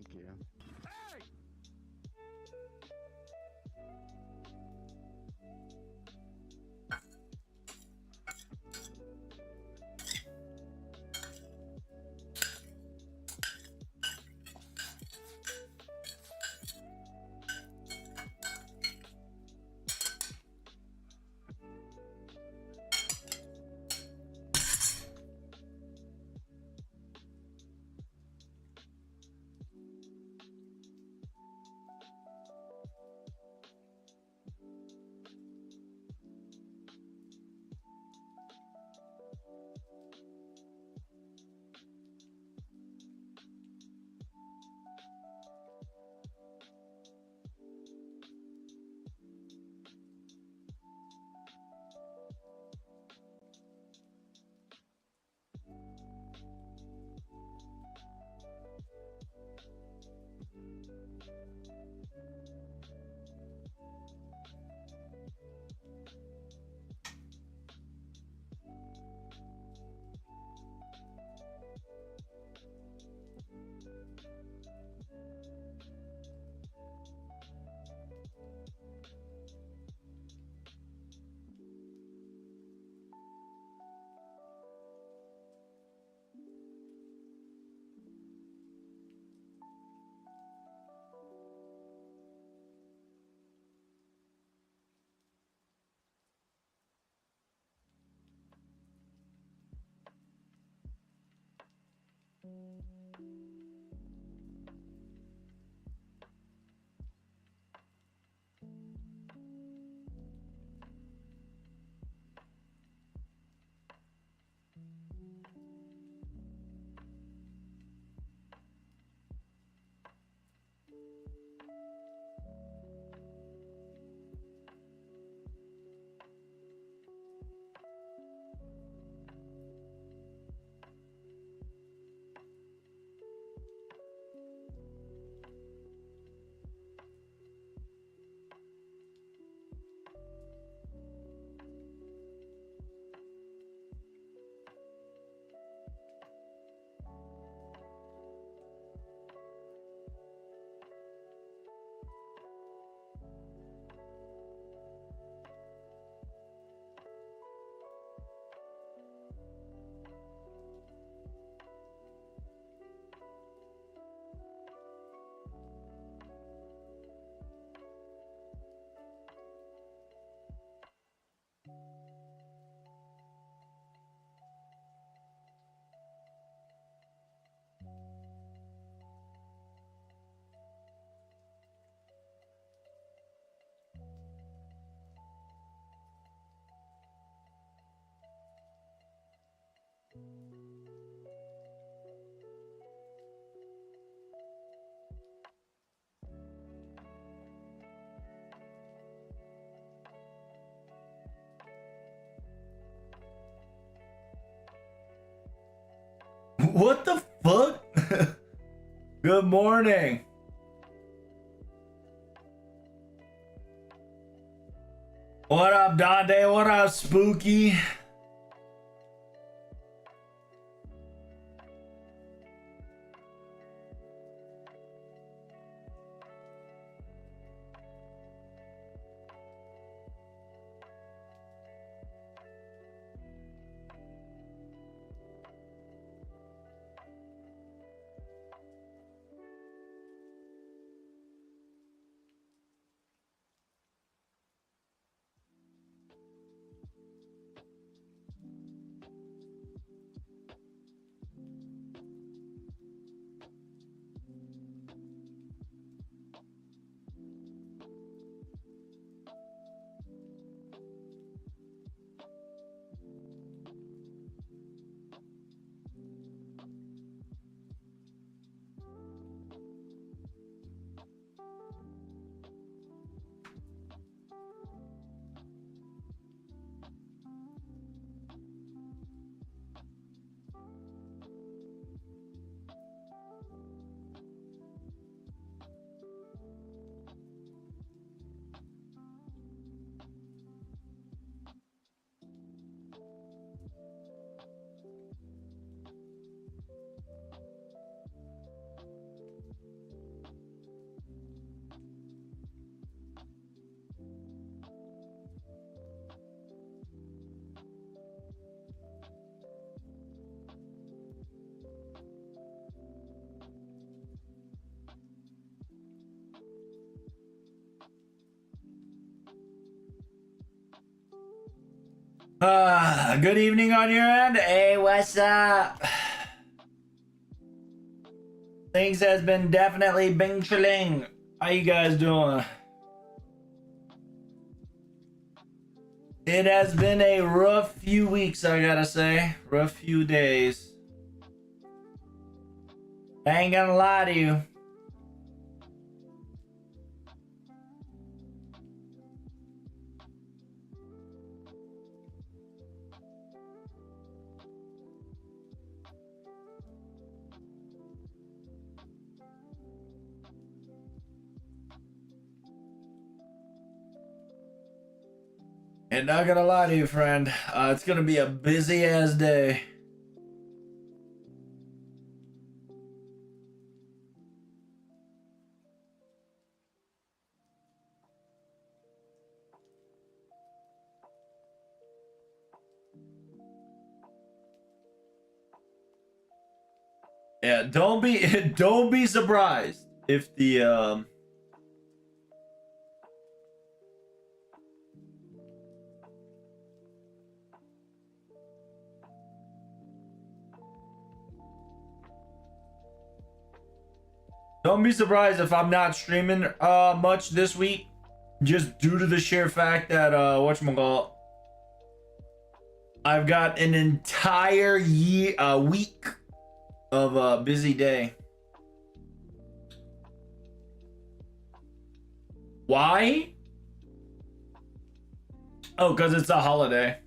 Thank you. What the fuck? Good morning. What up, Dante? What up, Spooky? Good evening on your end. Hey, what's up? Things has been definitely bing chilling. How you guys doing? It has been a rough few weeks, I gotta say. Rough few days. I ain't gonna lie to you. And not gonna lie to you, friend. It's gonna be a busy ass day. Yeah, don't be don't be surprised if the don't be surprised if I'm not streaming much this week, just due to the sheer fact that whatchamacallit, I've got an entire week of a busy day. Why? Oh, because it's a holiday.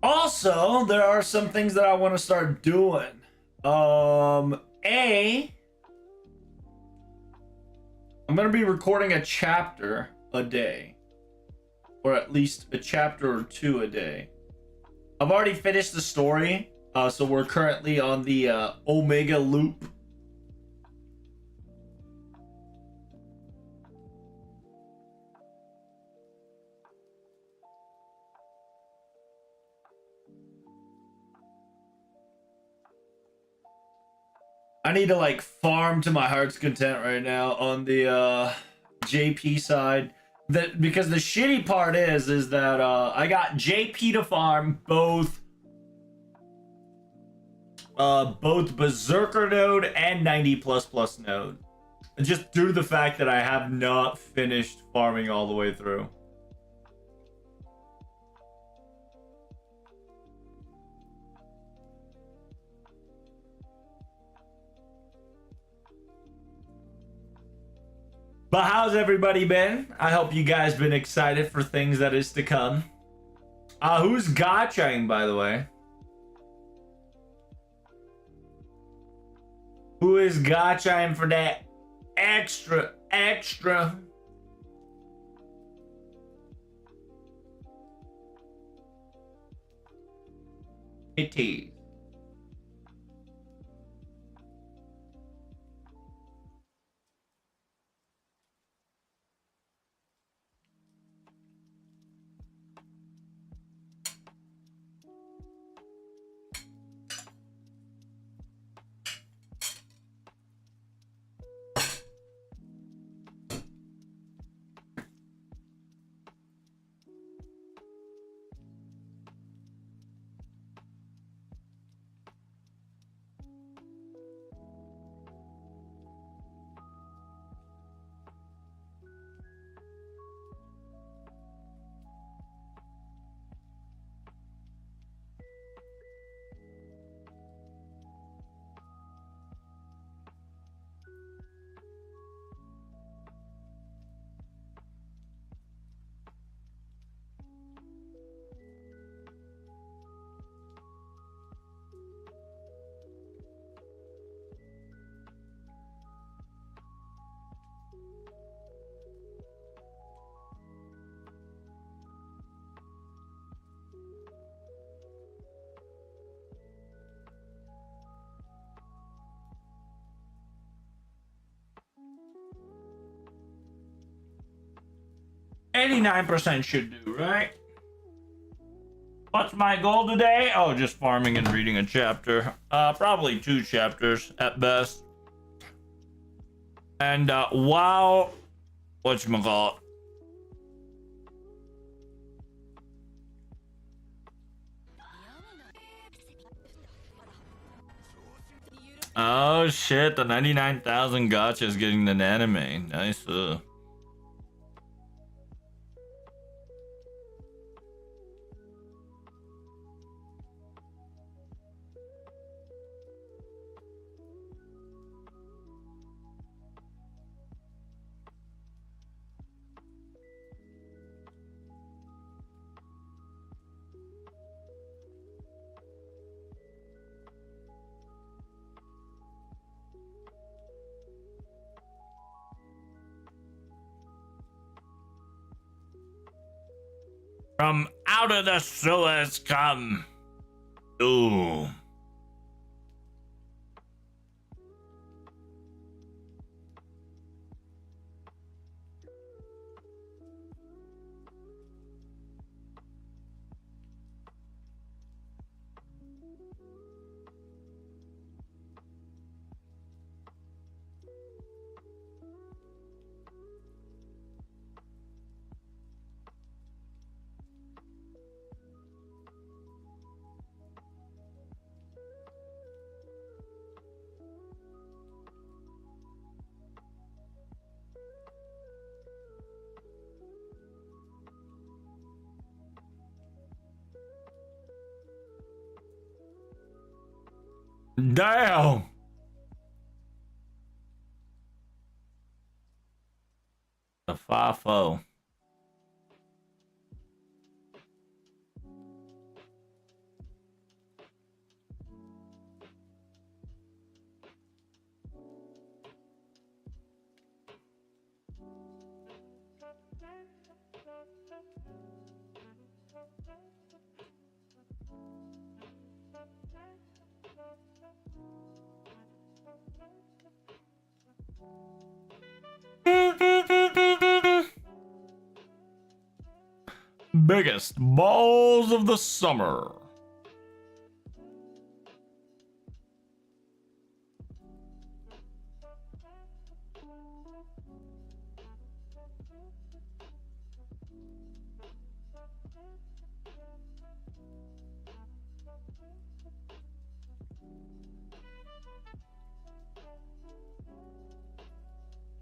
Also, there are some things that I want to start doing. I'm gonna be recording a chapter a day, or at least a chapter or two a day. I've already finished the story, so we're currently on the Omega loop. I need to like farm to my heart's content right now on the JP side. That because the shitty part is that I got JP to farm both Berserker node and 90++ node. Just due to the fact that I have not finished farming all the way through. But how's everybody been? I hope you guys been excited for things that is to come. Who's gotchaing, by the way? Who is gotchaing for that extra? It is. 89% should do, right? What's my goal today? Oh, just farming and reading a chapter. Probably 2 chapters at best. And while whatchamacallit? Oh shit, the 99,000 gotcha is getting the anime. Nice. From out of the sewers come. Ooh. Damn. The FIFO. Biggest balls of the summer.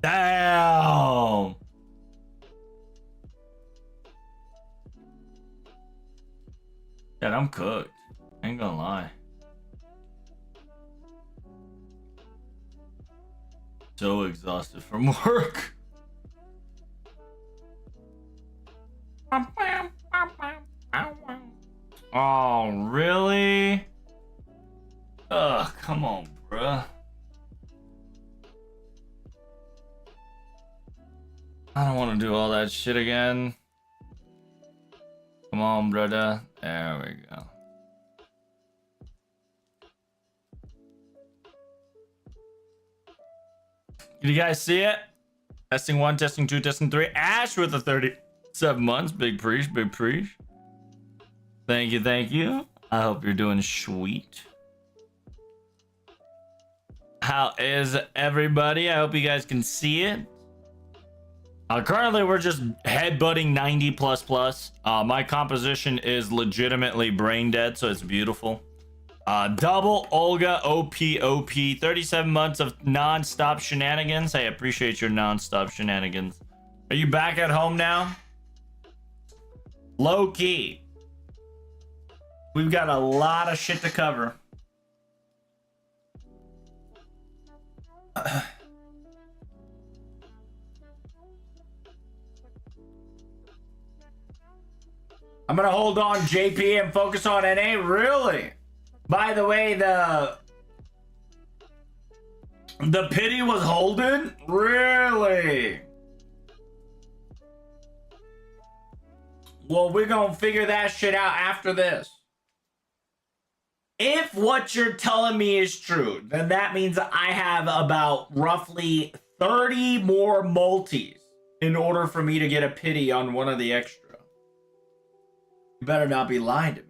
Damn. Yeah, I'm cooked. Ain't gonna lie. So exhausted from work. Oh, really? Ugh, come on, bruh. I don't want to do all that shit again. Come on, brother. There we go. Did you guys see it? Testing 1, testing 2, testing 3. Ash with the 37 months. Big preach, big preach. Thank you, thank you. I hope you're doing sweet. How is everybody? I hope you guys can see it. Currently, we're just headbutting 90 plus plus. My composition is legitimately brain dead, so it's beautiful. Double Olga OP 37 months of non-stop shenanigans. I appreciate your non-stop shenanigans. Are you back at home now? Low key. We've got a lot of shit to cover. I'm gonna hold on JP and focus on NA. Really? By the way, the pity was holding? Really? Well, we're gonna figure that shit out after this. If what you're telling me is true, then that means I have about roughly 30 more multis in order for me to get a pity on one of the extra. You better not be lying to me.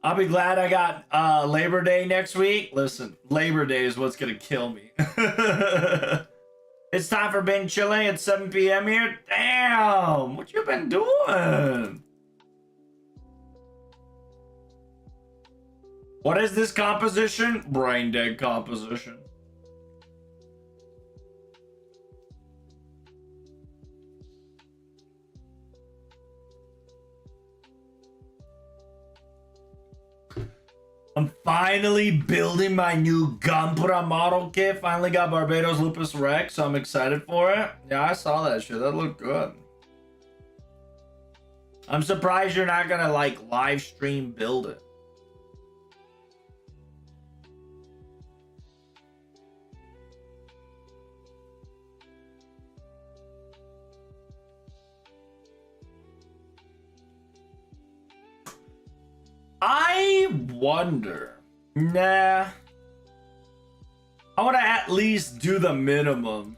I'll be glad I got Labor Day next week. Listen, Labor Day is what's gonna kill me. It's time for Ben Chile at 7 p.m. here. Damn, what you been doing? What is this composition? Brain dead composition. I'm finally building my new Gunpla model kit. Finally got Barbados Lupus Rex, so I'm excited for it. Yeah, I saw that shit. That looked good. I'm surprised you're not gonna like live stream build it. I wonder. Nah. I want to at least do the minimum.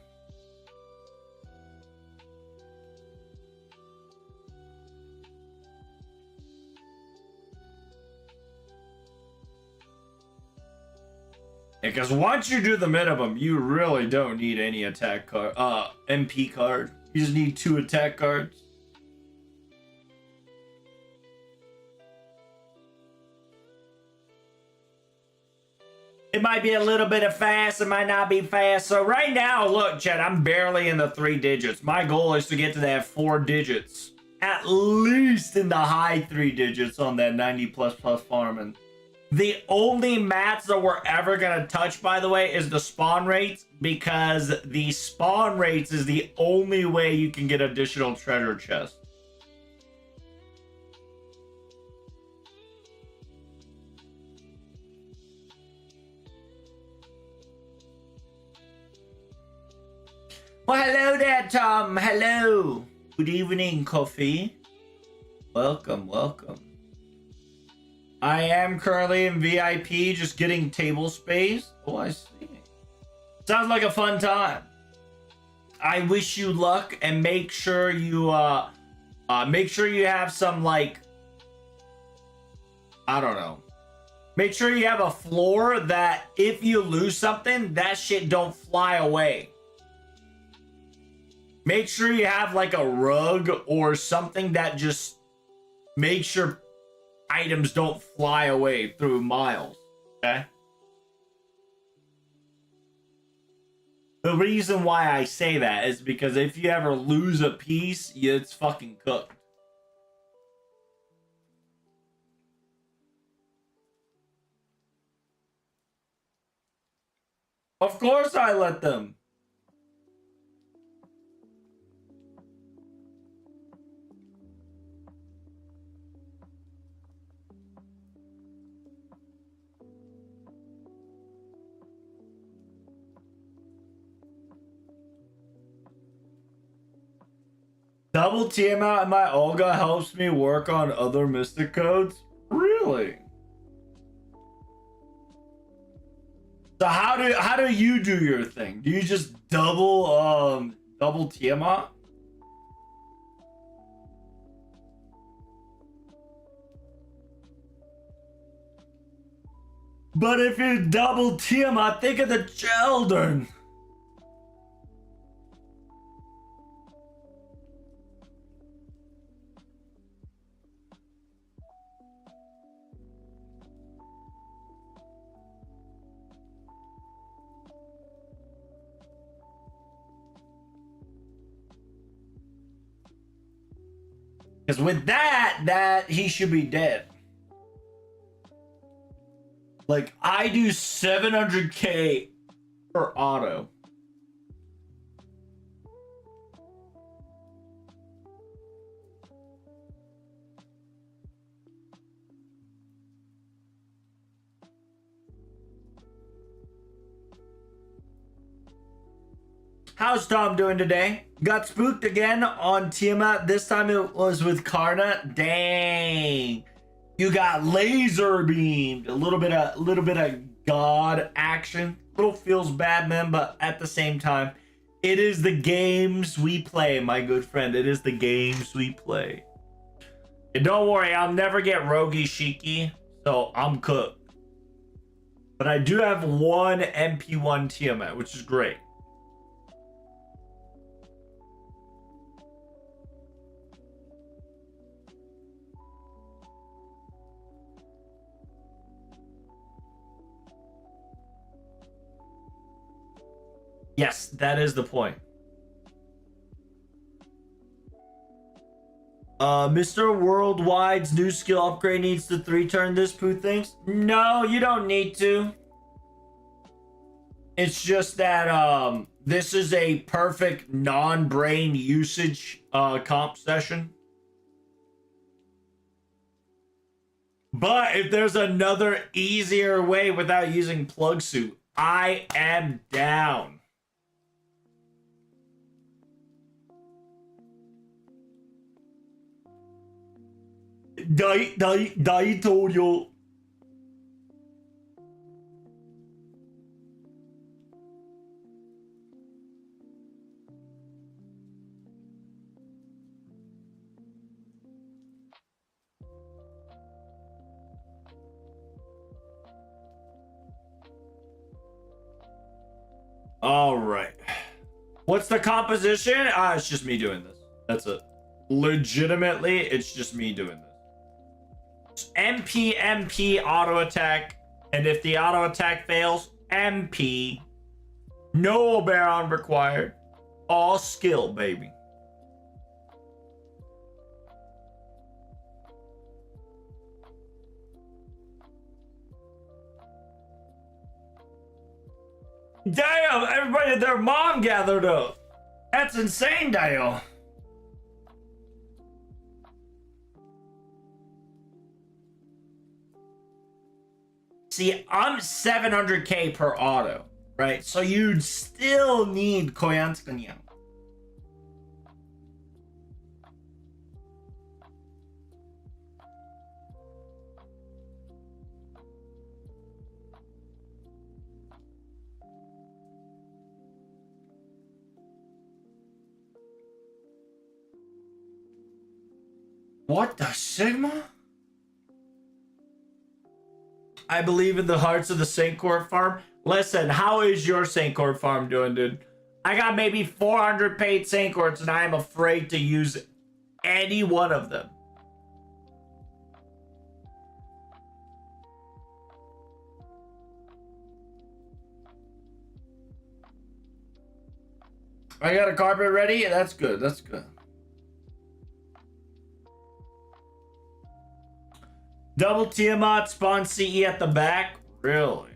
Because once you do the minimum, you really don't need any attack card, MP card. You just need 2 attack cards. It might be a little bit of fast, it might not be fast. So right now, look, Chad, I'm barely in the 3 digits. My goal is to get to that 4 digits. At least in the high 3 digits on that 90 plus farming. The only mats that we're ever gonna touch, by the way, is the spawn rates, because the spawn rates is the only way you can get additional treasure chests. Well, hello there, Tom. Hello. Good evening, Coffee. Welcome, welcome. I am currently in VIP, just getting table space. Oh, I see. Sounds like a fun time. I wish you luck, and make sure you have some, like, I don't know. Make sure you have a floor that if you lose something, that shit don't fly away. Make sure you have like a rug or something that just makes sure items don't fly away through miles, okay? The reason why I say that is because if you ever lose a piece, it's fucking cooked. Of course I let them. Double TM and my Olga helps me work on other mystic codes? Really? So how do you do your thing? Do you just double Tiamat? But if you double Tiamat, think of the children. Because with that he should be dead. Like, I do 700k per auto. How's Tom doing today? Got spooked again on Tiamat. This time it was with Karna. Dang. You got laser beamed. A little bit of god action. Little feels bad, man, but at the same time, It is the games we play, my good friend. It is the games we play. And don't worry, I'll never get Rogi Shiki, so I'm cooked. But I do have one MP1 Tiamat, which is great. Yes, that is the point. Mr. Worldwide's new skill upgrade needs to 3-turn this poo things. No, you don't need to. It's just that this is a perfect non-brain usage comp session. But if there's another easier way without using plug suit, I am down. Die told you. All right. What's the composition? It's just me doing this. That's it. Legitimately, it's just me doing this. MP auto attack, and if the auto attack fails, MP. No Oberon required. All skill, baby. Damn, everybody and their mom gathered up. That's insane, Dale. See, I'm 700k per auto, right? So you'd still need Koyanskanya. What the Sigma? I believe in the hearts of the St. Court farm. Listen, how is your St. Court farm doing, dude? I got maybe 400 paid St. Courts and I am afraid to use any one of them. I got a carpet ready? That's good, that's good. Double Tiamat, spawn CE at the back? Really?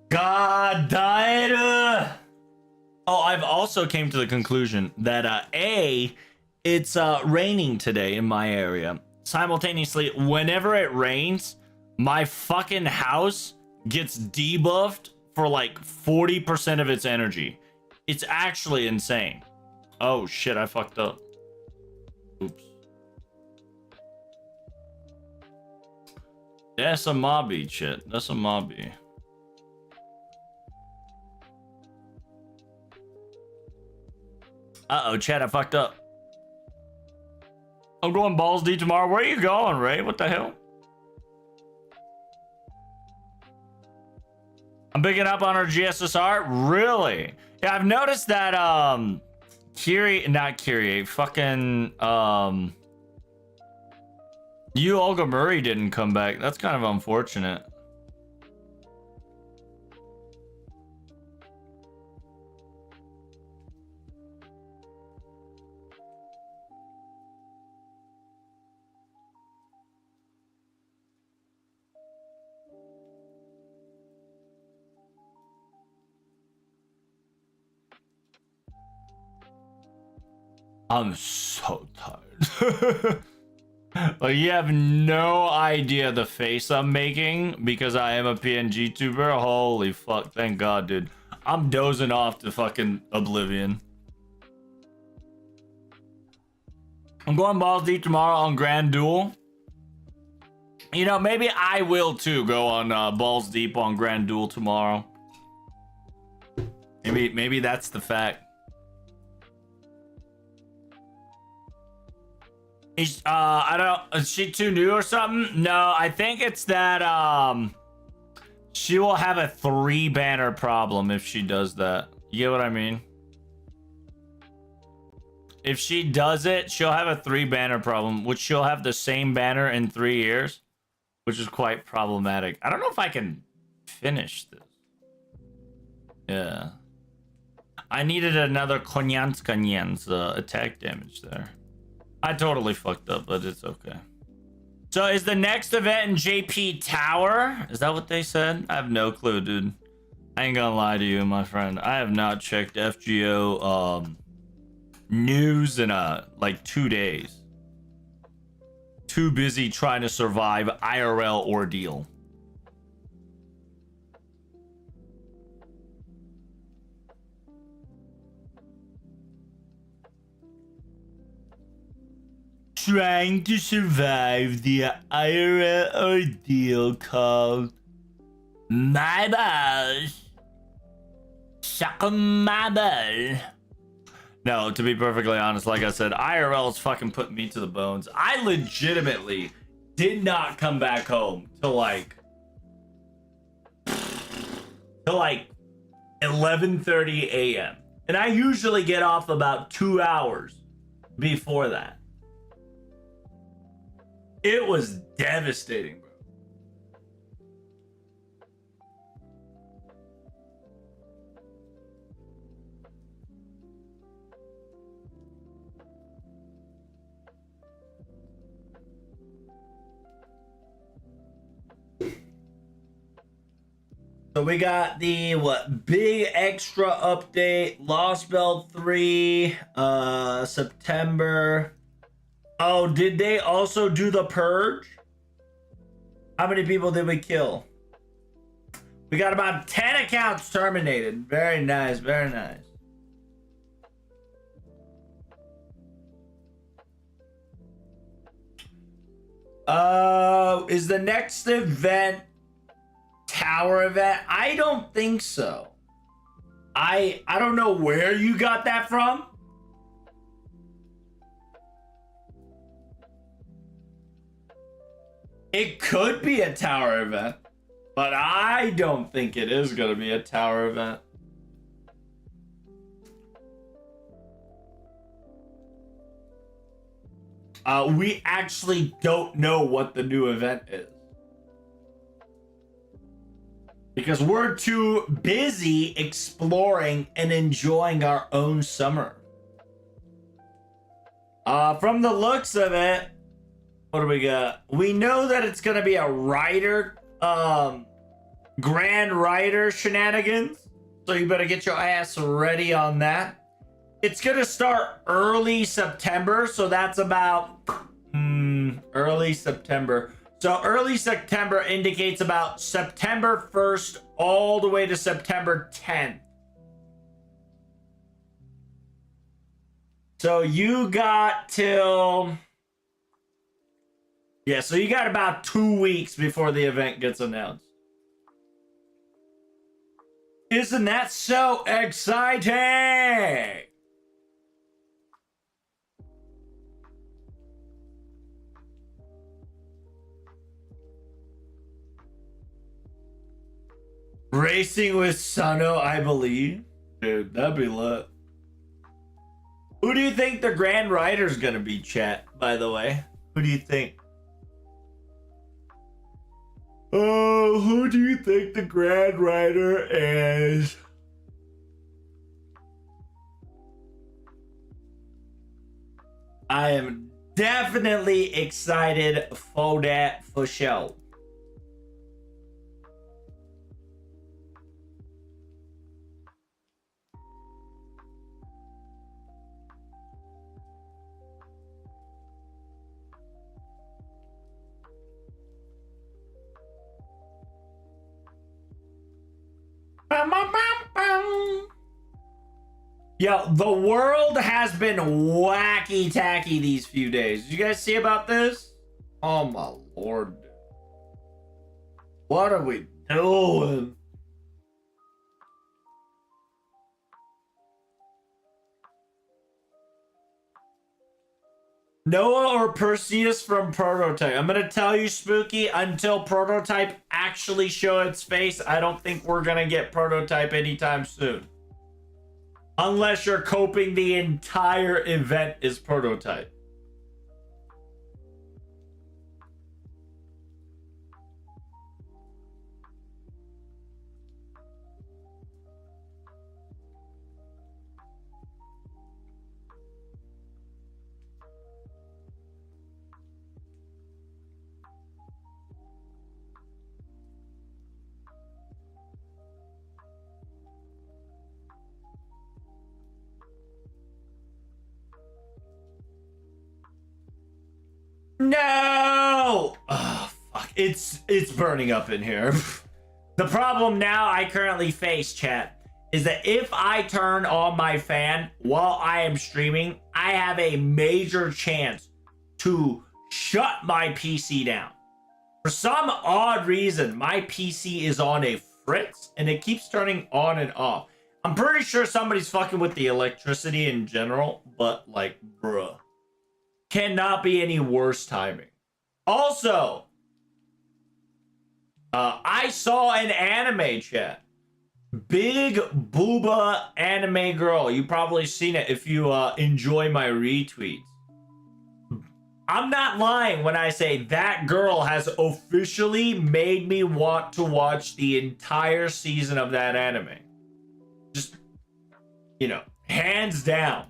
God damn. Oh, I've also came to the conclusion that it's raining today in my area. Simultaneously, whenever it rains, my fucking house gets debuffed for like 40% of its energy. It's actually insane. Oh shit, I fucked up. Oops. That's a mobby shit. That's a mobby. Uh-oh, Chad, I fucked up. I'm going balls deep tomorrow. Where are you going, Ray? What the hell? I'm picking up on our GSSR? Really? Yeah, I've noticed that, fucking, You, Olga Murray, didn't come back. That's kind of unfortunate. I'm so tired. Like, you have no idea the face I'm making because I am a PNG tuber. Holy fuck, thank God, dude. I'm dozing off to fucking oblivion. I'm going balls deep tomorrow on Grand Duel. You know, maybe I will too go on balls deep on Grand Duel tomorrow. Maybe that's the fact. I don't know, is she too new or something? No, I think it's that she will have a 3 banner problem if she does that. You get what I mean? If she does it, she'll have a 3 banner problem, which she'll have the same banner in 3 years, which is quite problematic. I don't know if I can finish this. Yeah. I needed another Konyans attack damage there. I totally fucked up, but it's okay. So is the next event in JP Tower? Is that what they said? I have no clue, dude. I ain't gonna lie to you, my friend. I have not checked FGO news in like 2 days. Too busy trying to survive IRL ordeal. Trying to survive the IRL ordeal called my balls. Suck my ball. No, to be perfectly honest, like I said, IRL is fucking putting me to the bones. I legitimately did not come back home till like 11:30 a.m. And I usually get off about 2 hours before that. It was devastating, bro. So we got the big extra update, Lost Belt 3, September. Oh, did they also do the purge? How many people did we kill? We got about 10 accounts terminated. Very nice, very nice. Is the next event tower event? I don't think so. I don't know where you got that from. It could be a tower event, but I don't think it is going to be a tower event. We actually don't know what the new event is. Because we're too busy exploring and enjoying our own summer. From the looks of it, what do we got? We know that it's going to be a rider, grand rider shenanigans. So you better get your ass ready on that. It's going to start early September. So that's about early September. So early September indicates about September 1st all the way to September 10th. So you got till... Yeah, so you got about 2 weeks before the event gets announced. Isn't that so exciting? Racing with Sano, I believe. Dude, that'd be lit. Who do you think the Grand Rider's gonna be, chat, by the way? Who do you think? Oh, who do you think the Grand Rider is? I am definitely excited for that for sure. Yo, the world has been wacky tacky these few days. Did you guys see about this? Oh my lord. What are we doing? Noah or Perseus from Prototype? I'm gonna tell you, Spooky, until Prototype actually show its face, I don't think we're gonna get Prototype anytime soon. Unless you're coping the entire event is Prototype. No! Oh, fuck. It's burning up in here. The problem now I currently face, chat, is that if I turn on my fan while I am streaming, I have a major chance to shut my PC down. For some odd reason, my PC is on a fritz and it keeps turning on and off. I'm pretty sure somebody's fucking with the electricity in general, but like, bruh. Cannot be any worse timing. Also, I saw an anime, chat. Big booba anime girl. You probably seen it if you enjoy my retweets. I'm not lying when I say that girl has officially made me want to watch the entire season of that anime. Just, you know, hands down.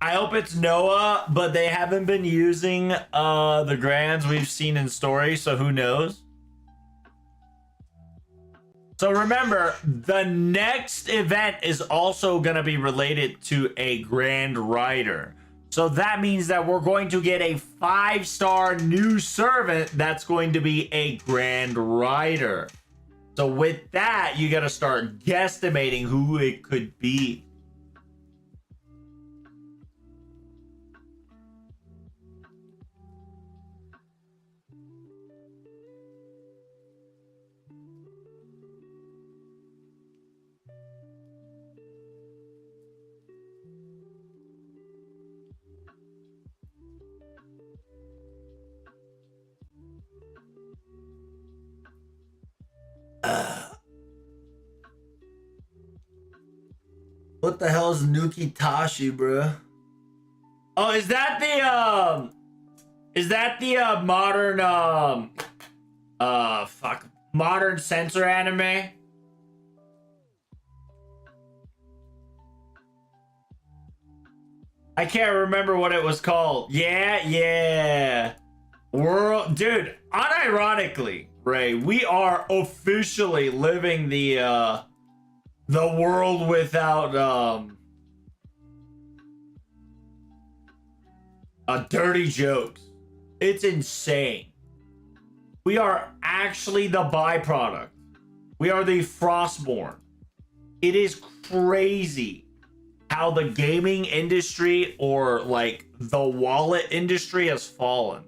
I hope it's Noah, but they haven't been using the grands we've seen in story, so who knows? So remember, the next event is also going to be related to a Grand Rider. So that means that we're going to get a 5-star new servant that's going to be a Grand Rider. So with that, you got to start guesstimating who it could be. What the hell is Nuki Tashi, bro? Oh, is that the modern modern censor anime? I can't remember what it was called. Yeah. World, dude, unironically, Ray, we are officially living the world without dirty jokes. It's insane. We are actually the byproduct. We are the Frostborn. It is crazy how the gaming industry or like the wallet industry has fallen.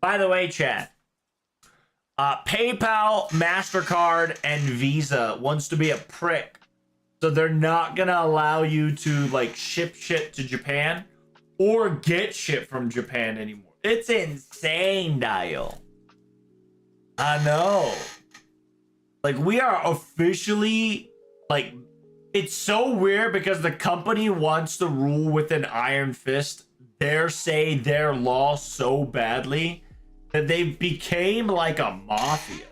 By the way, chat, PayPal, MasterCard, and Visa wants to be a prick. So they're not going to allow you to like ship shit to Japan or get shit from Japan anymore. It's insane, Dial. I know. Like, we are officially Like, it's so weird because the company wants to rule with an iron fist, dare say their law so badly that they became like a mafia.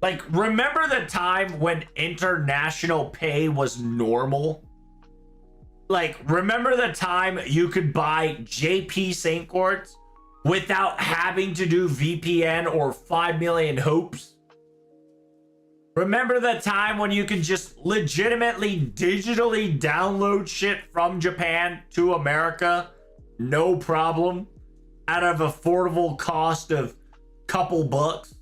Like, remember the time when international pay was normal? Like, remember the time you could buy JP St. Courts without having to do VPN or 5 million hoops? Remember the time when you could just legitimately digitally download shit from Japan to America? No problem. Out of affordable cost of couple bucks.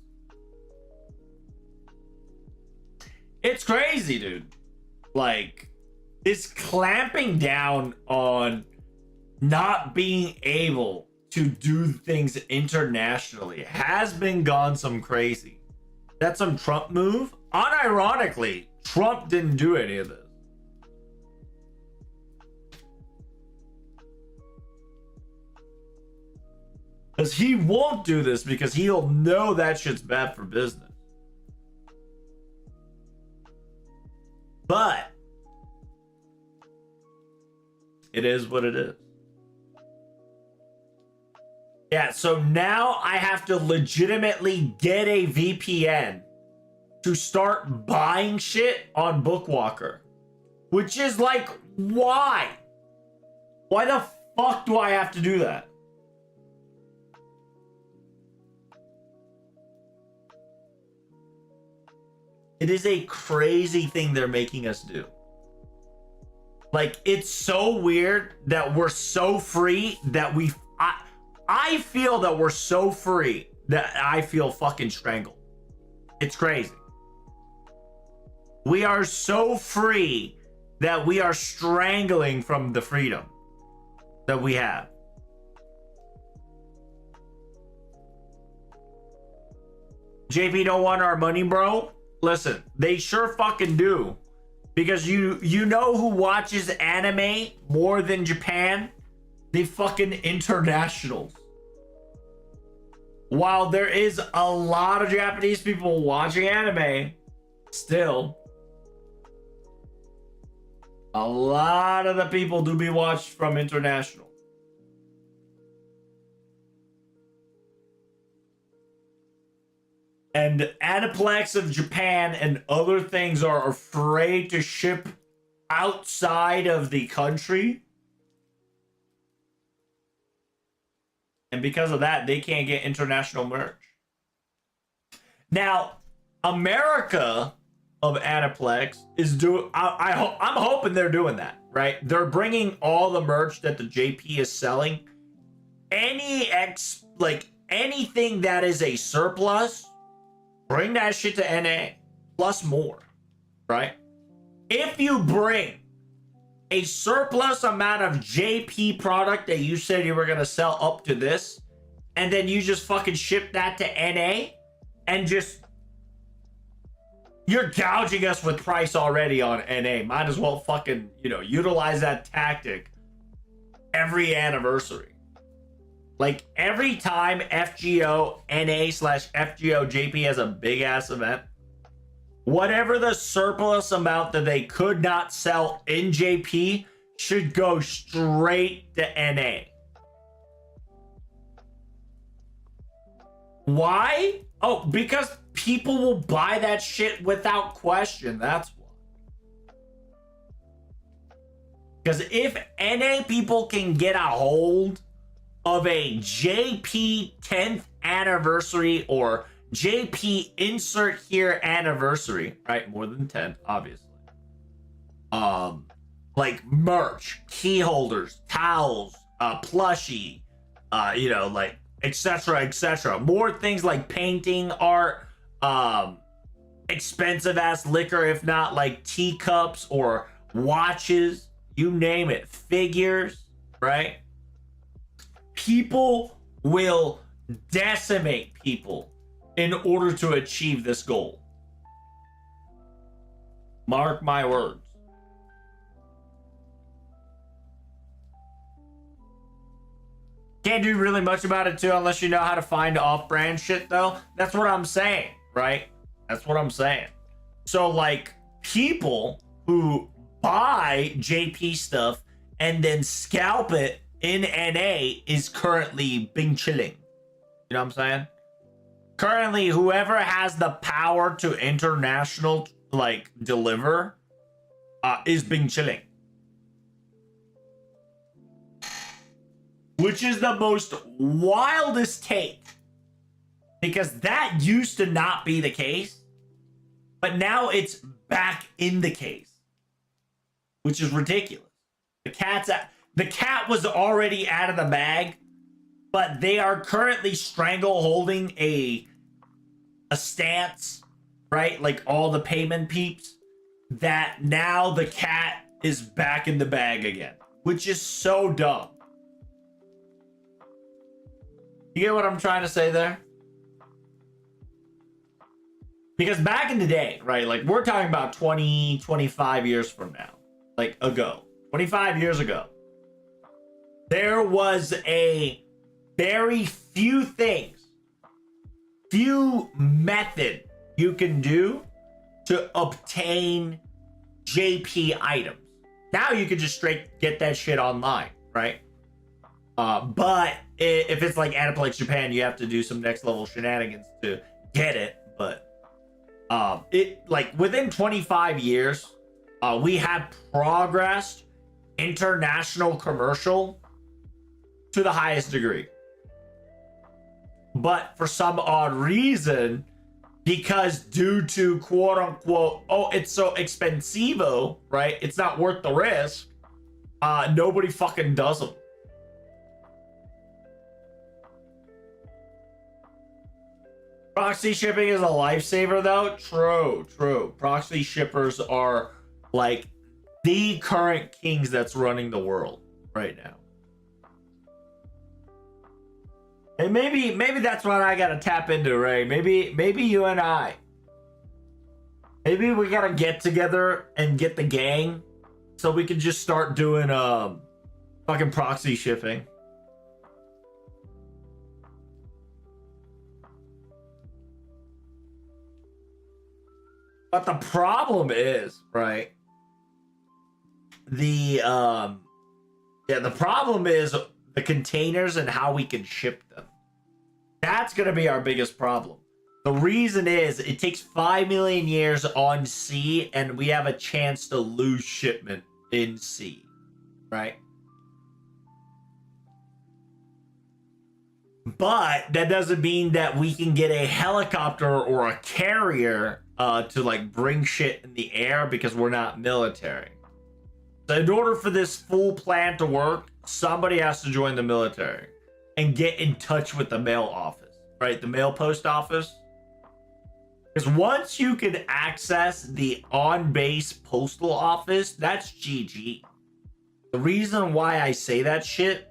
It's crazy, dude. Like, this clamping down on not being able to do things internationally has been gone some crazy. That's some Trump move. Unironically, Trump didn't do any of this. Because he won't do this because he'll know that shit's bad for business. But it is what it is. Yeah, so now I have to legitimately get a VPN to start buying shit on Bookwalker. Which is like, why? Why the fuck do I have to do that? It is a crazy thing they're making us do. Like, it's so weird that we're so free that I feel that we're so free that I feel fucking strangled. It's crazy. We are so free that we are strangling from the freedom that we have. JP don't want our money, bro? Listen, they sure fucking do. Because you know who watches anime more than Japan? The fucking internationals. While there is a lot of Japanese people watching anime, still, a lot of the people do be watched from international. And Aniplex of Japan and other things are afraid to ship outside of the country. And because of that, they can't get international merch. Now, America of Aniplex is doing... I'm hoping they're doing that, right? They're bringing all the merch that the JP is selling. Anything that is a surplus... Bring that shit to NA, plus more, right? If you bring a surplus amount of JP product that you said you were going to sell up to this, and then you just fucking ship that to NA, and just... You're gouging us with price already on NA. Might as well fucking, utilize that tactic every anniversary. Like, every time FGO NA/FGO JP has a big ass event, whatever the surplus amount that they could not sell in JP should go straight to NA. Why? Oh, because people will buy that shit without question. That's why. Because if NA people can get a hold of a JP 10th anniversary or JP insert here anniversary, right? More than 10, obviously. Like merch, key holders, towels, plushie, like etc., etc. More things like painting, art, expensive ass liquor, if not like teacups or watches, you name it, figures, right? People will decimate people in order to achieve this goal. Mark my words. Can't do really much about it too unless you know how to find off-brand shit though. That's what I'm saying, right? That's what I'm saying. So like people who buy JP stuff and then scalp it in NA is currently Bing chilling. You know what I'm saying? Currently, whoever has the power to international like deliver is Bing chilling. Which is the most wildest take. Because that used to not be the case. But now it's back in the case. Which is ridiculous. The cat was already out of the bag. But they are currently strangleholding a stance, right? Like all the payment peeps. That now the cat is back in the bag again. Which is so dumb. You get what I'm trying to say there? Because back in the day, right? Like we're talking about 20, 25 years from now. Like ago. 25 years ago. There was a very few things. Few method you can do to obtain JP items. Now you can just straight get that shit online, right? But if it's like Aniplex Japan, you have to do some next level shenanigans to get it. But it like within 25 years, we have progressed international commercial to the highest degree. But for some odd reason, because due to quote unquote, oh, it's so expensivo, right? It's not worth the risk. Nobody fucking does them. Proxy shipping is a lifesaver though. True. Proxy shippers are like the current kings that's running the world right now. And maybe that's what I gotta tap into, Ray. Maybe you and I. Maybe we gotta get together and get the gang so we can just start doing fucking proxy shipping. But the problem is, right? The problem is the containers and how we can ship them. That's gonna be our biggest problem. The reason is it takes 5 million years on sea, and we have a chance to lose shipment in sea, right? But that doesn't mean that we can get a helicopter or a carrier to like bring shit in the air because we're not military. So in order for this full plan to work, somebody has to join the military and get in touch with the mail office, right? The mail post office. Because once you can access the on-base postal office, that's GG. The reason why I say that shit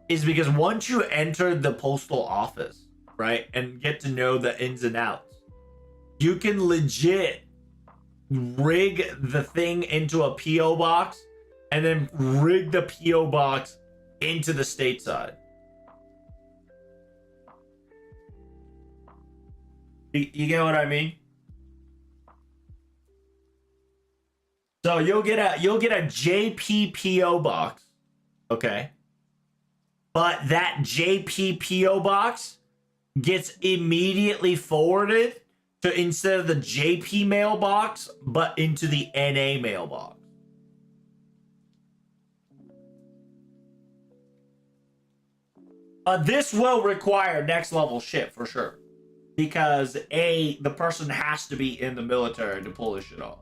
is because once you enter the postal office, right, and get to know the ins and outs, you can legit rig the thing into a PO box and then rig the PO box into the stateside. You get what I mean? So you'll get a JPPO box, okay? But that JPPO box gets immediately forwarded to instead of the JP mailbox, but into the NA mailbox. This will require next level shit for sure. Because the person has to be in the military to pull this shit off.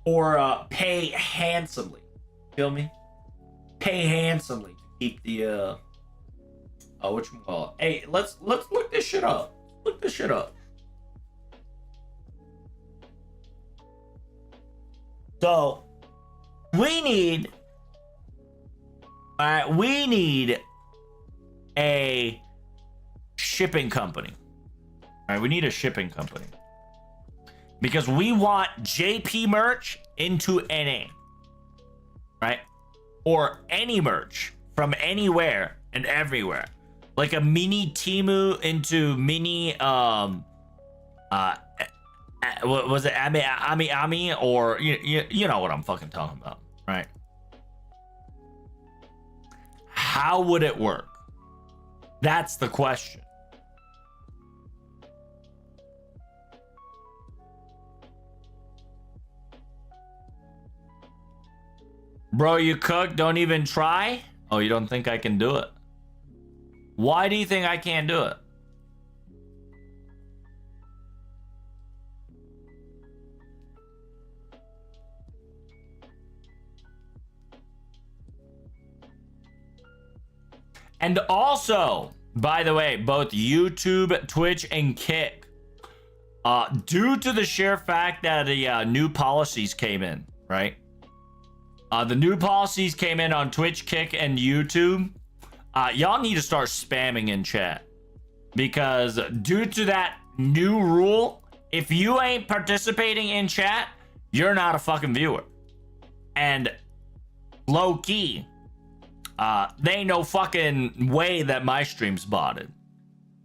Or pay handsomely. Feel me? Pay handsomely to keep the whatchamacallit. Hey, let's look this shit up. Look this shit up. So we need a shipping company. All right, we need a shipping company. Because we want JP merch into NA. Right? Or any merch from anywhere and everywhere. Like a mini Timu into mini what was it, Ami, or you know what I'm fucking talking about, right? How would it work? That's the question. Bro, you cook, don't even try? Oh, you don't think I can do it? Why do you think I can't do it? And also, by the way, both YouTube, Twitch, and Kick, due to the sheer fact that the new policies came in, right? The new policies came in on Twitch, Kick, and YouTube. Y'all need to start spamming in chat. Because due to that new rule, if you ain't participating in chat, you're not a fucking viewer. And low key, they ain't no fucking way that my stream's botted.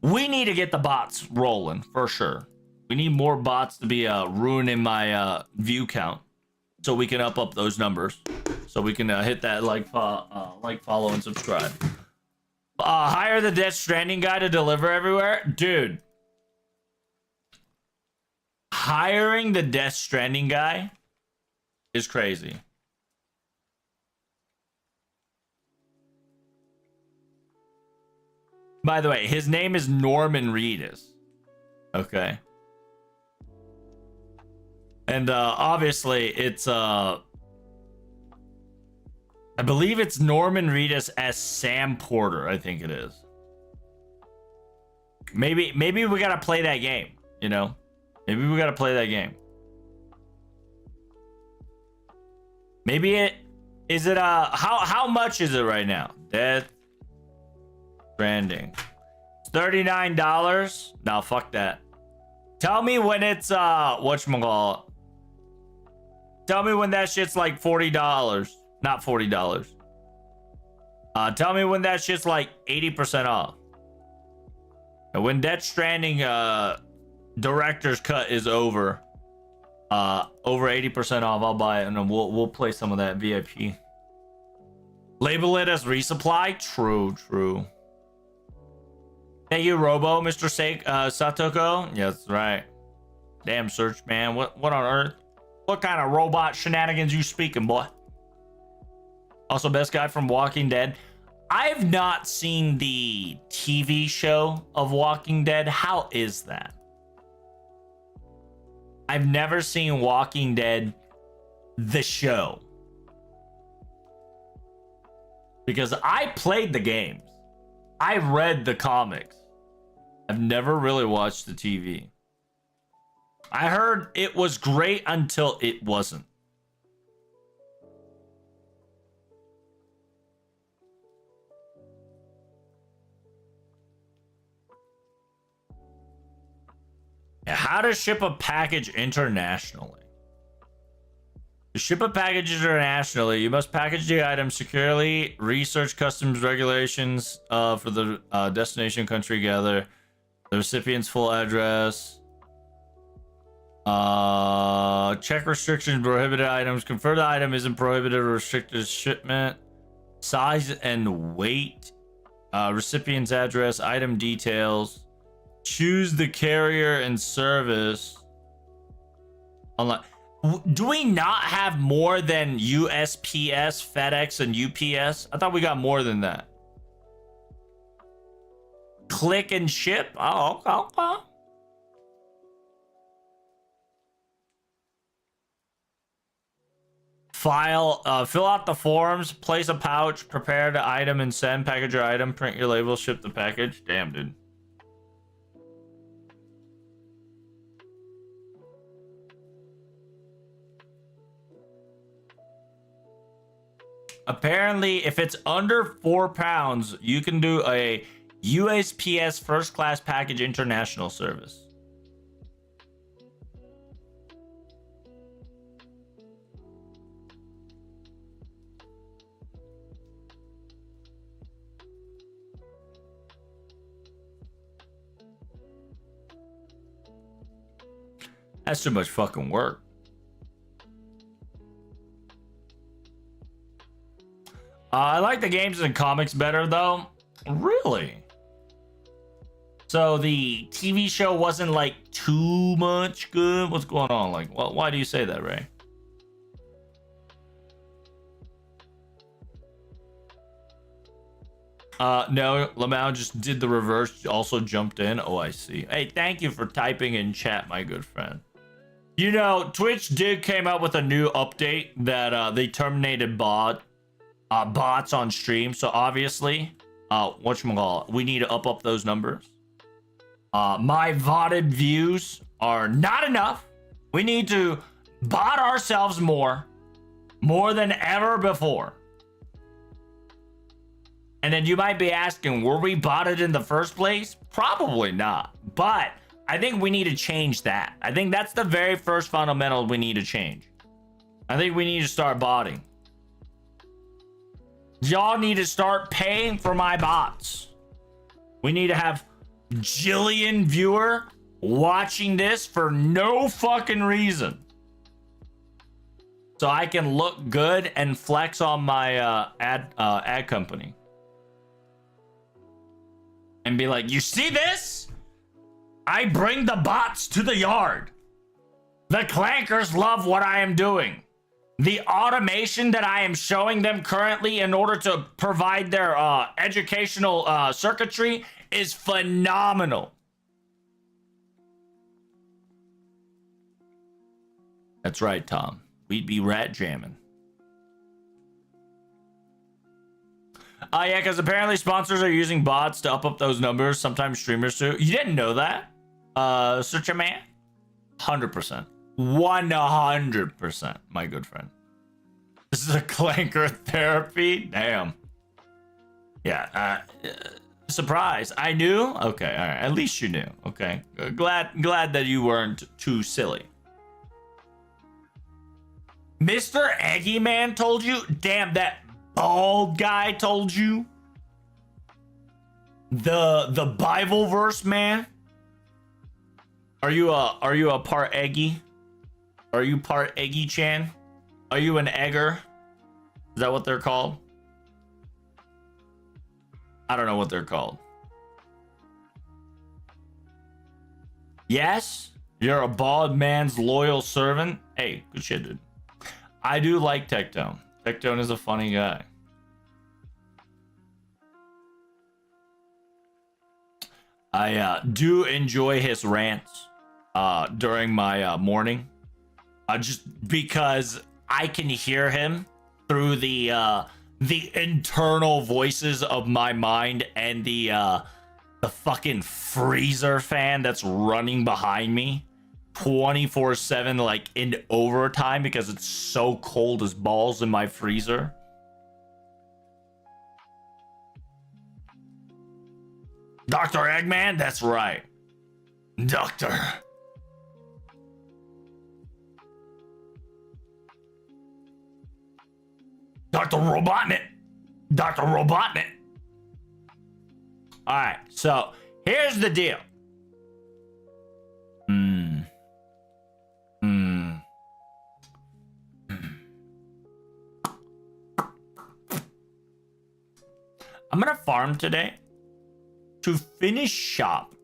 We need to get the bots rolling for sure. We need more bots to be ruining my view count, so we can up those numbers, so we can hit that like, follow, and subscribe. Hire the Death Stranding guy to deliver everywhere, dude. Hiring the Death Stranding guy is crazy. By the way, his name is Norman Reedus. Okay. And obviously it's I believe it's Norman Reedus as Sam Porter, I think it is. Maybe we gotta play that game, you know? Maybe we gotta play that game. Maybe it is it how much is it right now? Death Stranding. $39. No, fuck that. Tell me when it's whatchamacallit. Tell me when that shit's like $40. Not $40. Tell me when that shit's like 80% off. And when Death Stranding director's cut is over 80% off, I'll buy it, and then we'll play some of that VIP. Label it as resupply. True. Thank you, Robo, Mr. Satoko. Yeah, that's right. Damn, Search, man. What on earth? What kind of robot shenanigans you speaking, boy? Also, best guy from Walking Dead. I've not seen the TV show of Walking Dead. How is that? I've never seen Walking Dead, the show. Because I played the games. I read the comics. I've never really watched the TV. I heard it was great until it wasn't. How to ship a package internationally. To ship a package internationally, you must package the item securely, research customs regulations for the destination country, gather the recipient's full address, check restrictions, prohibited items, confirm the item isn't prohibited or restricted shipment, size and weight, recipient's address, item details, choose the carrier and service. Online. Do we not have more than USPS, FedEx, and UPS? I thought we got more than that. Click and ship? Oh, okay. File, fill out the forms, place a pouch, prepare the item and send, package your item, print your label, ship the package. Damn, dude. Apparently, if it's under 4 pounds, you can do a USPS first class package international service. That's too much fucking work. I like the games and comics better, though. Really? So the TV show wasn't like too much good? What's going on? Like, why do you say that, Ray? No, Lamau just did the reverse, also jumped in. Oh, I see. Hey, thank you for typing in chat, my good friend. You know, Twitch did came out with a new update that they terminated bots on stream. So obviously, whatchamacallit, we need to up those numbers. My vodded views are not enough. We need to bot ourselves more than ever before. And then you might be asking, were we botted in the first place? Probably not. But I think we need to change that. I think that's the very first fundamental we need to change. I think we need to start botting. Y'all need to start paying for my bots. We need to have Jillian viewer watching this for no fucking reason. So I can look good and flex on my ad company. And be like, you see this? I bring the bots to the yard. The clankers love what I am doing. The automation that I am showing them currently in order to provide their educational circuitry is phenomenal. That's right, Tom. We'd be rat jamming. Yeah, because apparently sponsors are using bots to up those numbers. Sometimes streamers too. You didn't know that? Search a man? 100%. 100%, my good friend. This is a clanker therapy? Damn. Yeah, surprise. I knew? Okay, all right. At least you knew. Okay. Glad that you weren't too silly. Mr. Eggy Man told you? Damn, that bald guy told you? The Bible verse man? Are you a part Eggy? Are you part Eggy Chan? Are you an egger? Is that what they're called? I don't know what they're called. Yes? You're a bald man's loyal servant? Hey, good shit, dude. I do like Tectone. Tectone is a funny guy. I do enjoy his rants during my morning. Just because I can hear him through the internal voices of my mind and the fucking freezer fan that's running behind me 24/7, like in overtime, because it's so cold as balls in my freezer. Dr. Eggman? That's right. Doctor. Dr. Robotnik. Dr. Robotnik. All right, so here's the deal. I'm gonna farm today to finish shop.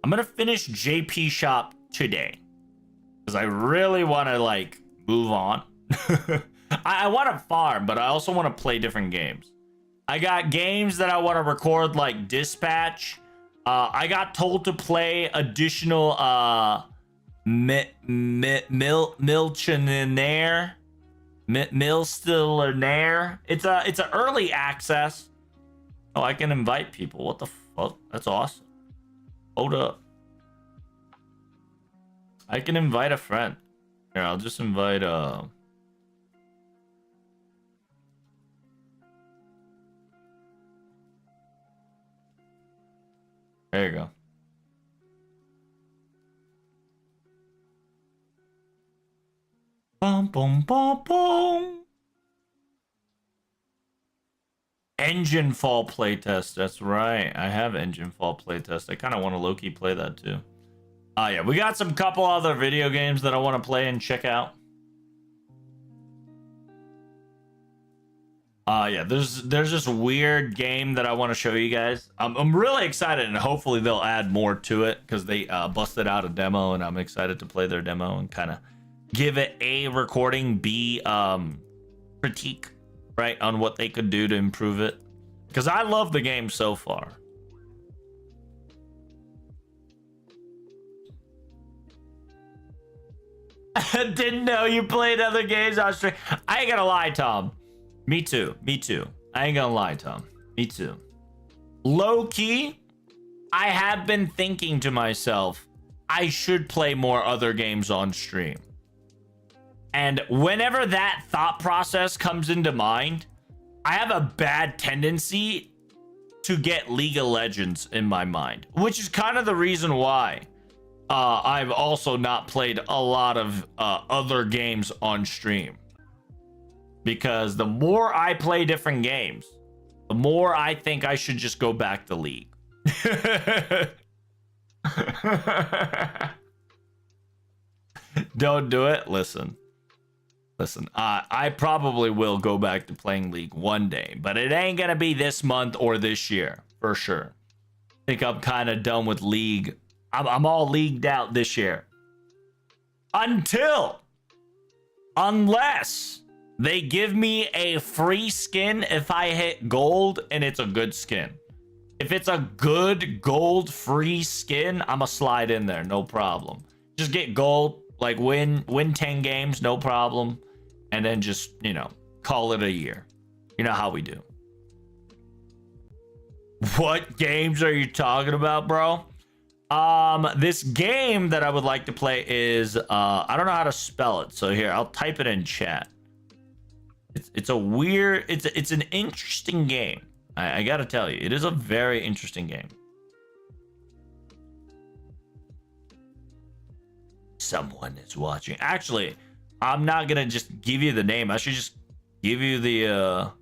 I'm gonna finish JP shop today because I really want to like move on. I want to farm, but I also want to play different games. I got games that I want to record, like Dispatch. I got told to play additional Milchinaire. Milstillionaire. It's a early access. Oh, I can invite people. What the fuck? That's awesome. Hold up. I can invite a friend. Here, I'll just invite There you go. Bum bum bum bum. Engine Fall playtest. That's right. I have Engine Fall playtest. I kind of want to low-key play that too. Yeah, we got some couple other video games that I want to play and check out. Yeah, there's this weird game that I want to show you guys. I'm really excited, and hopefully they'll add more to it because they busted out a demo, and I'm excited to play their demo and kind of give it A, recording, B, critique, right, on what they could do to improve it. Because I love the game so far. Didn't know you played other games on stream. I ain't gonna lie, Tom. Me too. Me too. I ain't gonna lie, Tom. Me too. Low key, I have been thinking to myself, I should play more other games on stream. And whenever that thought process comes into mind, I have a bad tendency to get League of Legends in my mind, which is kind of the reason why I've also not played a lot of other games on stream. Because the more I play different games, the more I think I should just go back to League. Don't do it. Listen, I probably will go back to playing League one day, but it ain't gonna be this month or this year for sure. I think I'm kind of done with League. I'm all leagued out this year. Unless they give me a free skin if I hit gold and it's a good skin. If it's a good gold free skin, I'ma slide in there, no problem. Just get gold, like win 10 games, no problem. And then just, you know, call it a year. You know how we do. What games are you talking about, bro? This game that I would like to play is, I don't know how to spell it. So here, I'll type it in chat. It's a weird, it's an interesting game. I gotta tell you, it is a very interesting game. Someone is watching. Actually, I'm not gonna just give you the name. I should just give you the,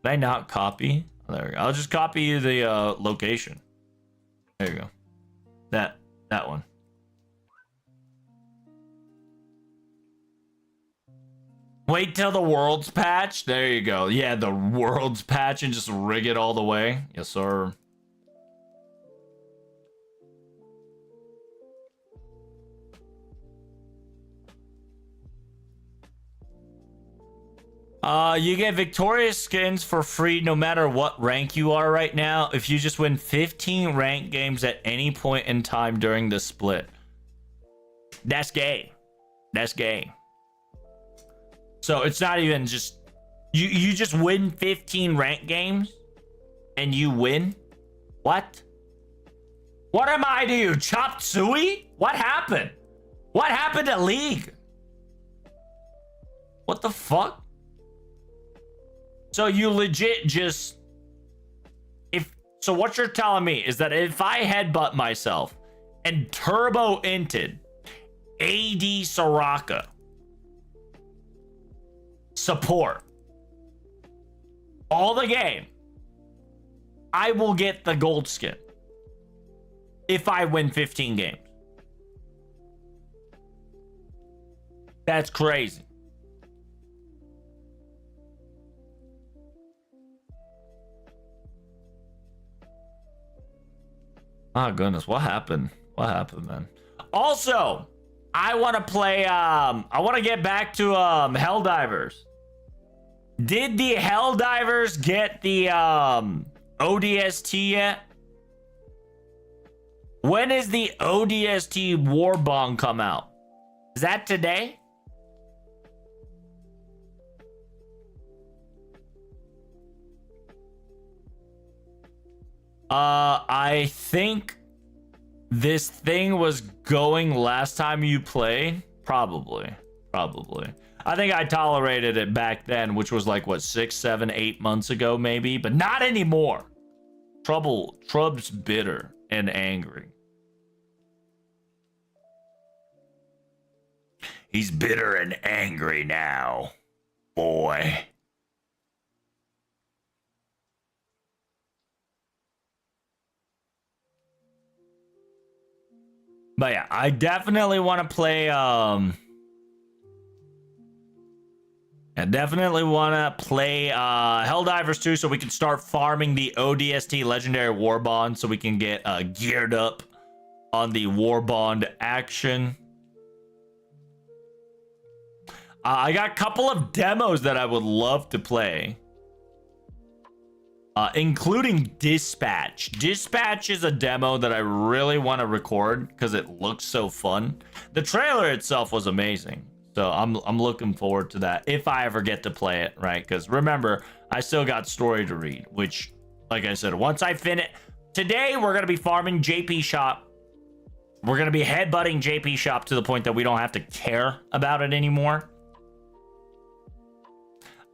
Did I not copy? Oh, there we go. I'll just copy you the location. There you go. That one. Wait till the world's patch. There you go. Yeah, the world's patch and just rig it all the way. Yes, sir. You get victorious skins for free no matter what rank you are right now if you just win 15 ranked games at any point in time during the split. That's gay. That's gay. So it's not even just you just win 15 ranked games and you win? What? What am I to you? Chop suey? What happened? What happened to League? What the fuck? So you legit just so what you're telling me is that if I headbutt myself and turbo inted AD Soraka support all the game, I will get the gold skin if I win 15 games. That's crazy. Oh goodness, what happened? What happened, man? Also, I want to play I want to get back to Helldivers. Did the Helldivers get the ODST yet? When is the ODST Warbong come out? Is that today? I think this thing was going last time you played. Probably. I think I tolerated it back then, which was like, what, 6, 7, 8 months ago, maybe? But not anymore. Trub's bitter and angry. He's bitter and angry now, boy. But yeah, I definitely want to play. I definitely want to play Helldivers 2 so we can start farming the ODST Legendary War Bond so we can get geared up on the War Bond action. I got a couple of demos that I would love to play. Including Dispatch. Dispatch is a demo that I really want to record because it looks so fun. The trailer itself was amazing. So I'm looking forward to that if I ever get to play it, right? Because remember, I still got story to read, which, like I said, once I finish... Today, we're going to be farming JP Shop. We're going to be headbutting JP Shop to the point that we don't have to care about it anymore.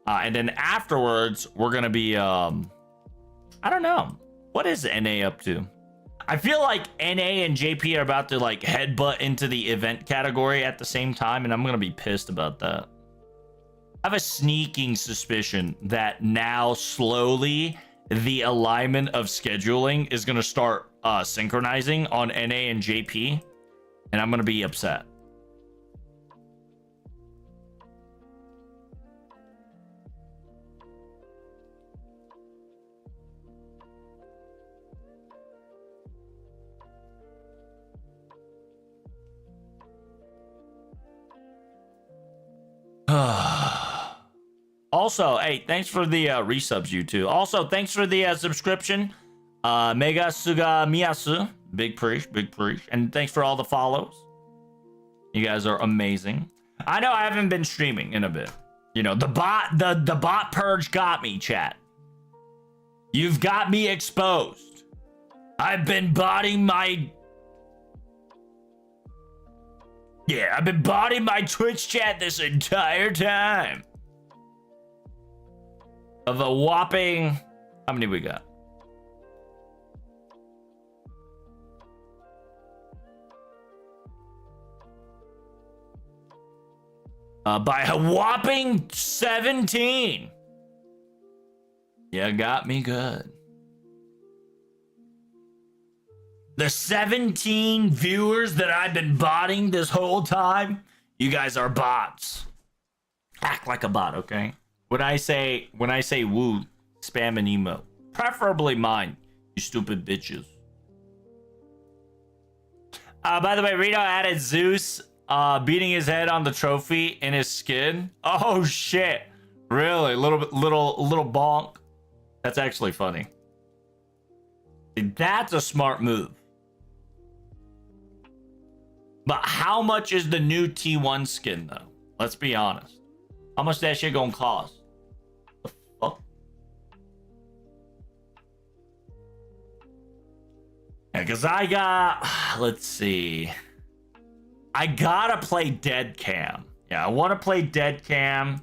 And then afterwards, we're going to be... I don't know. What is NA up to? I feel like NA and JP are about to like headbutt into the event category at the same time, and I'm going to be pissed about that. I have a sneaking suspicion that now slowly the alignment of scheduling is going to start synchronizing on NA and JP, and I'm going to be upset. Also, hey, thanks for the resubs, you two. Also, thanks for the subscription. Mega Suga Miyasu. Big preach. And thanks for all the follows. You guys are amazing. I know I haven't been streaming in a bit. You know, the bot purge got me, chat. You've got me exposed. I've been botting my... Yeah, I've been botting my Twitch chat this entire time. Of a whopping... How many we got? By a whopping 17. You got me good. The 17 viewers that I've been botting this whole time, you guys are bots. Act like a bot, okay? When I say woo, spam an emote. Preferably mine, you stupid bitches. By the way, Rito added Zeus beating his head on the trophy in his skin. Oh shit. Really? Little bonk. That's actually funny. That's a smart move. But how much is the new T1 skin though? Let's be honest. How much that shit gonna cost? The fuck? Yeah, cause I got, let's see. I gotta play Dead Cam. Yeah, I wanna play Dead Cam.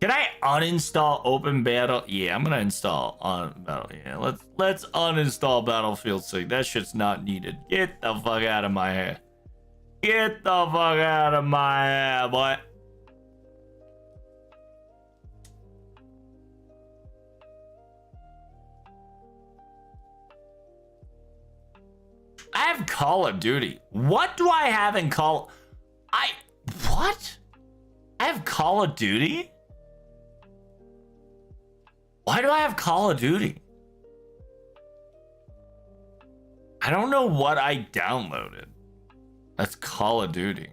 Can I uninstall Open Battle? Yeah, I'm gonna install on Battle. Yeah, let's uninstall Battlefield 6. That shit's not needed. Get the fuck out of my head. Get the fuck out of my head, boy. I have Call of Duty. What do I have in Call? What? I have Call of Duty? Why do I have Call of Duty? I don't know what I downloaded. That's Call of Duty.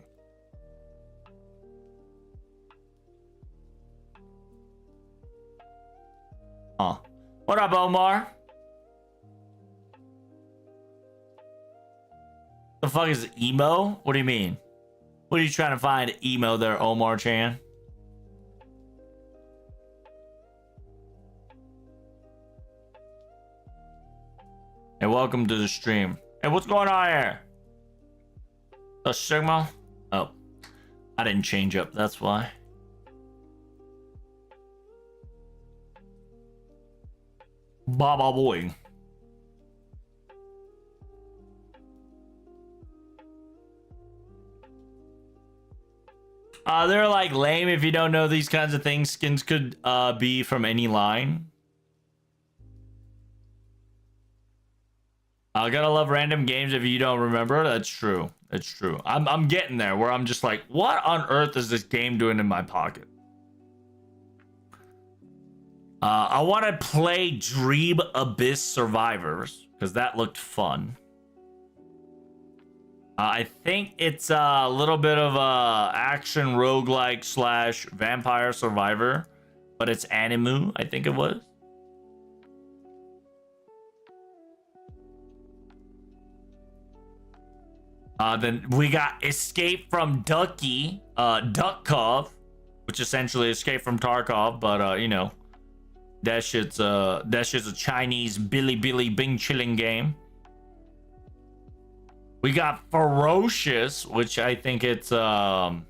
Huh. What up, Omar? The fuck is emo? What do you mean? What are you trying to find emo there, Omar Chan? Hey, welcome to the stream. Hey, what's going on here? The Sigma? Oh, I didn't change up, that's why. Baba boy. They're like lame if you don't know these kinds of things. Skins could be from any line. I gotta love random games if you don't remember. That's true. That's true. I'm getting there where I'm just like, what on earth is this game doing in my pocket? I want to play Dream Abyss Survivors because that looked fun. I think it's a little bit of a action roguelike slash vampire survivor, but it's Animu, I think it was. Then we got Escape from Duckov, which essentially Escape from Tarkov, but you know, that shit's a Chinese Billy Bing chilling game. We got Ferocious, which I think it's a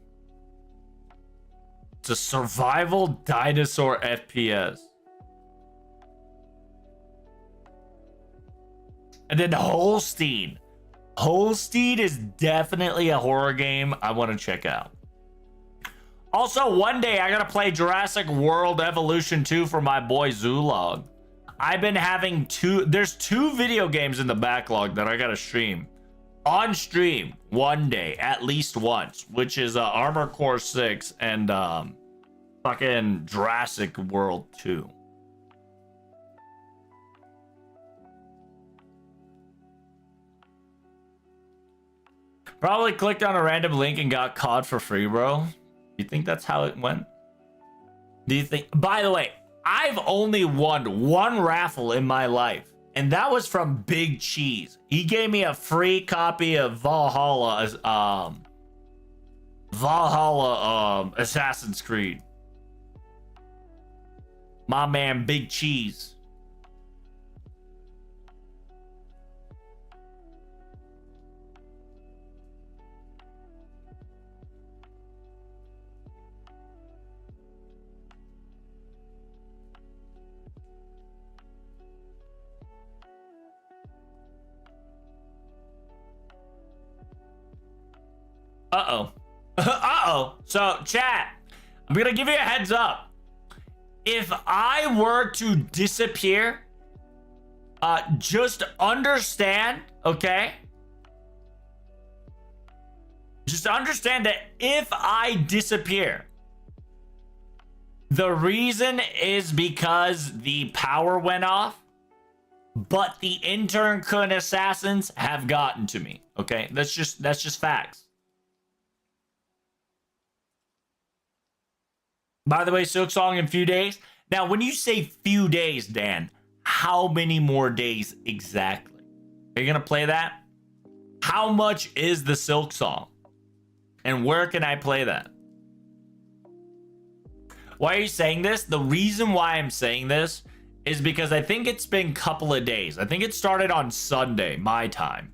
survival dinosaur FPS. And then Holstein. Holstein is definitely a horror game I want to check out. Also, one day I gotta play Jurassic World Evolution 2 for my boy Zulog. I've been having there's 2 video games in the backlog that I gotta stream. On stream one day, at least once, which is Armor Core 6 and fucking Jurassic World 2. Probably clicked on a random link and got caught for free, bro. You think that's how it went? Do you think? By the way, I've only won 1 raffle in my life, and that was from Big Cheese. He gave me a free copy of Valhalla Assassin's Creed. My man Big Cheese. Uh-oh. Uh-oh. So, chat, I'm gonna give you a heads up. If I were to disappear, just understand, okay? Just understand that if I disappear, the reason is because the power went off, but the intern kun assassins have gotten to me, okay? That's just facts. By the way, Silk Song in few days. Now, when you say few days, Dan, how many more days exactly? Are you going to play that? How much is the Silk Song? And where can I play that? Why are you saying this? The reason why I'm saying this is because I think it's been a couple of days. I think it started on Sunday, my time.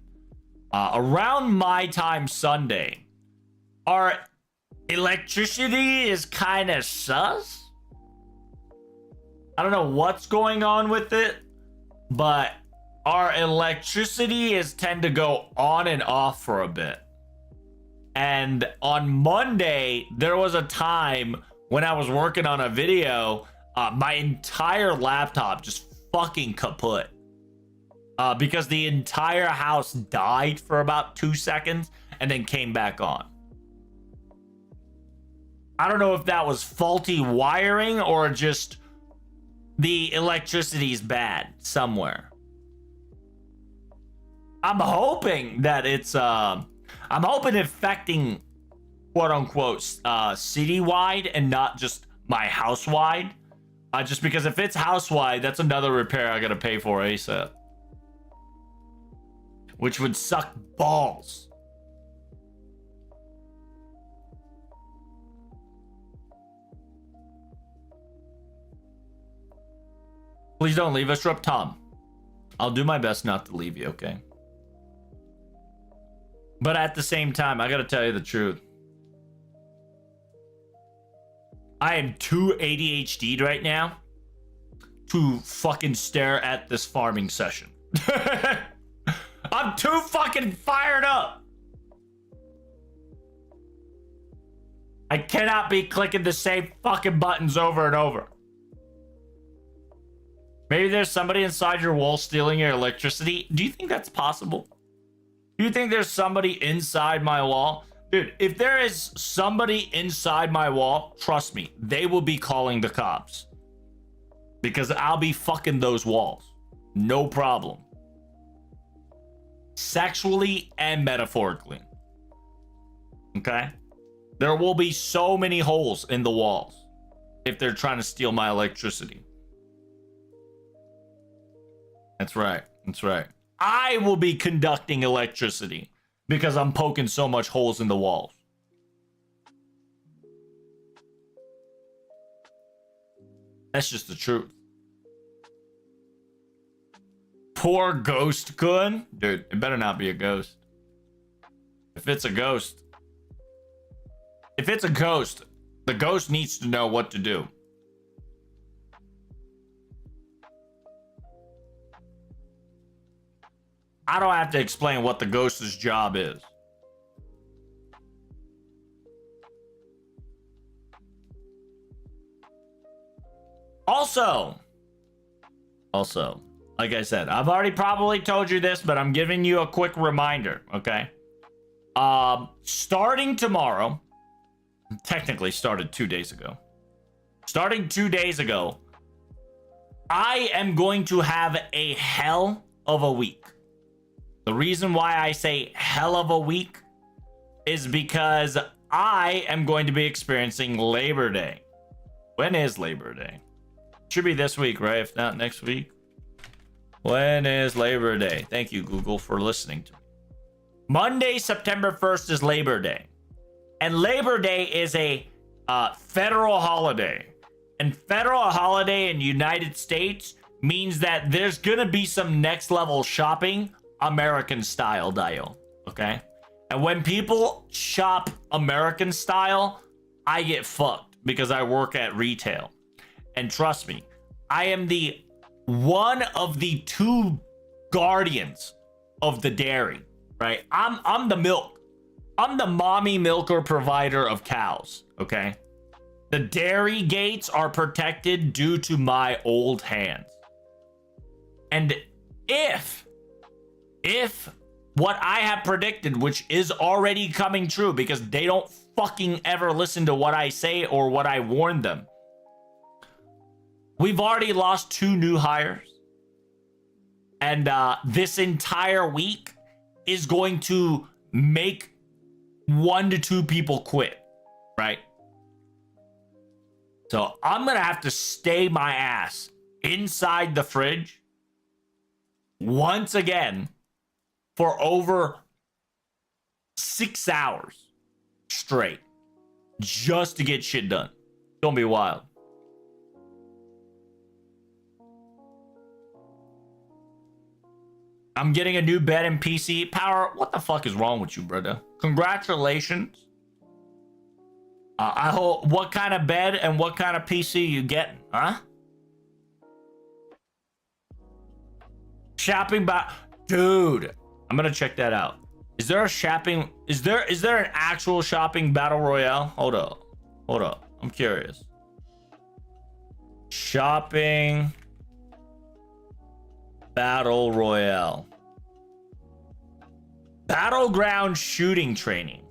Around my time Sunday, our electricity is kind of sus. I don't know what's going on with it, but our electricity is tend to go on and off for a bit. And on Monday, there was a time when I was working on a video, my entire laptop just fucking kaput. Because the entire house died for about 2 seconds and then came back on. I don't know if that was faulty wiring or just the electricity's bad somewhere. I'm hoping that it's I'm hoping affecting quote unquote citywide and not just my house wide. Just because if it's house wide, that's another repair I gotta pay for ASAP. Which would suck balls. Please don't leave us, Rup Tom. I'll do my best not to leave you, okay? But at the same time, I gotta tell you the truth. I am too ADHD'd right now to fucking stare at this farming session. I'm too fucking fired up. I cannot be clicking the same fucking buttons over and over. Maybe there's somebody inside your wall stealing your electricity. Do you think that's possible? Do you think there's somebody inside my wall? Dude, if there is somebody inside my wall, trust me, they will be calling the cops. Because I'll be fucking those walls. No problem. Sexually and metaphorically. Okay? There will be so many holes in the walls if they're trying to steal my electricity. That's right. That's right. I will be conducting electricity because I'm poking so much holes in the walls. That's just the truth. Poor ghost Kun. Dude, it better not be a ghost. If it's a ghost, the ghost needs to know what to do. I don't have to explain what the ghost's job is. Also, like I said, I've already probably told you this, but I'm giving you a quick reminder, okay? Starting tomorrow, technically started 2 days ago. Starting 2 days ago, I am going to have a hell of a week. The reason why I say hell of a week is because I am going to be experiencing Labor Day. When is Labor Day? Should be this week, right? If not next week. When is Labor Day? Thank you, Google, for listening to me. Monday, September 1st is Labor Day. And Labor Day is a federal holiday. And federal holiday in the United States means that there's going to be some next level shopping American style, Dio. Okay? And when people shop American style, I get fucked because I work at retail. And trust me, I am the one of the two guardians of the dairy, right? I'm the milk. I'm the mommy milker provider of cows, okay? The dairy gates are protected due to my old hands. And if what I have predicted, which is already coming true because they don't fucking ever listen to what I say or what I warn them. We've already lost 2 new hires. And this entire week is going to make 1 to 2 people quit, right? So I'm going to have to stay my ass inside the fridge once again for over 6 hours straight just to get shit done. It's going to be wild. I'm getting a new bed and PC. Power, what the fuck is wrong with you, brother? Congratulations. I hope. What kind of bed and what kind of PC you getting, huh? Shopping dude, I'm gonna check that out. Is there a shopping? Is there an actual shopping battle royale? Hold up. I'm curious. Shopping battle royale. Battleground shooting training.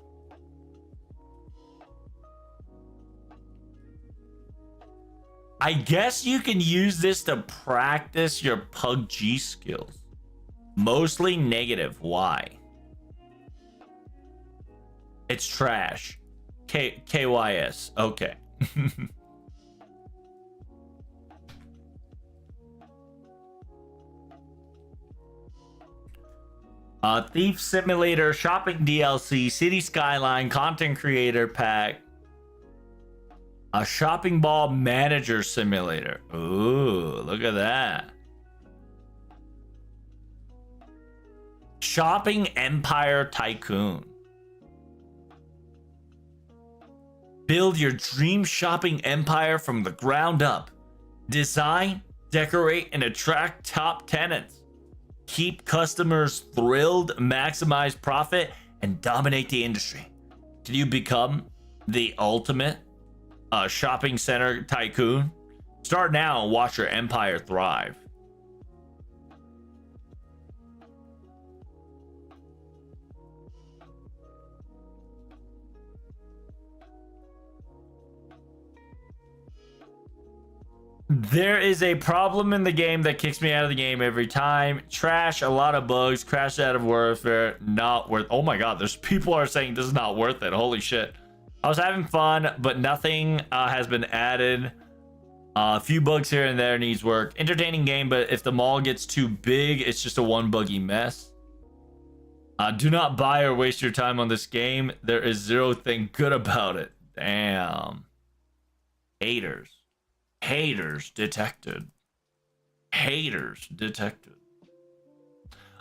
I guess you can use this to practice your PUBG skills. Mostly negative. Why? It's trash. KYS. Okay. Thief Simulator, Shopping DLC, City Skyline, Content Creator Pack, a Shopping Mall Manager Simulator. Ooh, look at that. Shopping Empire Tycoon. Build your dream shopping empire from the ground up. Design, decorate, and attract top tenants. Keep customers thrilled, maximize profit, and dominate the industry. Can you become the ultimate shopping center tycoon? Start now and watch your empire thrive. There is a problem in the game that kicks me out of the game every time. Trash, a lot of bugs, crash out of warfare, not worth. Oh my god, there's people are saying this is not worth it. Holy shit. I was having fun, but nothing has been added. A few bugs here and there needs work. Entertaining game, but if the mall gets too big, it's just a one buggy mess. Do not buy or waste your time on this game. There is zero thing good about it. Damn. Haters. Haters detected. Haters detected.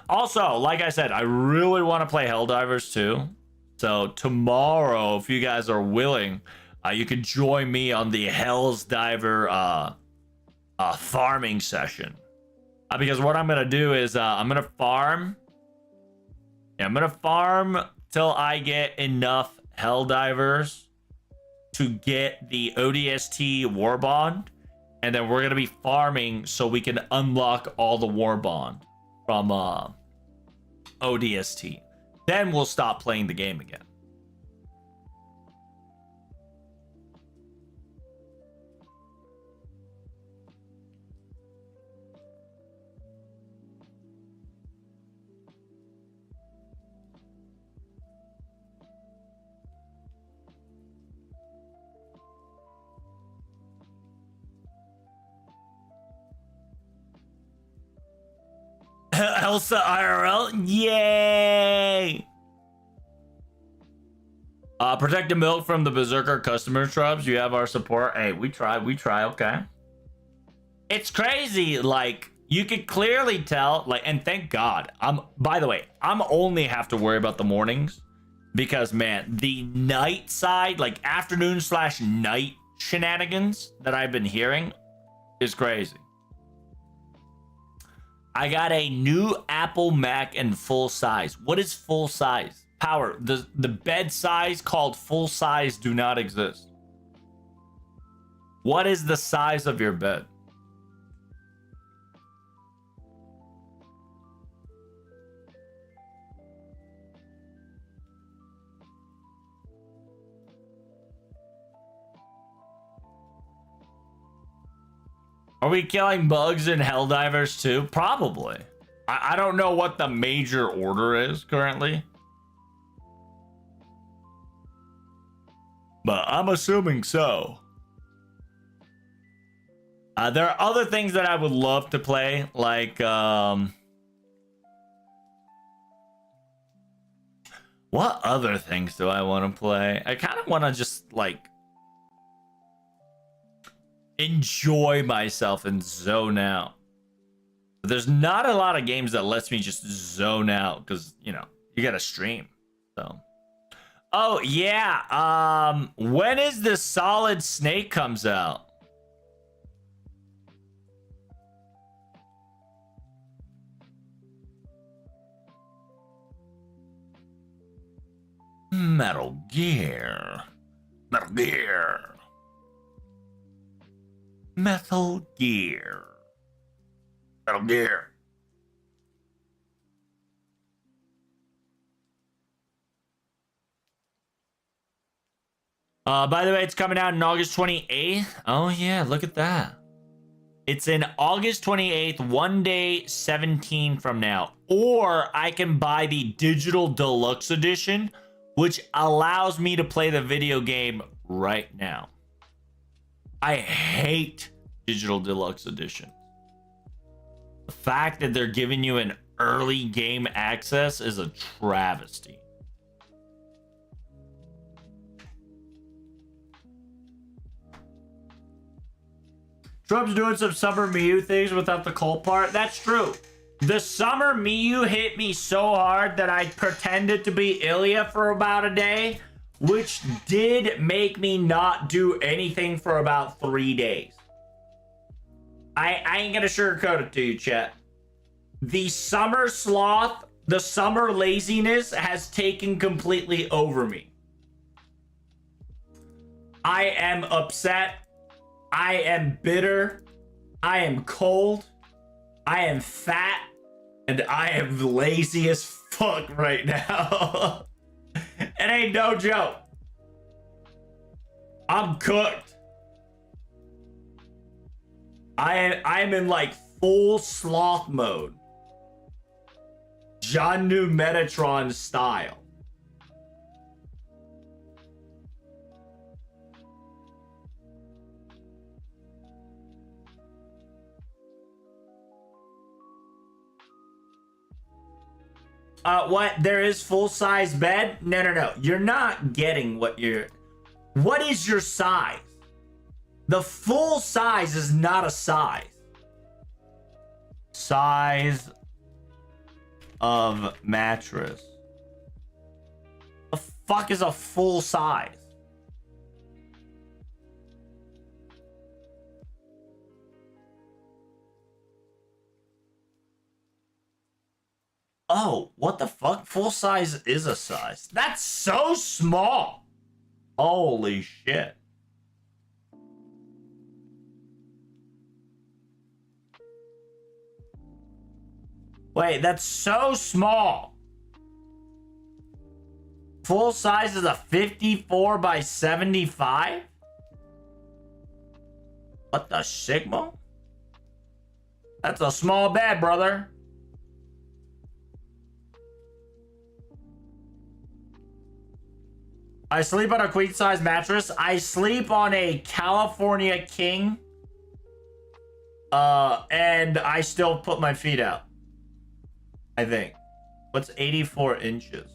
Also, like I said, I really want to play Helldivers too. So tomorrow, if you guys are willing, you can join me on the Hell's Diver farming session. Because what I'm gonna do is I'm gonna farm. Yeah, I'm gonna farm till I get enough Helldivers to get the ODST war bond, and then we're gonna be farming so we can unlock all the war bond from ODST. Then we'll stop playing the game again. Elsa IRL, yay! Protect the milk from the Berserker customer trubs. You have our support. Hey, we try, okay. It's crazy, like, you could clearly tell, like, and thank God, by the way, I'm only have to worry about the mornings, because, man, the night side, like, afternoon/night shenanigans that I've been hearing is crazy. I got a new Apple Mac in full size. What is full size? Power. The bed size called full size do not exist. What is the size of your bed? Are we killing bugs in Helldivers too? Probably. I don't know what the major order is currently, but I'm assuming so. There are other things that I would love to play, like what other things do I want to play? I kind of want to just like enjoy myself and zone out. But there's not a lot of games that lets me just zone out because, you know, you gotta stream. So, oh yeah, when is the Solid Snake comes out? Metal Gear. Metal Gear. Metal Gear. Metal Gear. By the way, it's coming out on August 28th. Oh yeah, look at that. It's in August 28th, one day 17 from now. Or I can buy the digital deluxe edition, which allows me to play the video game right now. I hate digital deluxe edition. The fact that they're giving you an early game access is a travesty. Trump's doing some summer Miyu things without the cold part. That's true. The summer Miyu hit me so hard that I pretended to be Ilya for about a day, which did make me not do anything for about 3 days. I ain't gonna sugarcoat it to you, chat. The summer sloth, the summer laziness has taken completely over me. I am upset. I am bitter. I am cold. I am fat. And I am lazy as fuck right now. It ain't no joke. I'm cooked. I'm in like full sloth mode. John New Metatron style. What? There is full-size bed? No. You're not getting what you're... What is your size? The full size is not a size. Size of mattress. The fuck is a full size? Oh, what the fuck? Full size is a size. That's so small. Holy shit. Wait, that's so small. Full size is a 54 by 75? What the Sigma? That's a small bed, brother. I sleep on a queen size mattress. I sleep on a California King. And I still put my feet out. I think. What's 84 inches?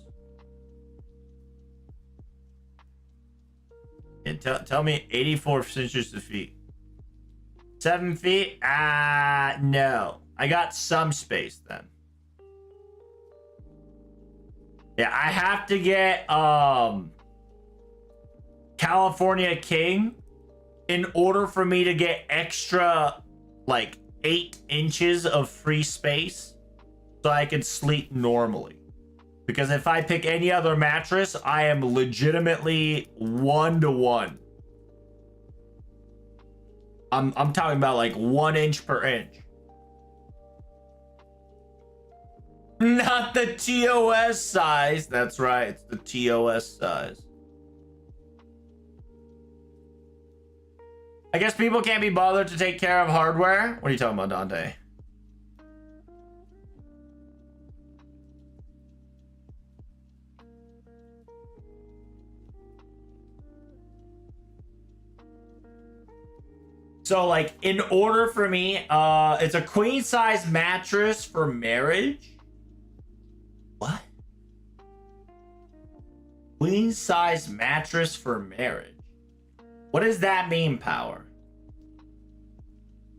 And tell me 84 inches of feet. 7 feet? No. I got some space then. Yeah, I have to get California King in order for me to get extra like 8 inches of free space so I can sleep normally. Because if I pick any other mattress, I am legitimately 1-to-1. I'm talking about like 1 inch per inch. Not the TOS size. That's right, it's the TOS size. I guess people can't be bothered to take care of hardware. What are you talking about, Dante? So, like, in order for me, it's a queen size mattress for marriage. What? Queen size mattress for marriage. What does that mean, Power?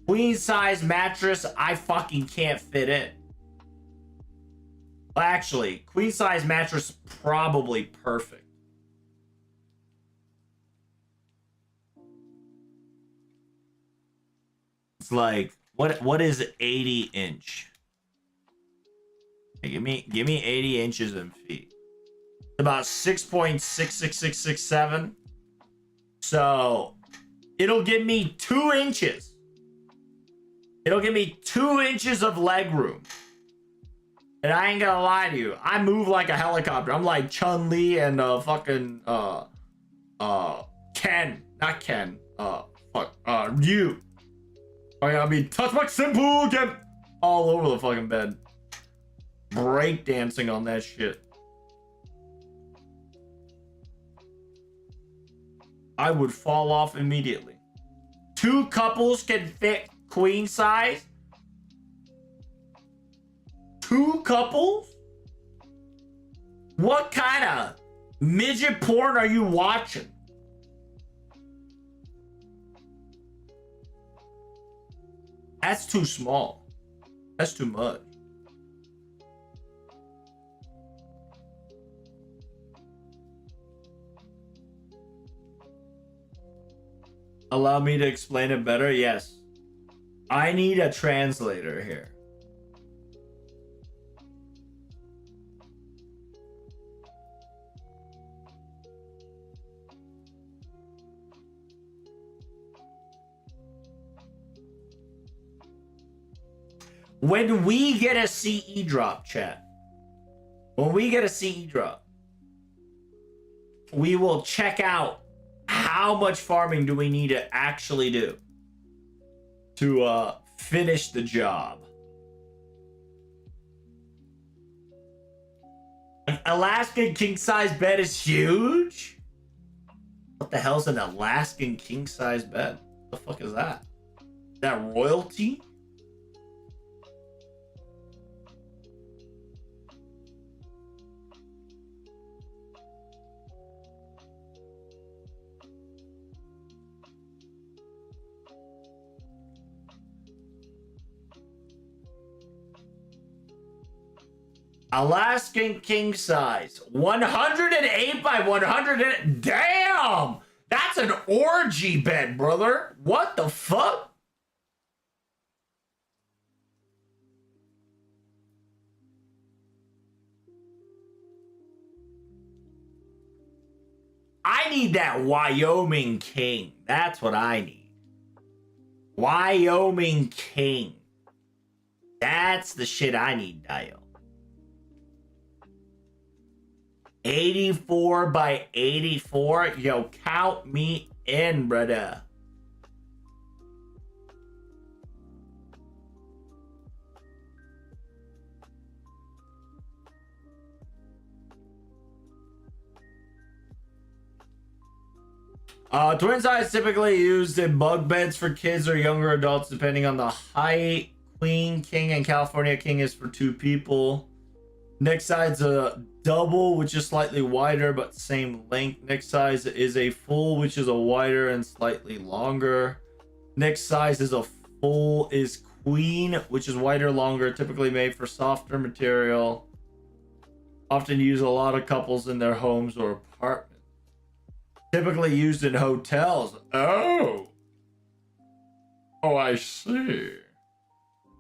Queen size mattress, I fucking can't fit in. Well, actually, queen size mattress probably perfect. It's like, what is 80 inch? Hey, give me 80 inches in feet. About 6.66667. So it'll give me 2 inches. It'll give me 2 inches of leg room. And I ain't gonna lie to you, I move like a helicopter. I'm like Chun-Li and fucking Ken. Not Ken. Ryu. I mean, touch my simple, get all over the fucking bed. Break dancing on that shit. I would fall off immediately. 2 couples can fit queen size? 2 couples? What kind of midget porn are you watching? That's too small. That's too much. Allow me to explain it better? Yes. I need a translator here. When we get a CE drop, chat. When we get a CE drop, we will check out how much farming do we need to actually do. to finish the job. An Alaskan king-size bed is huge? What the hell's an Alaskan king-size bed? What the fuck is that? Is that royalty? Alaskan king size, 108 by 100. Damn, that's an orgy bed, brother. What the fuck? I need that Wyoming king. That's what I need. Wyoming king. That's the shit I need, Dio. 84 by 84. Yo, count me in, brother. Twin size typically used in bug beds for kids or younger adults, depending on the height. Queen, king, and California king is for 2 people. Next size a double, which is slightly wider but same length. Next size is a full, which is a wider and slightly longer. Next size is a full is queen, which is wider, longer, typically made for softer material. Often use a lot of couples in their homes or apartments. Typically used in hotels. Oh, I see.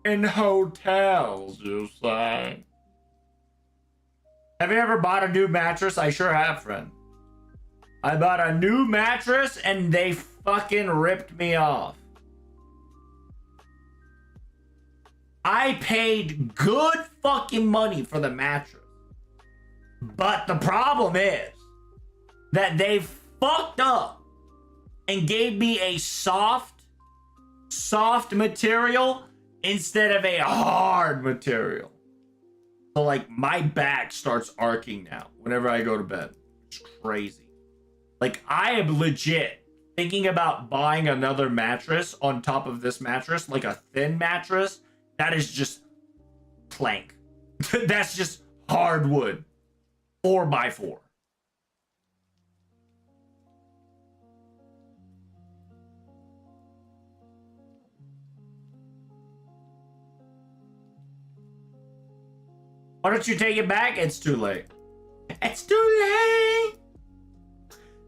In hotels, you say? Have you ever bought a new mattress? I sure have, friend. I bought a new mattress and they fucking ripped me off. I paid good fucking money for the mattress. But the problem is that they fucked up and gave me a soft material instead of a hard material. So, like, my back starts arcing now whenever I go to bed. It's crazy. Like, I am legit thinking about buying another mattress on top of this mattress, like a thin mattress. That is just plank. That's just hardwood. 4x4. Why don't you take it back? It's too late. It's too late.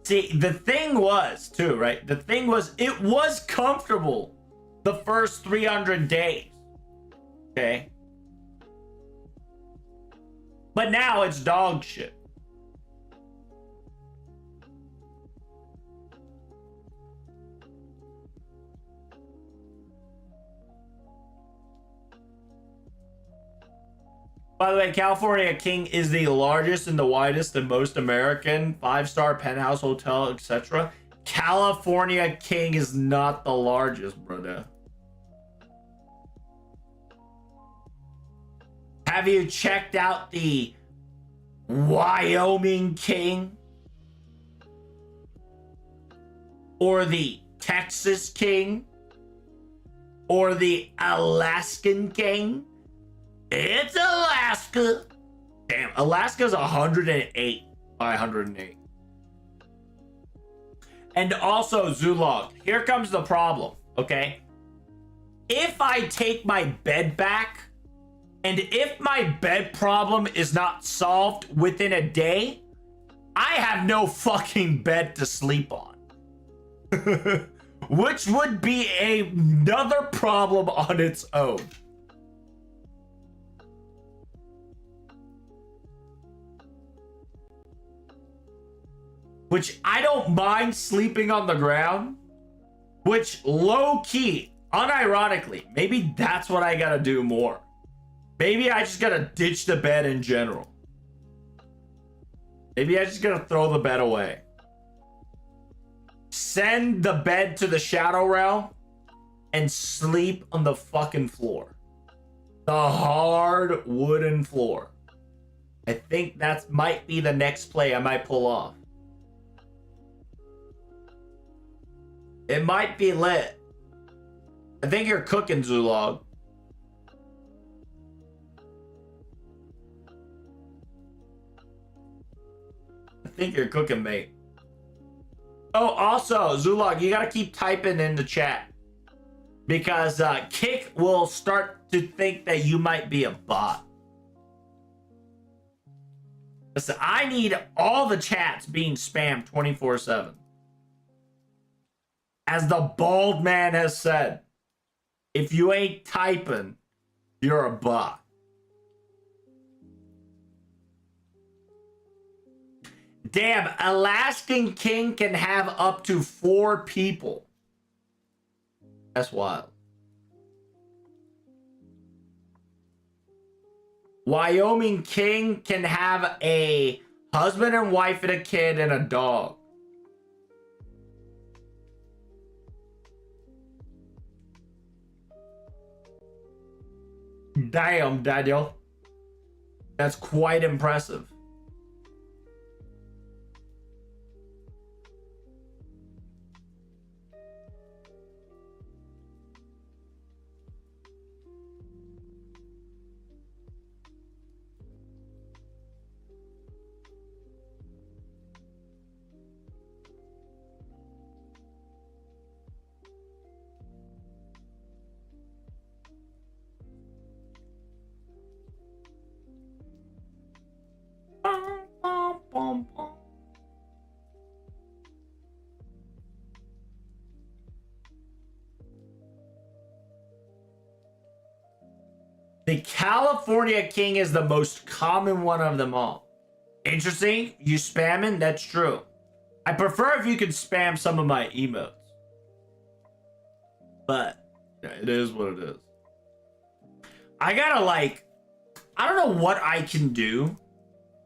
See, the thing was, too, right? The thing was, it was comfortable the first 300 days. Okay? But now it's dog shit. By the way, California King is the largest and the widest and most American 5-star penthouse hotel, etc. California King is not the largest, brother. Have you checked out the Wyoming King? Or the Texas King? Or the Alaskan King? It's Alaska. Damn, Alaska's 108 by 108. And also, Zulog, here comes the problem, okay? If I take my bed back, and if my bed problem is not solved within a day, I have no fucking bed to sleep on. Which would be another problem on its own. Which I don't mind sleeping on the ground. Which low-key, unironically, maybe that's what I gotta do more. Maybe I just gotta ditch the bed in general. Maybe I just gotta throw the bed away. Send the bed to the shadow realm and sleep on the fucking floor. The hard wooden floor. I think that might be the next play I might pull off. It might be lit. I think you're cooking, Zulog. I think you're cooking, mate. Oh, also, Zulog, you gotta keep typing in the chat. Because Kick will start to think that you might be a bot. Listen, I need all the chats being spammed 24/7. As the bald man has said, if you ain't typing, you're a bot. Damn, Alaskan King can have up to 4 people. That's wild. Wyoming King can have a husband and wife and a kid and a dog. Damn, Daniel. That's quite impressive. The California King is the most common one of them all. Interesting. You spamming? That's true. I prefer if you could spam some of my emotes. But yeah, it is what it is. I gotta I don't know what I can do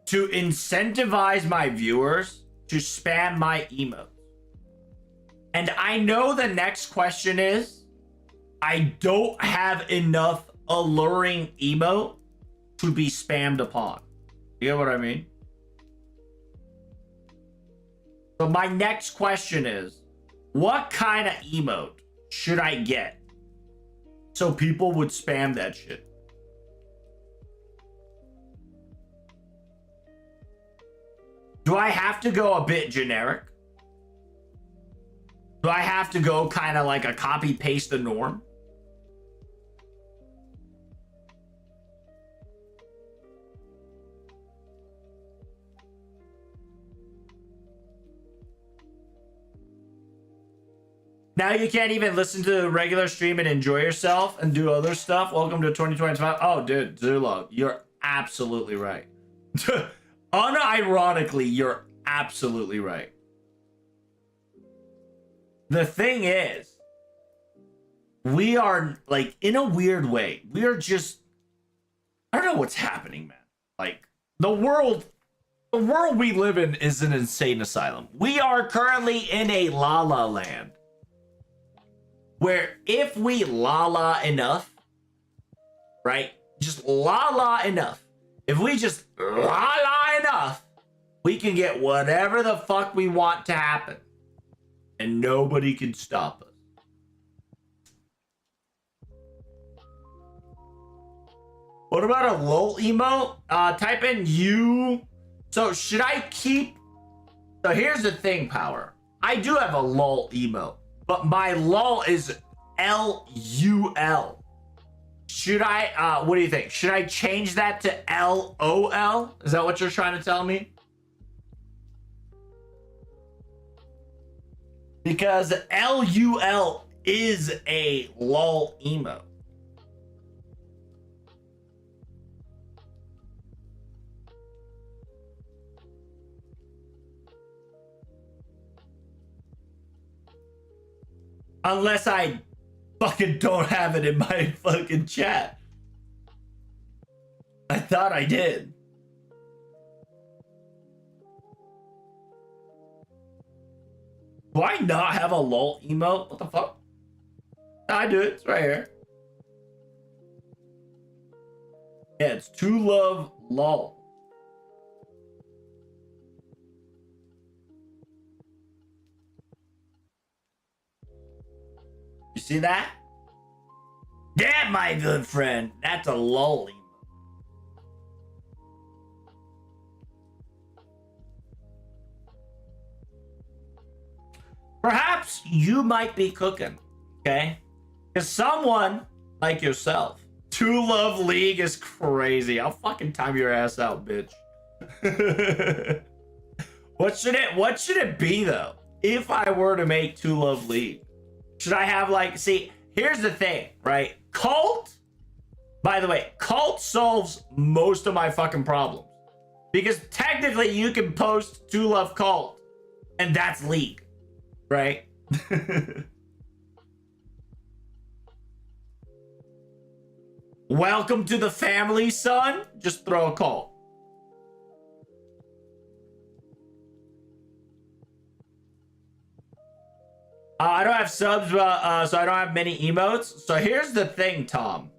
to incentivize my viewers to spam my emotes. And I know the next question is, I don't have enough alluring emote to be spammed upon. You get what I mean? So my next question is, what kind of emote should I get so people would spam that shit? Do I have to go a bit generic? Do I have to go kind of like a copy paste the norm? Now you can't even listen to the regular stream and enjoy yourself and do other stuff. Welcome to 2025. Oh, dude, Zulo, you're absolutely right. Unironically, you're absolutely right. The thing is, we are like, in a weird way, we are just, I don't know what's happening, man. Like, the world we live in is an insane asylum. We are currently in a la la land where if we la la enough, right? Just la la enough. If we just la la enough, we can get whatever the fuck we want to happen. And nobody can stop us. What about a lol emote? Type in you. So should I keep? So here's the thing, Power. I do have a lol emote, but my lol is LUL. Should I, what do you think? Should I change that to LOL? Is that what you're trying to tell me? Because LUL is a lol emote. Unless I fucking don't have it in my fucking chat. I thought I did. Do I not have a lol emote? What the fuck? I do it. It's right here. Yeah, it's To Love Lol. You see that? That, my good friend, that's a lol. Perhaps you might be cooking, okay? Because someone like yourself, To Love League is crazy. I'll fucking time your ass out, bitch. What should it be though? If I were to make To Love League, should I have like, see, here's the thing, right? Cult, by the way, Cult solves most of my fucking problems. Because technically you can post To Love Cult and that's League, right? Welcome to the family, son. Just throw a cult. I don't have subs, so I don't have many emotes. So here's the thing, Tom.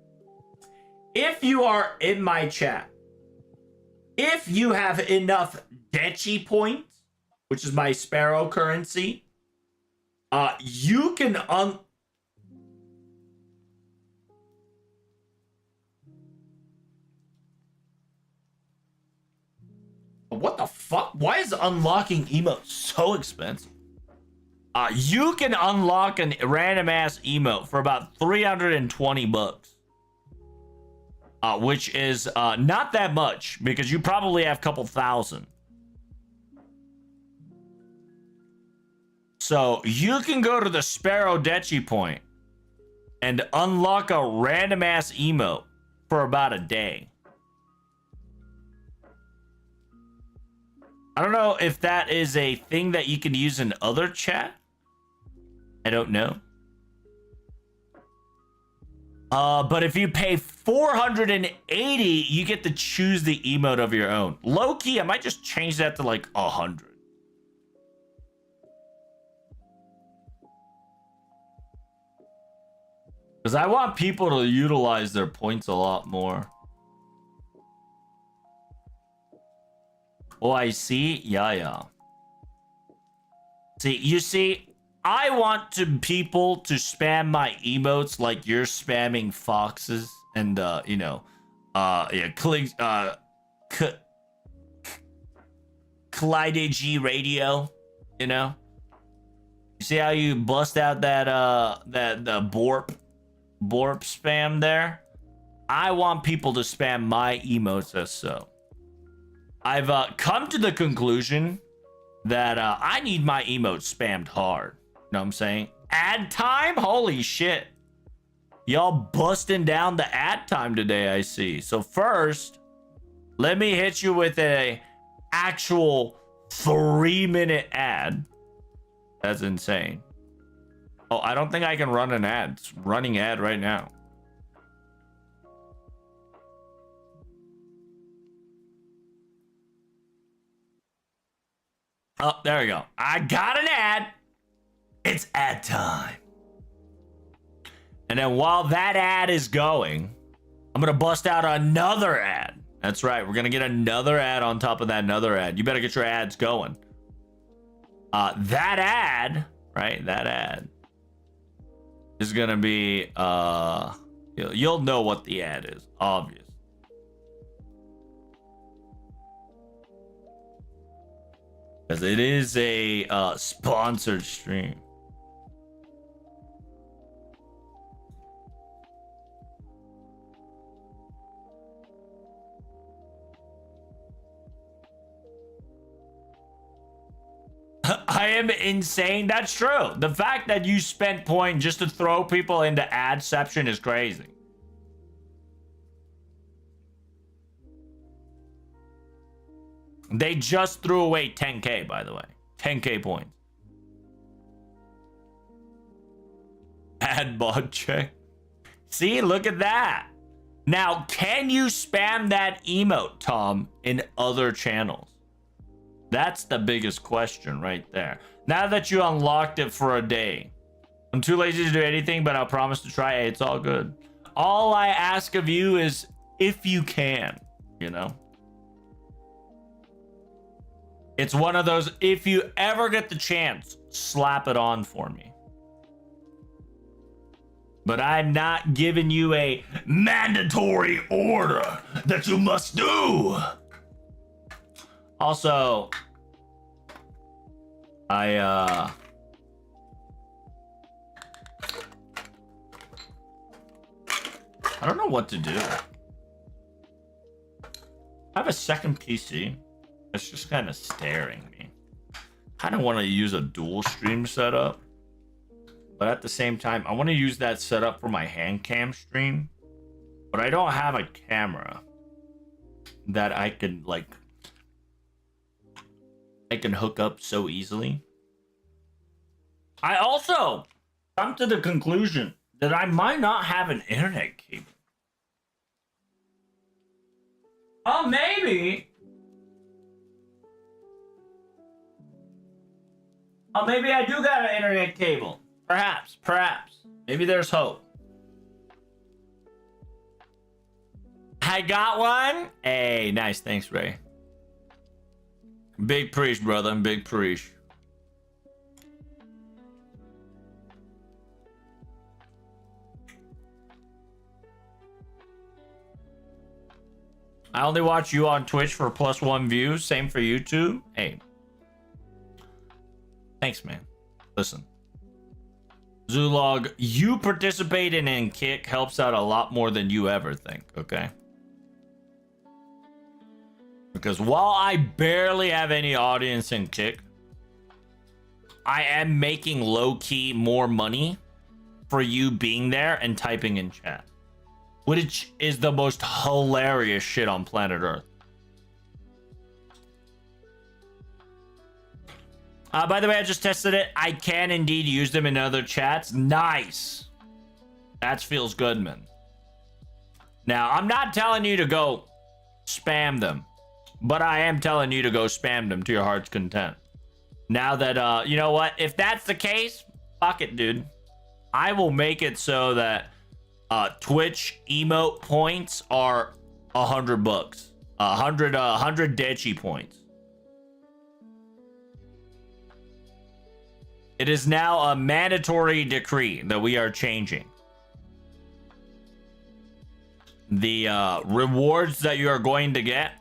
If you are in my chat, if you have enough Dechi points, which is my Sparrow currency, you can what the fuck? Why is unlocking emotes so expensive? You can unlock a random ass emote for about 320 bucks. Which is not that much because you probably have a couple thousand. So you can go to the Sparrow Dechi point and unlock a random ass emote for about a day. I don't know if that is a thing that you can use in other chat. I don't know. But if you pay 480, you get to choose the emote of your own. Low key, I might just change that to like 100. Because I want people to utilize their points a lot more. Oh, I see. Yeah. See, you see, I want people to spam my emotes like you're spamming foxes and Collide G radio, you know. You see how you bust out that the borp spam there? I want people to spam my emotes as so. I've come to the conclusion that I need my emotes spammed hard. You know what I'm saying? Ad time? Holy shit. Y'all busting down the ad time today, I see. So first, let me hit you with a actual 3-minute ad. That's insane. Oh, I don't think I can run an ad. It's running ad right now. Oh, there we go. I got an ad. It's ad time. And then while that ad is going, I'm going to bust out another ad. That's right. We're going to get another ad on top of that another ad. You better get your ads going. That ad, right? That ad is going to be, you'll know what the ad is, obvious. Because it is a sponsored stream. I am insane. That's true. The fact that you spent point just to throw people into adception is crazy. They just threw away 10K, by the way. 10K points. Ad bot check. See, look at that. Now, can you spam that emote, Tom, in other channels? That's the biggest question right there. Now that you unlocked it for a day, I'm too lazy to do anything, but I'll promise to try. Hey, it's all good. All I ask of you is if you can, you know? It's one of those, if you ever get the chance, slap it on for me. But I'm not giving you a mandatory order that you must do. Also, I don't know what to do. I have a second PC. It's just kind of staring me. Kind of want to use a dual stream setup. But at the same time, I want to use that setup for my hand cam stream. But I don't have a camera that I can hook up so easily. I also come to the conclusion that I might not have an internet cable. Oh, maybe. Oh, maybe I do got an internet cable. Perhaps. Maybe there's hope. I got one. Hey, nice. Thanks, Ray. Big preach, brother. Big preach. I only watch you on Twitch for +1 views. Same for YouTube. Hey. Thanks, man. Listen. Zulog, you participating in Kick helps out a lot more than you ever think, okay? Because while I barely have any audience in Kick, I am making low-key more money for you being there and typing in chat. Which is the most hilarious shit on planet Earth. By the way, I just tested it. I can indeed use them in other chats. Nice. That feels good, man. Now, I'm not telling you to go spam them. But I am telling you to go spam them to your heart's content. Now that, you know what? If that's the case, fuck it, dude. I will make it so that Twitch emote points are $100. 100 Dechi points. It is now a mandatory decree that we are changing. The rewards that you are going to get.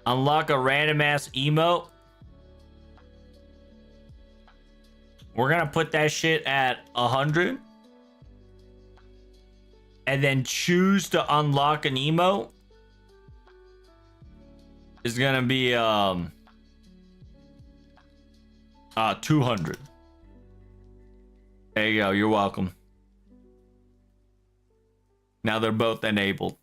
Unlock a random ass emote. We're gonna put that shit at 100. And then choose to unlock an emote. Is gonna be 200. There you go, you're welcome. Now they're both enabled.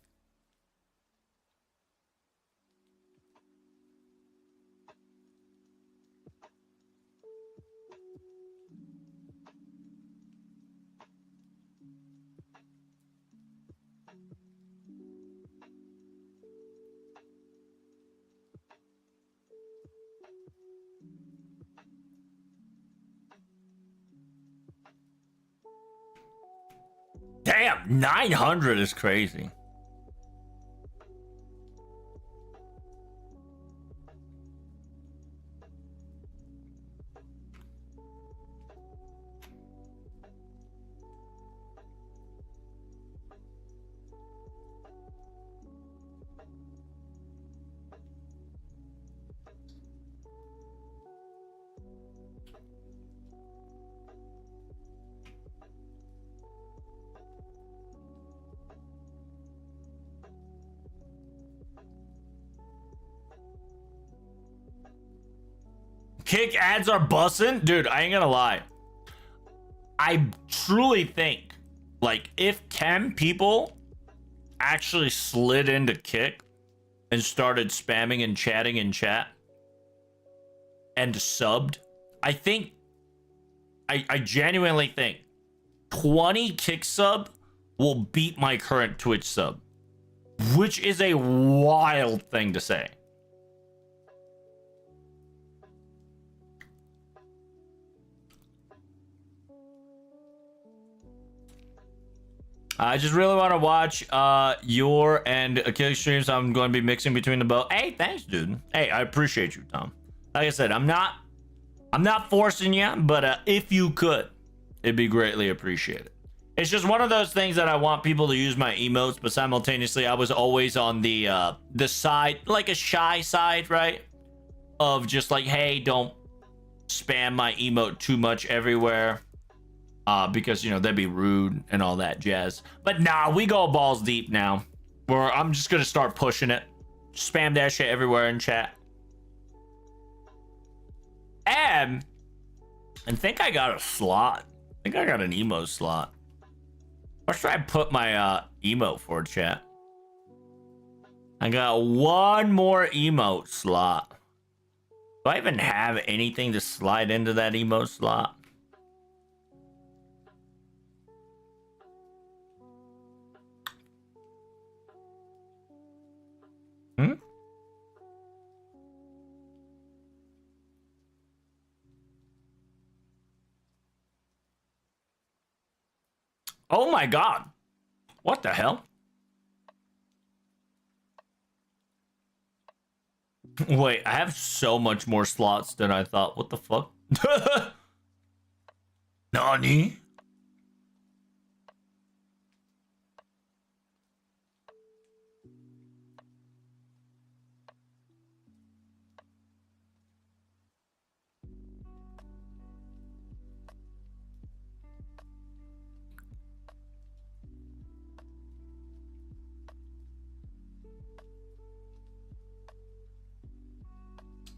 Damn, 900 is crazy. Kick ads are bussin'? Dude, I ain't gonna lie. I truly think, like, if 10 people actually slid into Kick and started spamming and chatting in chat and subbed, I think, I genuinely think 20 Kick sub will beat my current Twitch sub, which is a wild thing to say. I just really want to watch your and Achilles streams. I'm going to be mixing between the both. Hey, thanks, dude. Hey, I appreciate you, Tom. Like I said, I'm not forcing you, but if you could, it'd be greatly appreciated. It's just one of those things that I want people to use my emotes, but simultaneously, I was always on the side, like a shy side, right? Of just like, hey, don't spam my emote too much everywhere. Because, you know, that'd be rude and all that jazz. But nah, we go balls deep now. Where I'm just gonna start pushing it. Spam that shit everywhere in chat. And I think I got a slot. I think I got an emo slot. Where should I put my emote for, chat? I got one more emote slot. Do I even have anything to slide into that emote slot? Hmm? Oh my god. What the hell? Wait, I have so much more slots than I thought. What the fuck? Nani?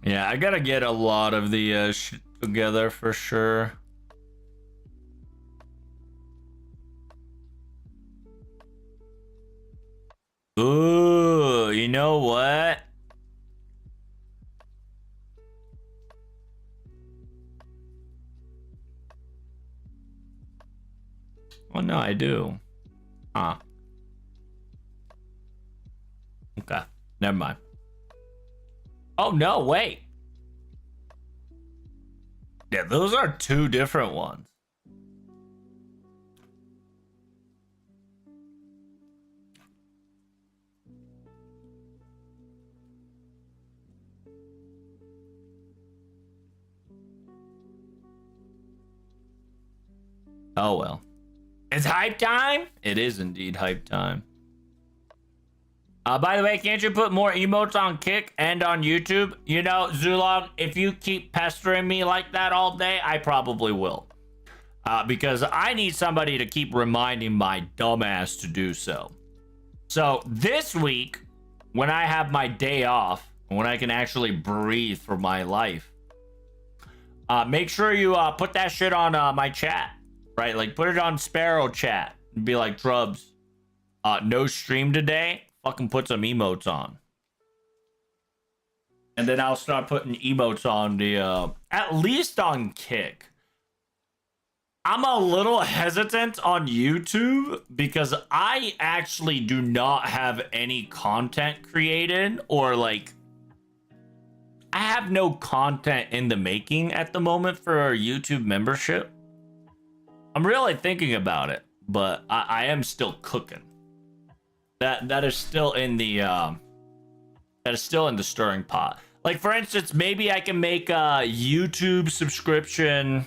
Yeah, I gotta get a lot of the shit together for sure. Ooh, you know what? Oh no, I do. Huh. Okay, never mind. Oh no, wait. Yeah, those are two different ones. Oh well. It's hype time? It is indeed hype time. By the way, can't you put more emotes on Kick and on YouTube? You know, Zulog, if you keep pestering me like that all day, I probably will. Because I need somebody to keep reminding my dumbass to do so. So this week, when I have my day off, when I can actually breathe for my life, make sure you put that shit on my chat, right? Like put it on Sparrow chat and be like, Trubs, no stream today. Fucking put some emotes on. And then I'll start putting emotes on the, at least on Kick. I'm a little hesitant on YouTube because I actually do not have any content created or like I have no content in the making at the moment for a YouTube membership. I'm really thinking about it, but I am still cooking. That is still in the stirring pot. Like for instance, maybe I can make a YouTube subscription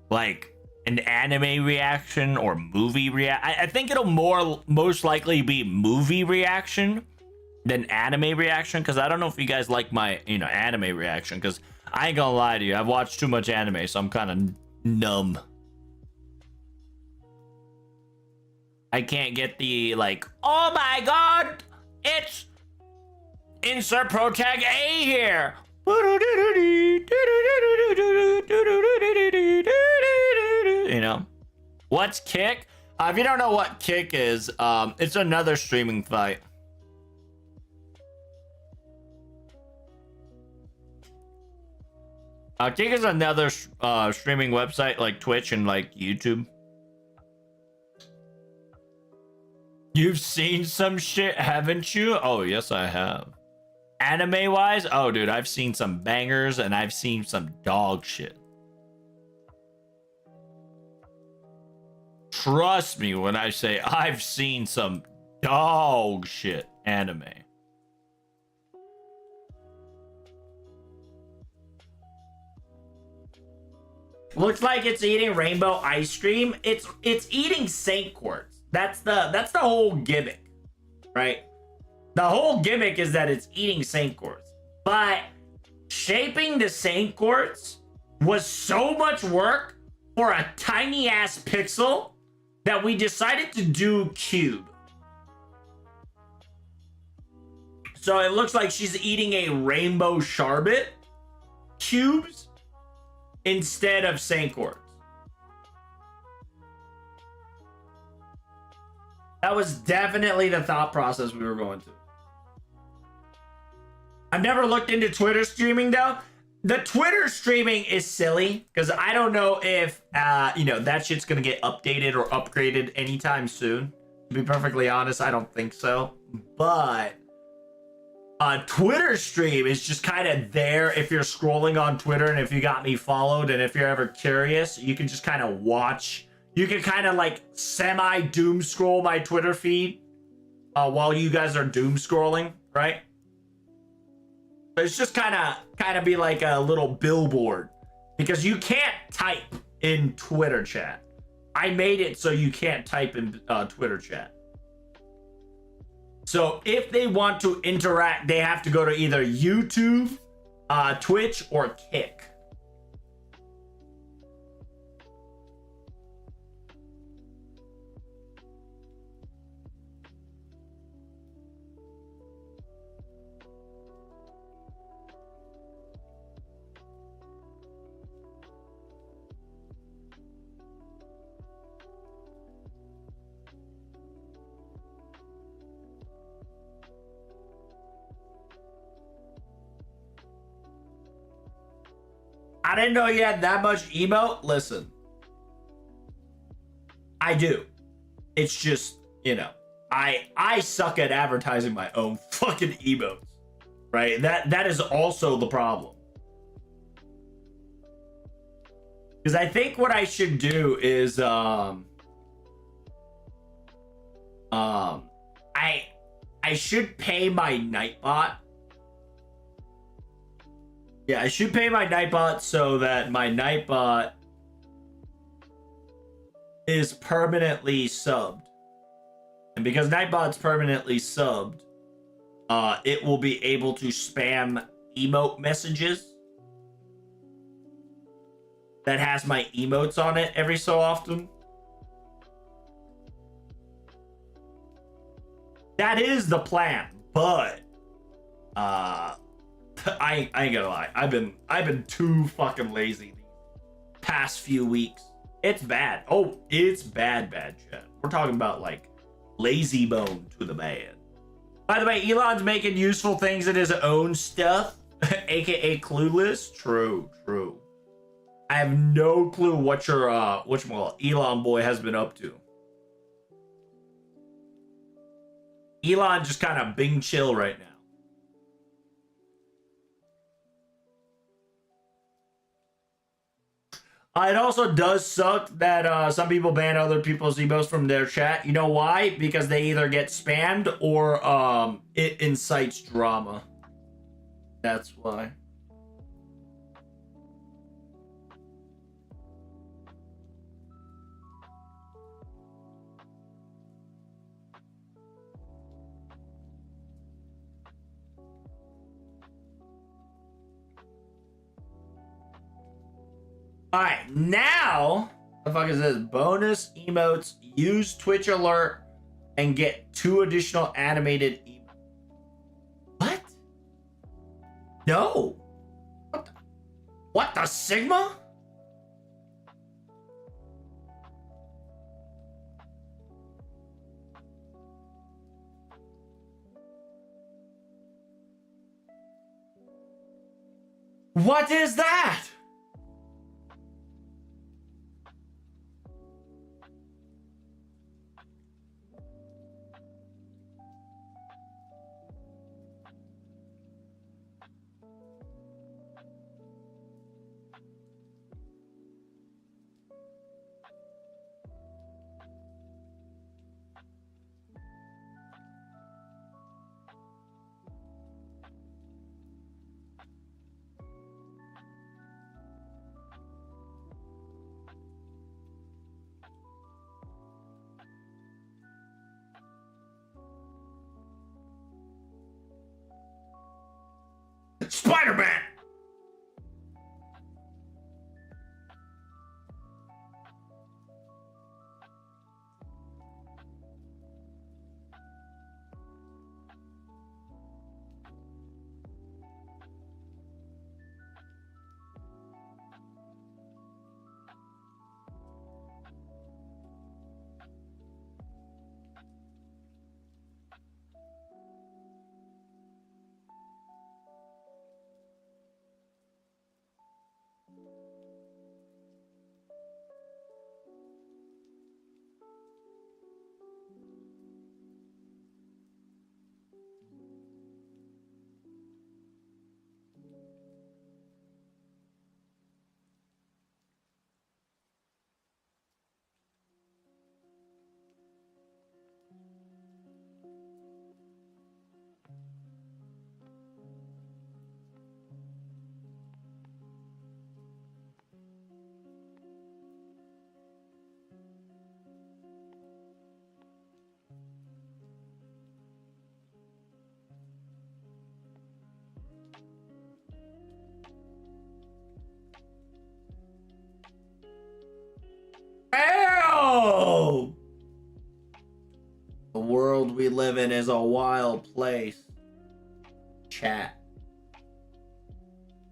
like an anime reaction or movie react. I think it'll most likely be movie reaction than anime reaction because I don't know if you guys like my anime reaction because I ain't gonna lie to you, I've watched too much anime, so I'm kind of numb. I can't get the like, oh my god, it's insert pro tag A here. You know, what's Kick? If you don't know what Kick is, it's another streaming site. Kick is another streaming website like Twitch and like YouTube. You've seen some shit, haven't you? Oh, yes, I have. Anime wise, oh, dude, I've seen some bangers and I've seen some dog shit. Trust me when I say I've seen some dog shit anime. Looks like it's eating rainbow ice cream. It's eating Saint Quartz. That's the whole gimmick, right? The whole gimmick is that it's eating Saint Quartz. But shaping the Saint Quartz was so much work for a tiny ass pixel that we decided to do cube. So it looks like she's eating a rainbow sharbet cubes instead of Saint Quartz. That was definitely the thought process we were going to. I've never looked into Twitter streaming though. The Twitter streaming is silly because I don't know if that shit's gonna get updated or upgraded anytime soon. To be perfectly honest, I don't think so. But Twitter stream is just kind of there if you're scrolling on Twitter, and if you got me followed, and if you're ever curious, you can just kind of watch. You can kind of like semi doom scroll my Twitter feed while you guys are doom scrolling, right? But it's just kind of be like a little billboard because you can't type in Twitter chat. I made it so you can't type in Twitter chat. So if they want to interact, they have to go to either YouTube, Twitch, or Kick. I didn't know you had that much emote. Listen, I do. It's just, I suck at advertising my own fucking emotes, right? That is also the problem. Because I think what I should do is I should pay my Nightbot. Yeah, I should pay my Nightbot so that my Nightbot is permanently subbed. And because Nightbot's permanently subbed, it will be able to spam emote messages that has my emotes on it every so often. That is the plan, but I ain't gonna lie. I've been too fucking lazy these past few weeks. It's bad. Oh, it's bad, chat. We're talking about like lazy bone to the man. By the way, Elon's making useful things in his own stuff, aka clueless. True. I have no clue what your Elon boy has been up to. Elon just kind of being chill right now. It also does suck that some people ban other people's emotes from their chat. You know why? Because they either get spammed or it incites drama. That's why. Alright, now, what the fuck is this? Bonus emotes, use Twitch alert, and get 2 additional animated emotes. What? No. What the Sigma? What is that? Spider-Man! Ew! The world we live in is a wild place. Chat.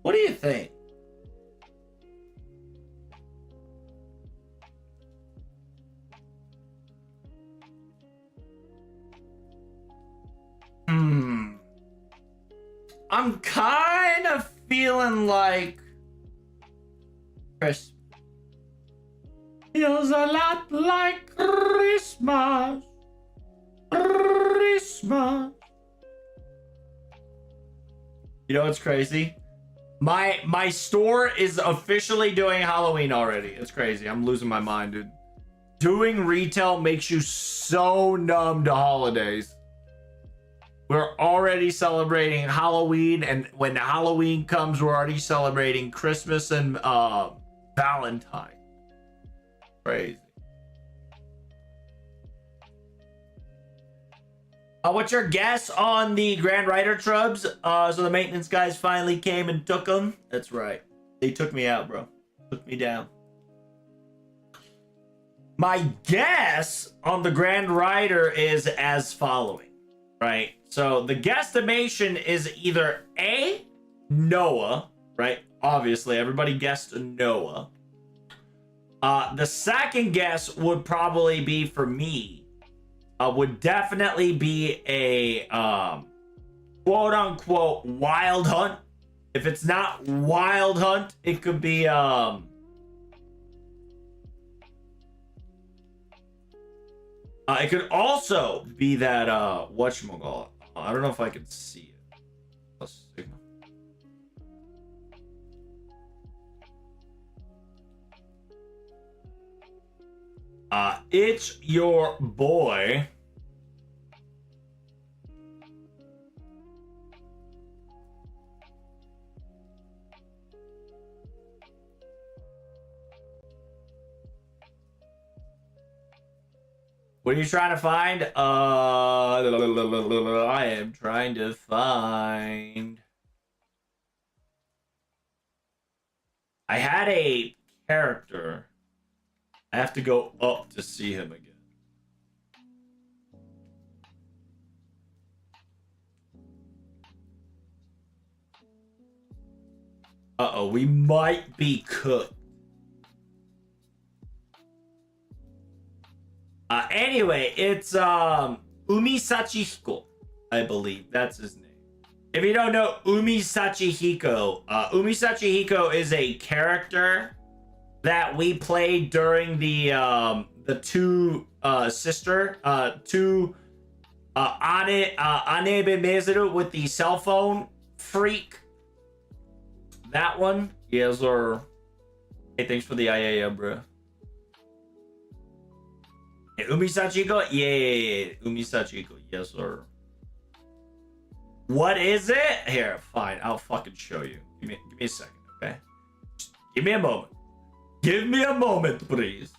What do you think? I'm kind of feeling like Christmas. Feels a lot like Christmas. Christmas. You know what's crazy? My store is officially doing Halloween already. It's crazy. I'm losing my mind, dude. Doing retail makes you so numb to holidays. We're already celebrating Halloween, and when Halloween comes, we're already celebrating Christmas and Valentine. Crazy. What's your guess on the Grand Rider Trubs? So the maintenance guys finally came and took them. That's right. They took me out, bro. Took me down. My guess on the Grand Rider is as following, right? So the guesstimation is either A, Noah, right? Obviously, everybody guessed Noah. The second guess would probably be for me. Would definitely be a quote unquote wild hunt. If it's not wild hunt, it could be it could also be that whatchamacallit. I don't know if I can see it. Plus signal. It's your boy. What are you trying to find? I am trying to find. I had a character. I have to go up to see him again. Uh-oh, we might be cooked. Anyway, it's Umi Sachihiko, I believe. That's his name. If you don't know Umi Sachihiko is a character that we played during the anime Mezeru with the cell phone freak. That one, yes sir. Hey, thanks for the IAM, bro. Hey, Umi Sachiko, yeah, Umi Sachiko, yes sir. What is it? Here, fine, I'll fucking show you. Give me a second, okay? Just give me a moment. Give me a moment, please.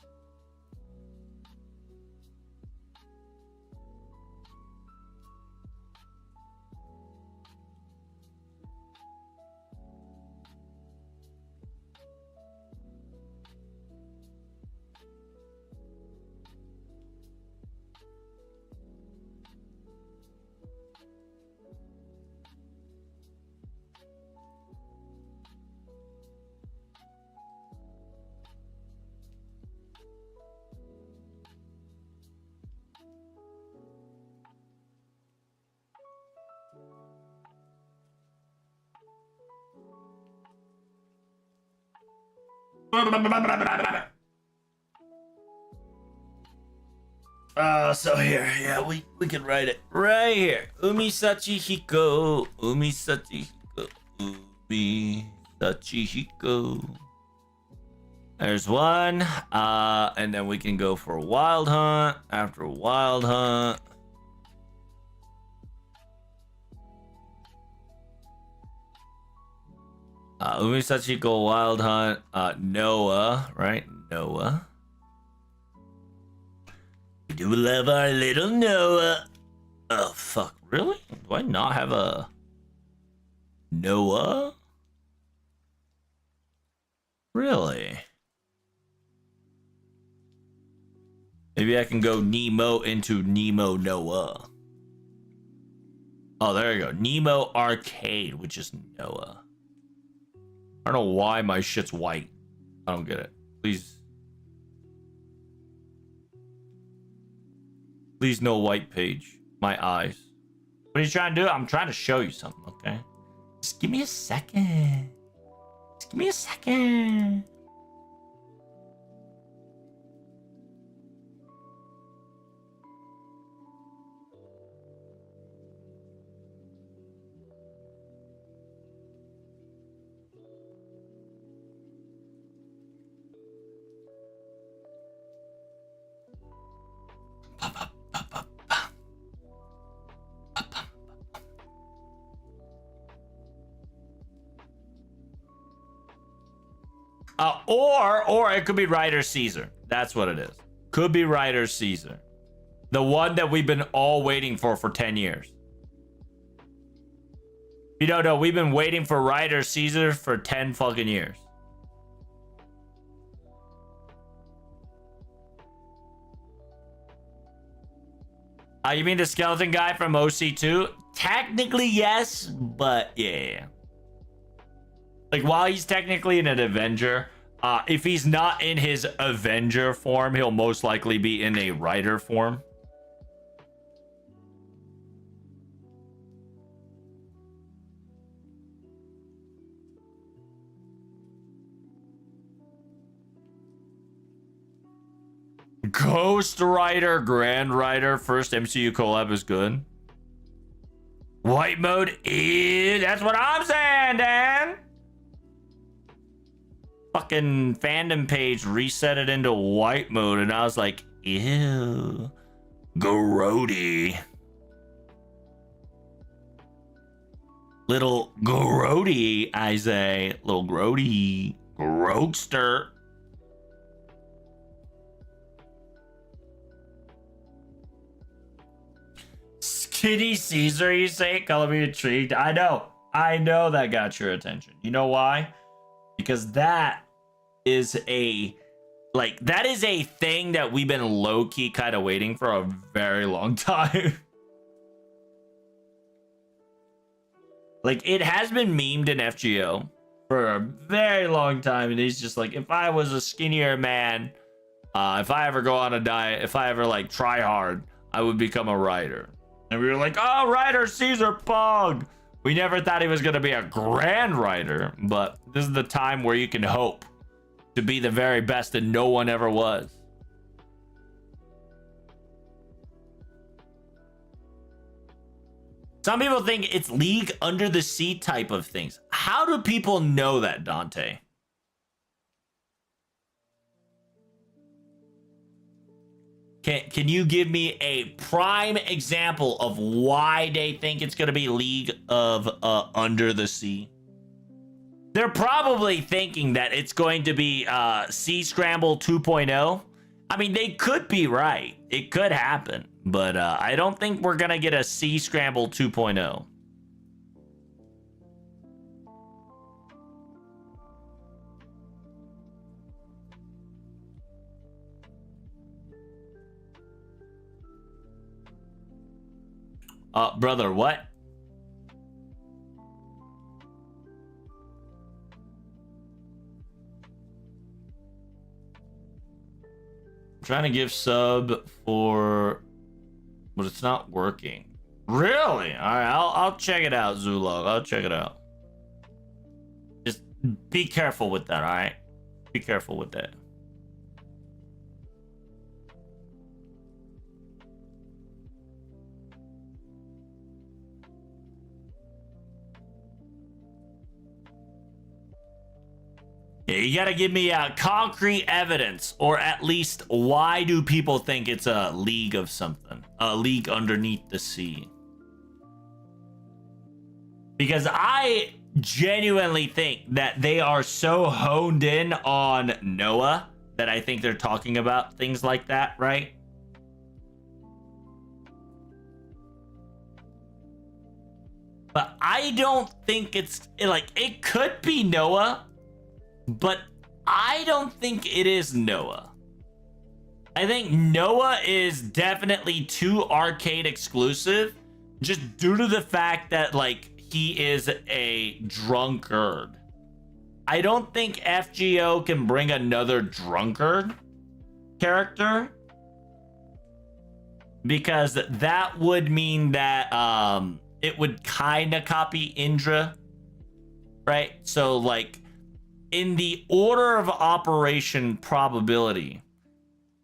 So here, yeah, we can write it right here. Umisachi Hiko, Umisachi Hiko, Umisachi Hiko. There's one, and then we can go for a wild hunt after a wild hunt. Umisachi Hiko, wild hunt, Noah, right? Noah. We do love our little Noah. Oh, fuck. Really? Do I not have a Noah? Really? Maybe I can go Nemo into Nemo Noah. Oh, there you go. Nemo Arcade, which is Noah. I don't know why my shit's white. I don't get it. Please. Please no white page. My eyes. What are you trying to do? I'm trying to show you something, okay? Just give me a second. Just give me a second. Or it could be Ryder Caesar. That's what it is. Could be Ryder Caesar. The one that we've been all waiting for 10 years. You don't know, we've been waiting for Ryder Caesar for 10 fucking years. You mean the skeleton guy from OC2? Technically, yes, but yeah. Like, while he's technically an Avenger, if he's not in his Avenger form, he'll most likely be in a Rider form. Ghost Rider, Grand Rider, first MCU collab is good. White mode is... That's what I'm saying, Dan! Fucking fandom page reset it into white mode, and I was like, ew. Grody. Little Grody, I say. Little Grody. Roadster. Skinny Caesar, you say? Color me intrigued. I know that got your attention. You know why? Because that is a thing that we've been low-key kind of waiting for a very long time. Like, it has been memed in FGO for a very long time, and he's just like, if I was a skinnier man, if I ever go on a diet, if I ever like try hard, I would become a writer. And we were like, oh, Ryder Caesar Pog. We never thought he was going to be a grand writer, but this is the time where you can hope to be the very best and no one ever was. Some people think it's League Under the Sea type of things. How do people know that, Dante? Can you give me a prime example of why they think it's going to be League of Under the Sea? They're probably thinking that it's going to be Sea Scramble 2.0. I mean, they could be right. It could happen. But I don't think we're going to get a Sea Scramble 2.0. Brother, what? I'm trying to give sub for, but it's not working. Really? All right, I'll check it out, Zulog. I'll check it out. Just be careful with that, all right? Be careful with that. Yeah, you gotta give me concrete evidence, or at least why do people think it's a league of something? A league underneath the sea? Because I genuinely think that they are so honed in on Noah that I think they're talking about things like that, right? But I don't think it's like, it could be Noah, but I don't think it is Noah. I think Noah is definitely too arcade exclusive, just due to the fact that like he is a drunkard. I don't think FGO can bring another drunkard character, because that would mean that it would kind of copy Indra, right? So like in the order of operation probability,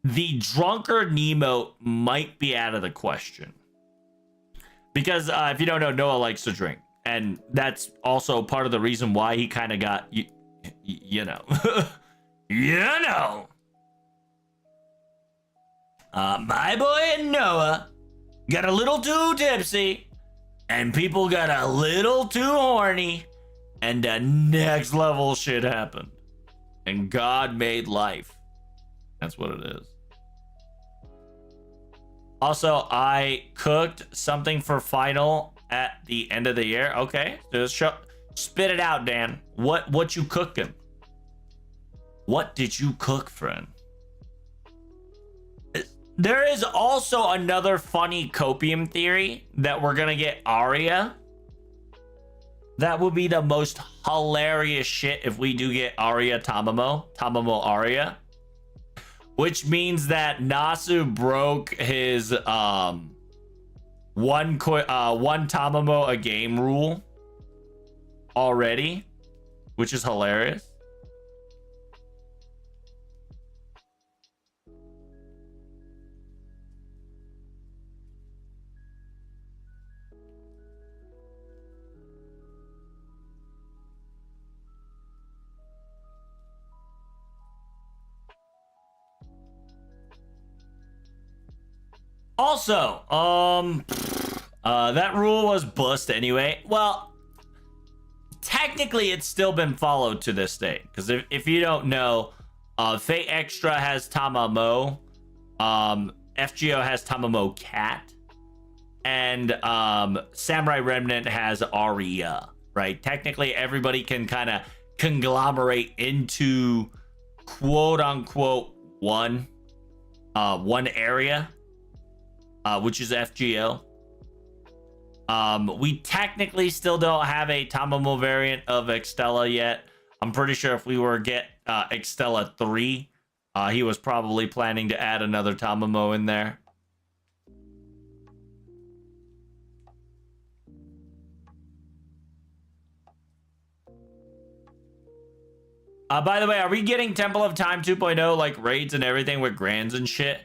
the drunkard Nemo might be out of the question, because if you don't know, Noah likes to drink, and that's also part of the reason why he kind of got you know my boy Noah got a little too tipsy, and people got a little too horny, and the next level shit happened, and God made life. That's what it is. Also, I cooked something for final at the end of the year. Okay, just spit it out, Dan. What you cooking? What did you cook, friend? There is also another funny copium theory that we're gonna get Arya. That would be the most hilarious shit if we do get Arya Tamamo Arya. Which means that Nasu broke his one Tamamo a game rule already, which is hilarious. Also, that rule was bust anyway. Well, technically it's still been followed to this day, because if you don't know, Fate Extra has Tamamo, FGO has Tamamo Cat, and Samurai Remnant has Arya, right? Technically everybody can kind of conglomerate into quote unquote one area, which is FGO. We technically still don't have a Tamamo variant of Extella yet. I'm pretty sure if we were to get Extella 3, he was probably planning to add another Tamamo in there. By the way, are we getting Temple of Time 2.0 like raids and everything with grands and shit?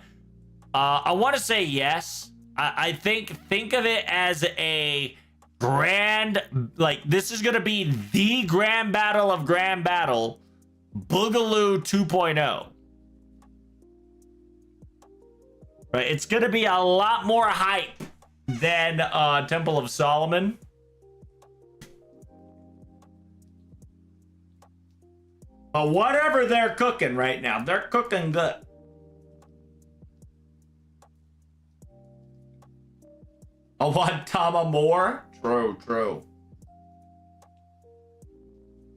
I want to say yes. I think of it as a grand, like this is gonna be the grand battle of grand battle, Boogaloo 2.0. Right, it's gonna be a lot more hype than Temple of Solomon. But whatever they're cooking right now, they're cooking good. I want Tama more. True.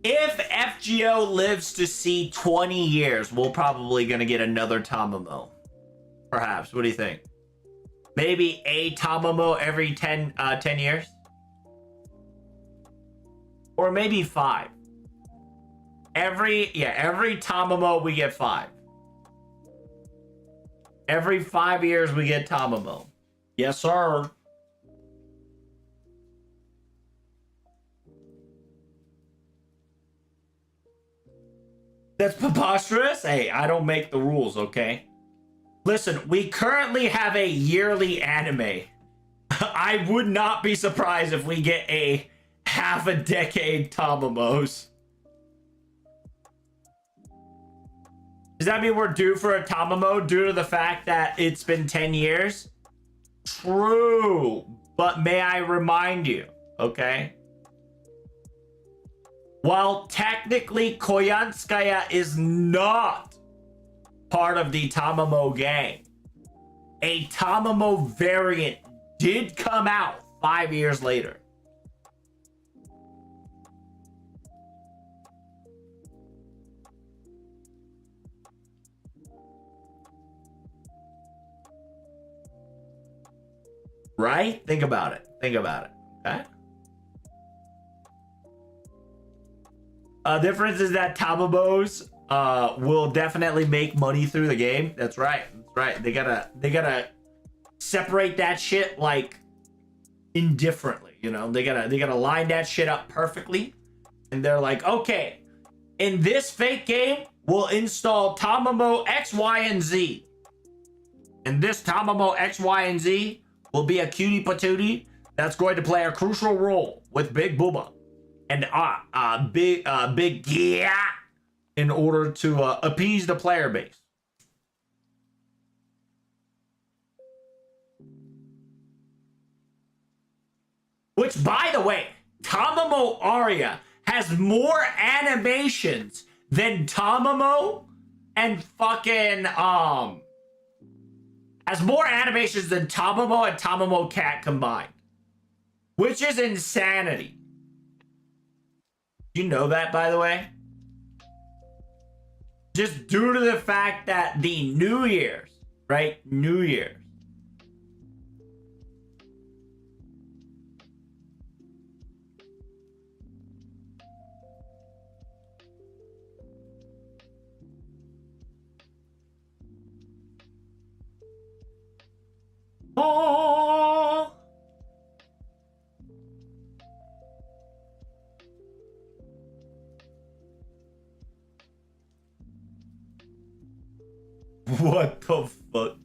If FGO lives to see 20 years, we're probably gonna get another Tamamo. Perhaps. What do you think? Maybe a Tamamo every 10 years? Or maybe 5. Every Tamamo we get 5. Every 5 years we get Tamamo. Yes, sir. That's preposterous. Hey, I don't make the rules, okay? Listen, we currently have a yearly anime. I would not be surprised if we get a half a decade Tamamos. Does that mean we're due for a Tamamo due to the fact that it's been 10 years? True. But may I remind you, okay? While technically Koyanskaya is not part of the Tamamo gang, a Tamamo variant did come out 5 years later. Right? Think about it. Think about it. Okay? Difference is that Tamamos will definitely make money through the game. That's right. That's right. They gotta separate that shit like indifferently, you know. They gotta line that shit up perfectly. And they're like, okay, in this fake game, we'll install Tamamo X, Y, and Z. And this Tamamo X, Y, and Z will be a cutie patootie that's going to play a crucial role with Big Booba and Big Yeah in order to appease the player base. Which, by the way, Tamamo Aria has more animations than Tamamo and fucking has more animations than Tamamo and Tamamo Cat combined, which is insanity. You know that, by the way? Just due to the fact that the New Year's, right? New Year's. Oh! What the fuck?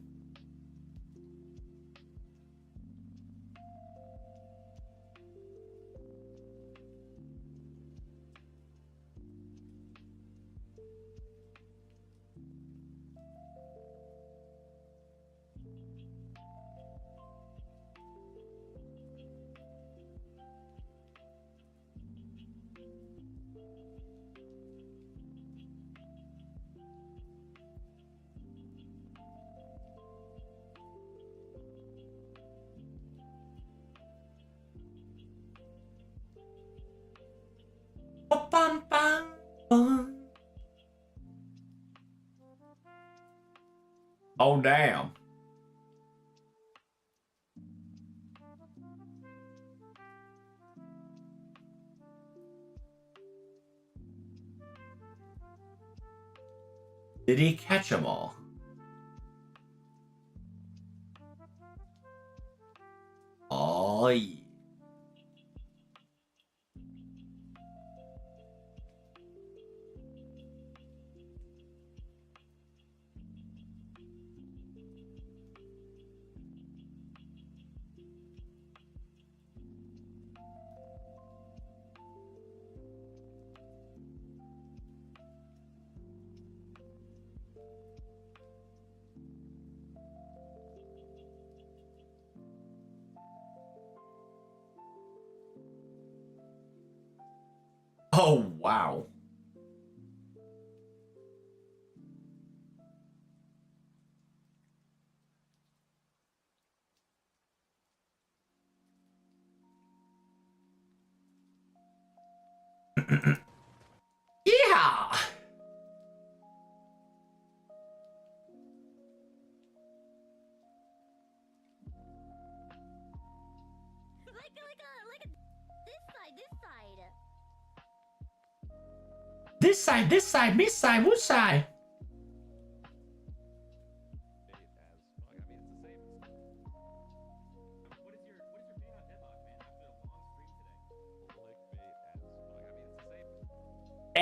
Bum, bum, bum. Oh, damn. Did he catch them all? Oh, yeah. Oh, wow. Yeah. This side, me side, which side?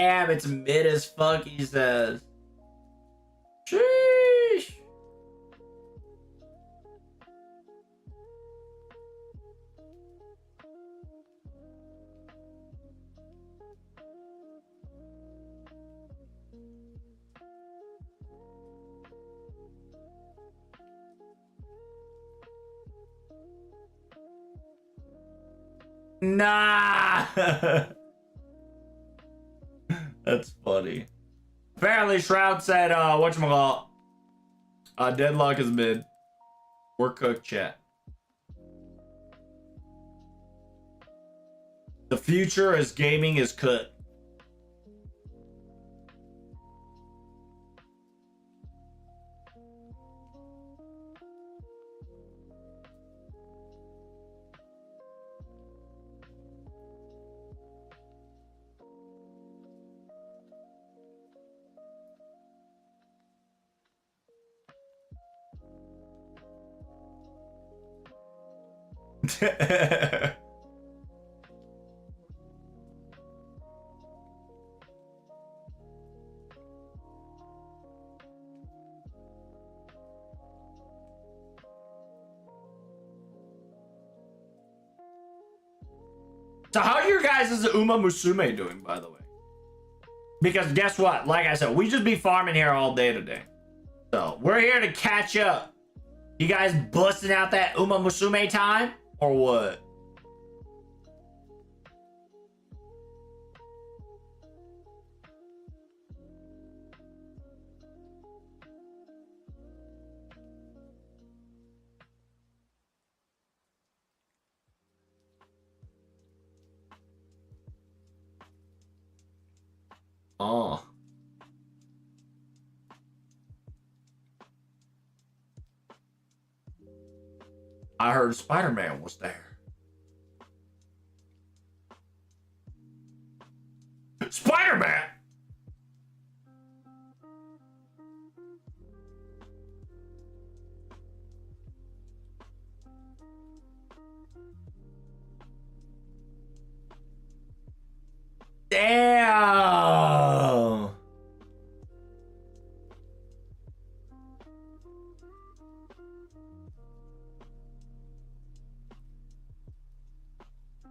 Damn, it's mid as fuck, he says. Sheesh. Nah. That's funny. Apparently, Shroud said, whatchamacallit? Deadlock is mid. We're cooked, chat. The future as gaming is cooked. So how are your guys' Uma Musume doing, by the way? Because guess what? Like I said, we just be farming here all day today. So we're here to catch up. You guys busting out that Uma Musume time? Or what? Oh. I heard Spider-Man was there. Spider-Man! Damn!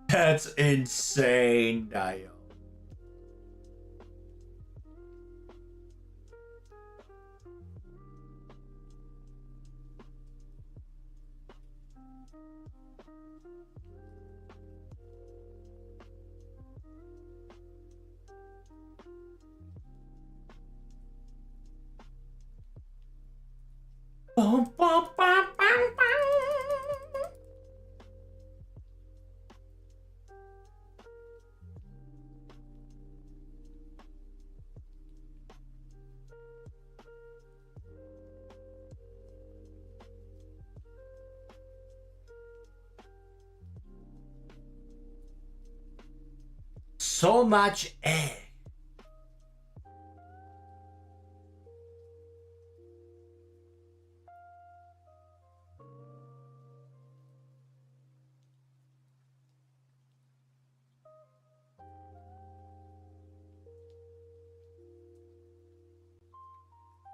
That's insane, Dio. Bum, bum, bum, bum, bum. So much egg.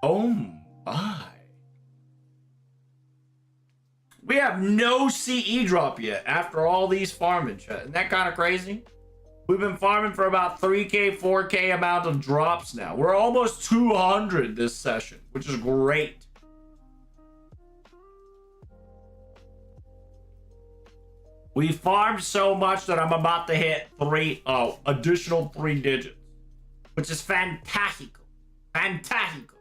Oh my. We have no CE drop yet after all these farming, chat. Isn't that kind of crazy? We've been farming for about 3K, 4K amount of drops now. We're almost 200 this session, which is great. We farmed so much that I'm about to hit additional 3 digits, which is fantastical. Fantastical.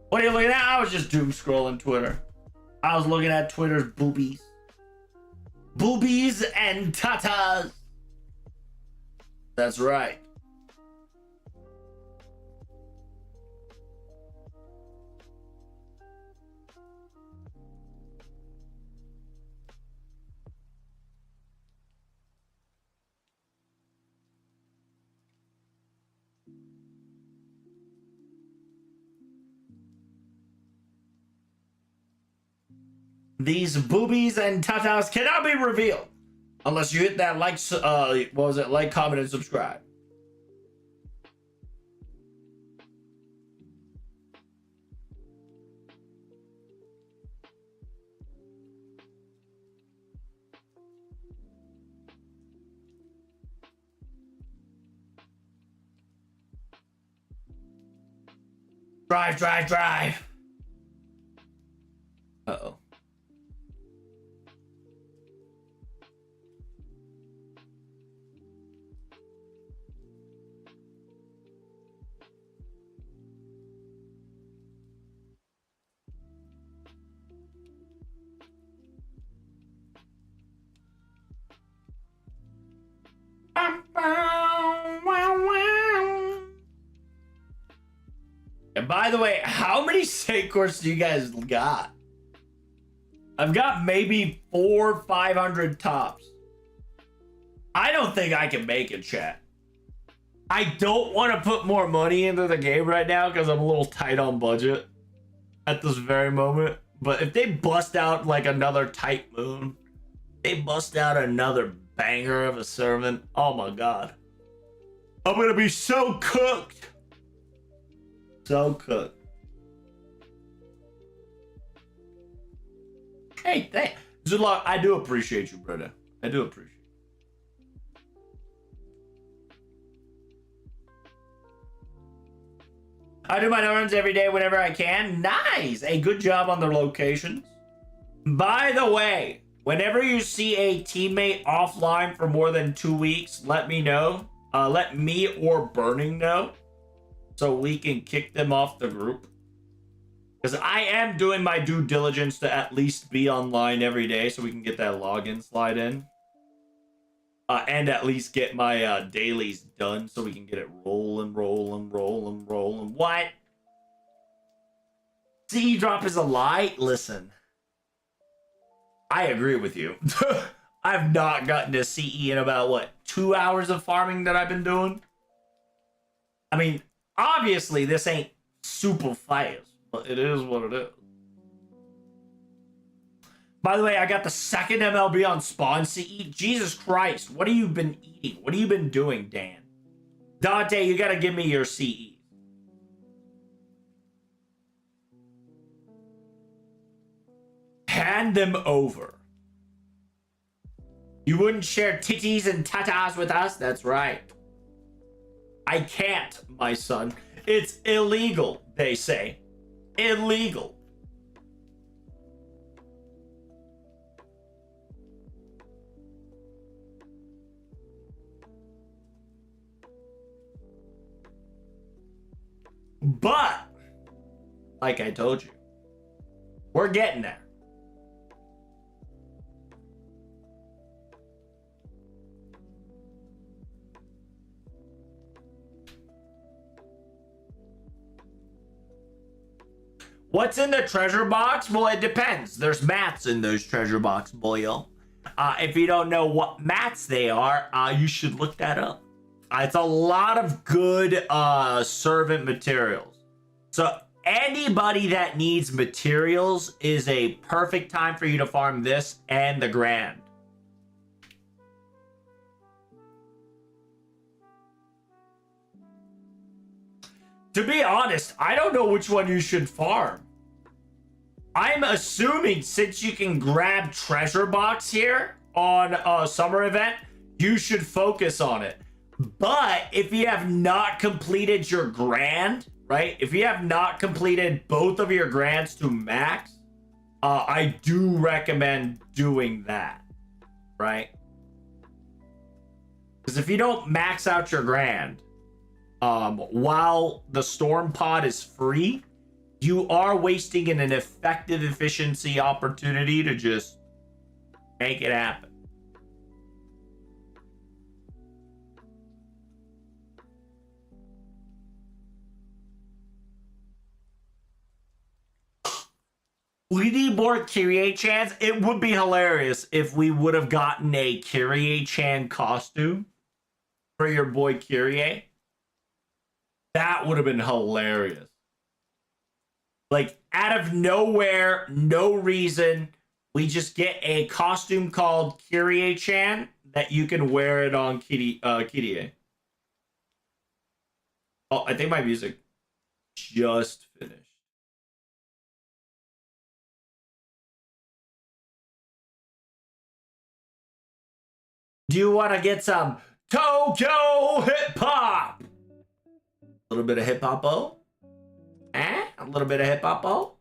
What are you looking at? I was just doom scrolling Twitter. I was looking at Twitter's boobies. Boobies and tatas. That's right. These boobies and tatas cannot be revealed unless you hit that like, like, comment, and subscribe. Drive, drive, drive. Uh-oh. And by the way, how many state courts do you guys got? I've got maybe 400-500 tops. I don't think I can make it, chat. I don't want to put more money into the game right now because I'm a little tight on budget at this very moment. But if they bust out like another Tight Moon, they bust out another banger of a servant, oh my god. I'm gonna be so cooked. So cooked. Hey, thanks. Zudlock, I do appreciate you, brother. I do appreciate you. I do my runs every day whenever I can. Nice. A good job on the locations. By the way, whenever you see a teammate offline for more than 2 weeks, let me know. Let me or Burning know so we can kick them off the group. Because I am doing my due diligence to at least be online every day so we can get that login slide in. And at least get my dailies done so we can get it rolling. What? CE drop is a lie? Listen. I agree with you. I've not gotten to CE in about, what, 2 hours of farming that I've been doing? I mean, obviously this ain't super fast, but it is what it is. By the way, I got the second MLB on Spawn CE. Jesus Christ, what have you been eating? What have you been doing, Dan? Dante, you gotta give me your CE. Hand them over. You wouldn't share titties and tatas with us? That's right. I can't, my son. It's illegal, they say. Illegal. But, like I told you, we're getting there. What's in the treasure box? Well, it depends. There's mats in those treasure box, boyo. If you don't know what mats they are, you should look that up. It's a lot of good servant materials. So anybody that needs materials is a perfect time for you to farm this and the Grand. To be honest, I don't know which one you should farm. I'm assuming since you can grab treasure box here on a summer event, you should focus on it. But if you have not completed your Grand, right? If you have not completed both of your Grands to max, I do recommend doing that, right? Because if you don't max out your Grand, while the Storm Pod is free, you are wasting an effective efficiency opportunity to just make it happen. We need more Kyrie-chans. It would be hilarious if we would have gotten a Kyrie-chan costume for your boy Kyrie. That would have been hilarious. Like, out of nowhere, no reason, we just get a costume called Kyrie-chan that you can wear it on Kyrie. Oh, I think my music just finished. Do you want to get some Tokyo hip hop? A little bit of hip hop, oh? Eh? A little bit of hip hop. Oh.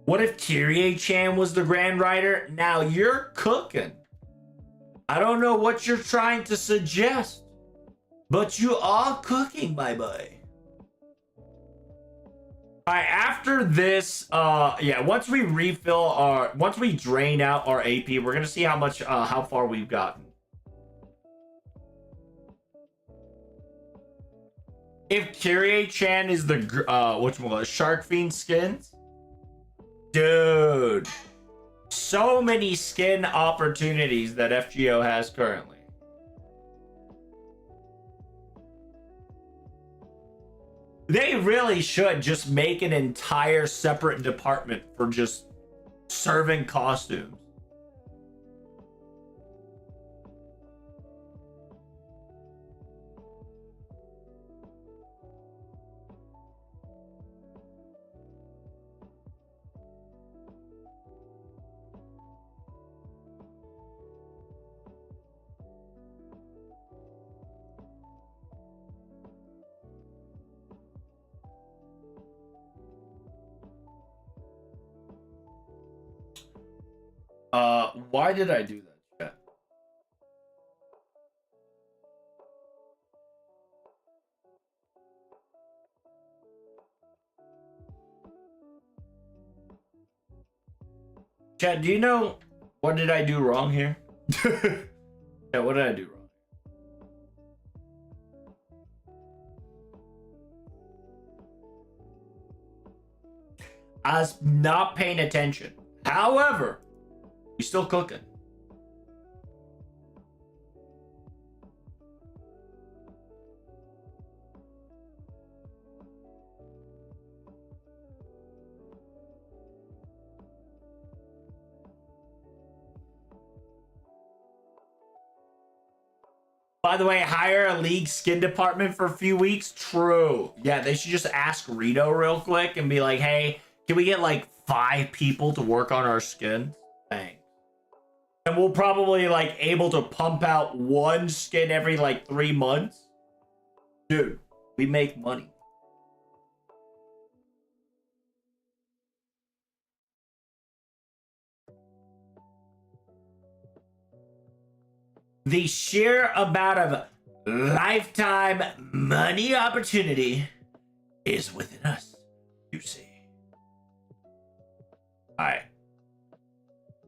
What if Kyrie-chan was the Grand Rider? Now you're cooking. I don't know what you're trying to suggest, but you are cooking, my boy. All right, after this, yeah, once we drain out our AP, we're gonna see how far we've gotten. If Kyrie-chan is the Shark Fiend skins, dude, so many skin opportunities that FGO has currently. They really should just make an entire separate department for just serving costumes. Why did I do that, chat? Chat, do you know what did I do wrong here? Yeah, what did I do wrong? I was not paying attention. However, we still cooking. By the way, hire a league skin department for a few weeks. True. Yeah, they should just ask Rito real quick and be like, hey, can we get like 5 people to work on our skins? Thanks. And we'll probably like able to pump out 1 skin every like 3 months. Dude, we make money. The sheer amount of lifetime money opportunity is within us, you see. All right.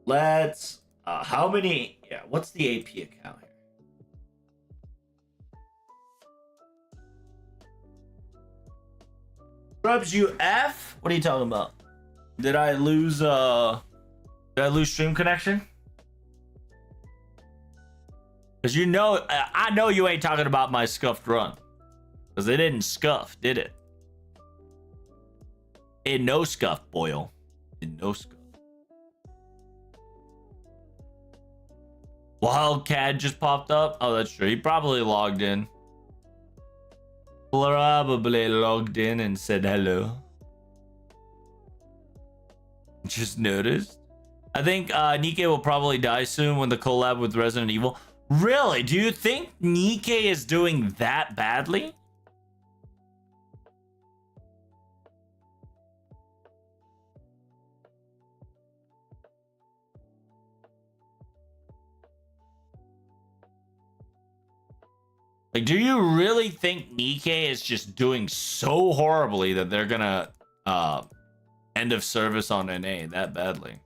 Let's, how many, yeah, what's the AP account here? Scrubs, you F? What are you talking about? Did I lose stream connection? Because you know, I know you ain't talking about my scuffed run. Because it didn't scuff, did it? It no scuff, Boyle. It no scuff. Wildcat just popped up? Oh, that's true. He probably logged in. Probably logged in and said hello. Just noticed. I think Nikke will probably die soon when the collab with Resident Evil. Really? Do you think Nikke is doing that badly? Like, do you really think Nikke is just doing so horribly that they're gonna end of service on NA that badly?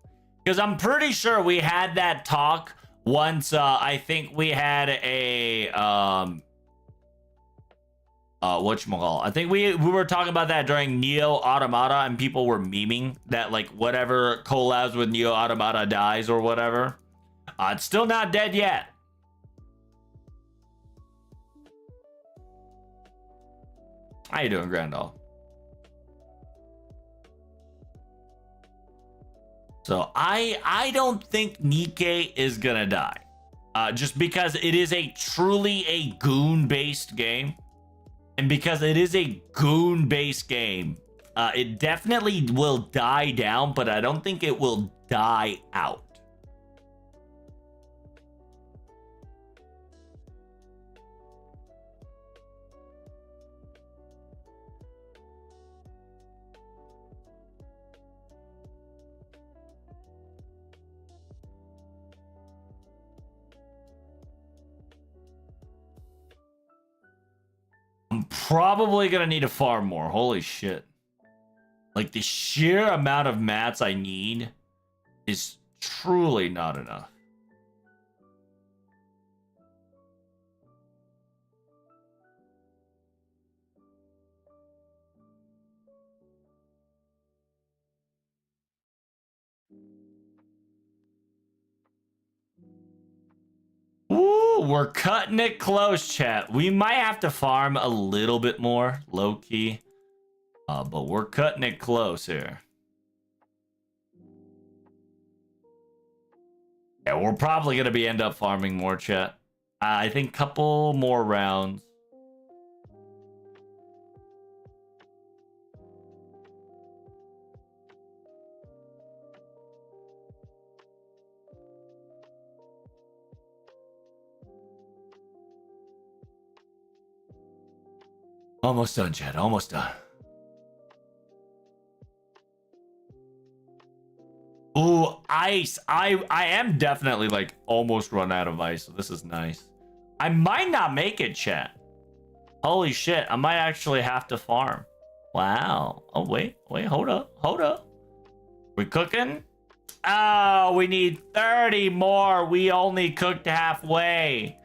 Because I'm pretty sure we had that talk once. I think we had a whatchamacallit. I think we were talking about that during Neo Automata, and people were memeing that like whatever collabs with Neo Automata dies or whatever. It's still not dead yet. How you doing, Grandall? So I don't think Nikke is gonna die, just because it is a truly a goon-based game, and because it is a goon-based game, it definitely will die down, but I don't think it will die out. probably gonna need to farm more. Holy shit. Like, the sheer amount of mats I need is truly not enough. Ooh, we're cutting it close, chat. We might have to farm a little bit more, low-key. But we're cutting it close here. Yeah, we're probably going to end up farming more, chat. I think couple more rounds. Almost done, chat. Almost done. Ooh, ice. I am definitely like almost run out of ice, so this is nice. I might not make it, chat. Holy shit, I might actually have to farm. Wow. Oh, wait, hold up. We cooking? Oh, we need 30 more. We only cooked halfway.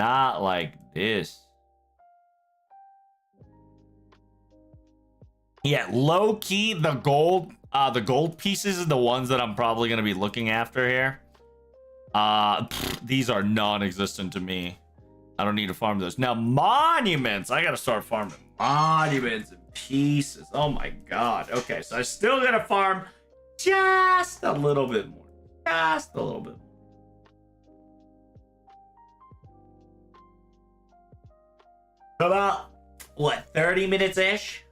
Not like this. Yeah, low key, the gold pieces are the ones that I'm probably gonna be looking after here. These are non-existent to me. I don't need to farm those. Now, monuments. I gotta start farming monuments and pieces. Oh my god. Okay, so I still gotta farm just a little bit more. Just a little bit more. About, what, 30 minutes-ish?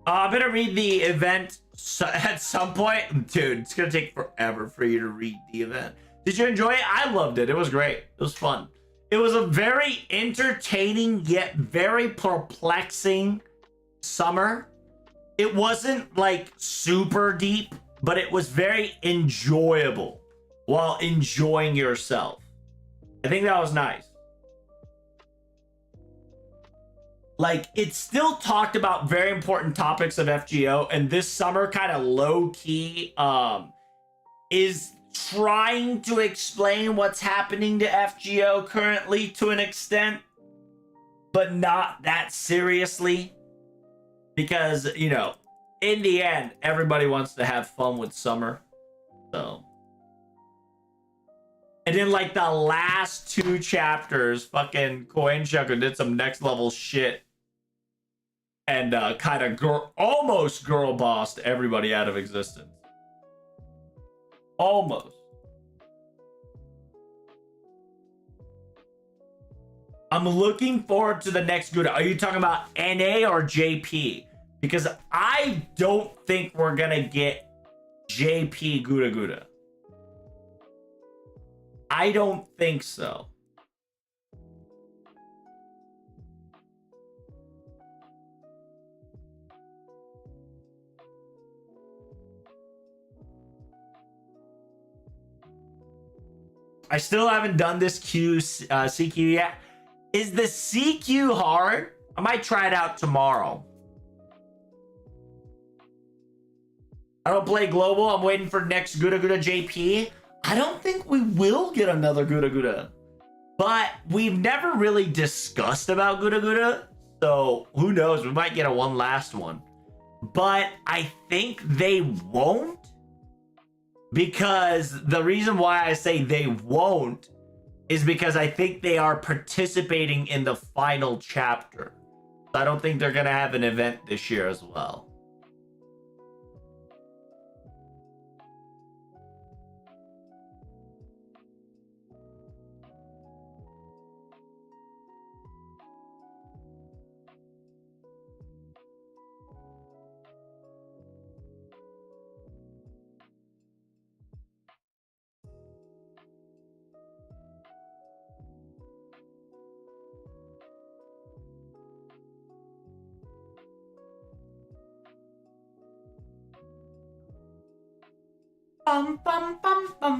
I'm gonna read the event at some point. Dude, it's gonna take forever for you to read the event. Did you enjoy it? I loved it. It was great. It was fun. It was a very entertaining yet very perplexing summer. It wasn't like super deep, but it was very enjoyable while enjoying yourself. I think that was nice. Like, it still talked about very important topics of FGO, and this summer kind of low-key is trying to explain what's happening to FGO currently to an extent, but not that seriously. Because, you know, in the end, everybody wants to have fun with summer. So. And then, like, the last 2 chapters, fucking Coinshucker did some next level shit. And kind of almost girl bossed everybody out of existence. Almost. I'm looking forward to the next Gouda. Are you talking about NA or JP? Because I don't think we're going to get JP Gouda. I don't think so. I still haven't done this CQ yet. Is the CQ hard? I might try it out tomorrow. I don't play global. I'm waiting for next Gouda JP. I don't think we will get another Gouda. But we've never really discussed about Gouda. So who knows? We might get one last one. But I think they won't. Because the reason why I say they won't is because I think they are participating in the final chapter. I don't think they're going to have an event this year as well.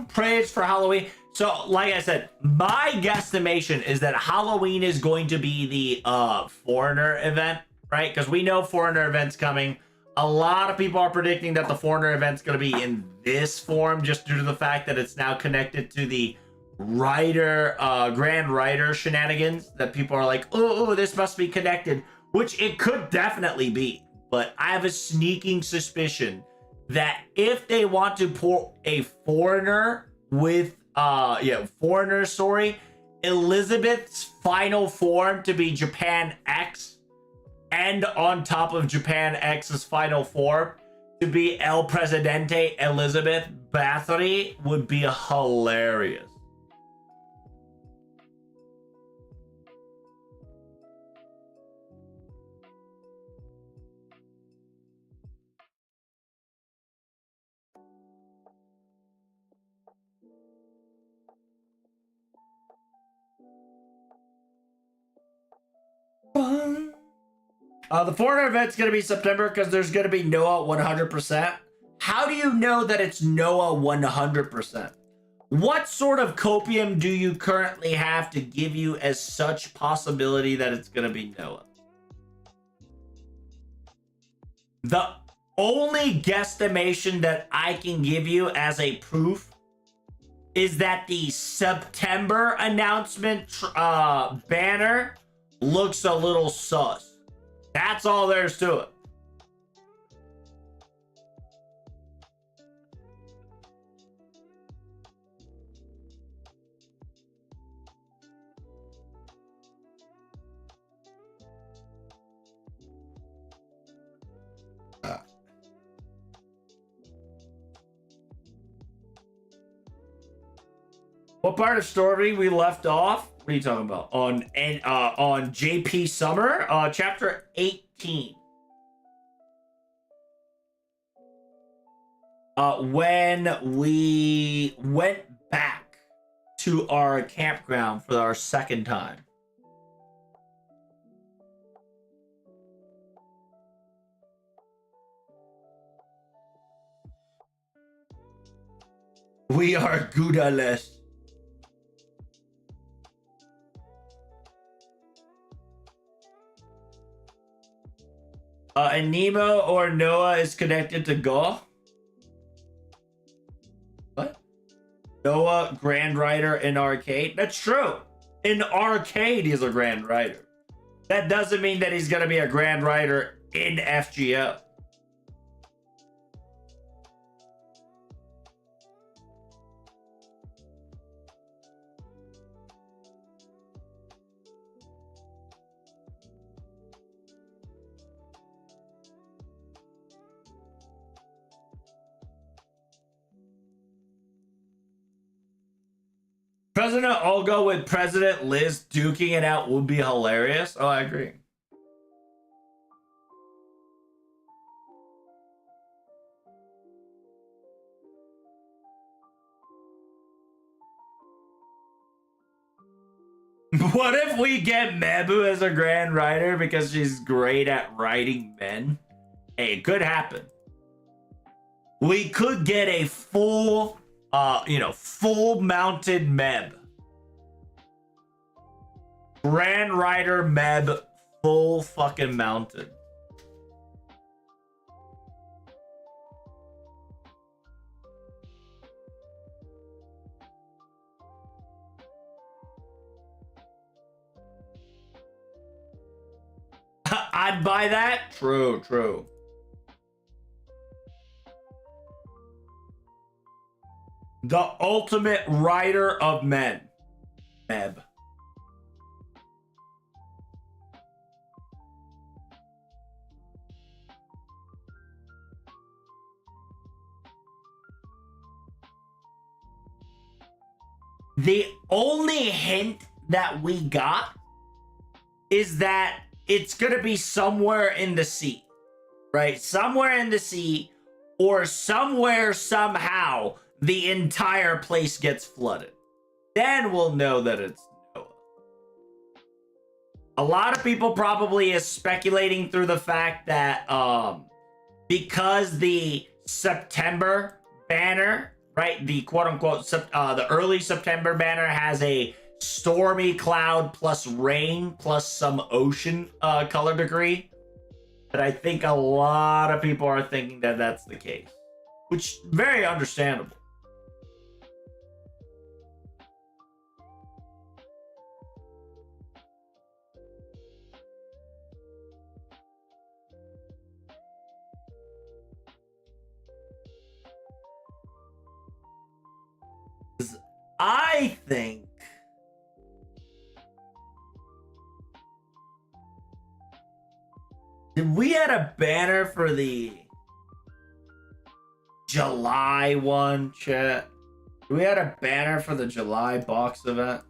Praise for Halloween. So, like I said, my guesstimation is that Halloween is going to be the Foreigner event, right? Because we know Foreigner event's coming. A lot of people are predicting that the Foreigner event's going to be in this form, just due to the fact that it's now connected to the Grand Rider shenanigans. That people are like, oh, this must be connected, which it could definitely be. But I have a sneaking suspicion that if they want to pour a Foreigner with Foreigner story, Elizabeth's final form to be Japan X, and on top of Japan X's final form to be El Presidente Elizabeth Bathory would be hilarious. The Foreigner event's going to be September because there's going to be Noah 100%. How do you know that it's Noah 100%? What sort of copium do you currently have to give you as such possibility that it's going to be Noah? The only guesstimation that I can give you as a proof is that the September announcement banner looks a little sus. That's all there's to it. What part of story we left off? What are you talking about? On JP Summer, chapter 18. When we went back to our campground for our second time. We are Gouda-less. And Nemo or Noah is connected to Go. What? Noah, Grand Rider in Arcade? That's true. In Arcade, he's a Grand Rider. That doesn't mean that he's going to be a Grand Rider in FGO. President Olga with President Liz duking it out would be hilarious. Oh, I agree. What if we get Mebu as a Grand Rider because she's great at riding men? Hey, it could happen. We could get a full full mounted Meb. Grand Rider Meb, full fucking mounted. I'd buy that. True, true. The ultimate rider of men. Meb. The only hint that we got is that it's going to be somewhere in the sea, right? Somewhere in the sea, or somewhere, somehow, the entire place gets flooded. Then we'll know that it's Noah. A lot of people probably is speculating through the fact that because the September banner right? The quote-unquote the early September banner has a stormy cloud plus rain plus some ocean color degree. But I think a lot of people are thinking that that's the case, which very understandable. I think we had a banner for the July one, chat. We had a banner for the July box event.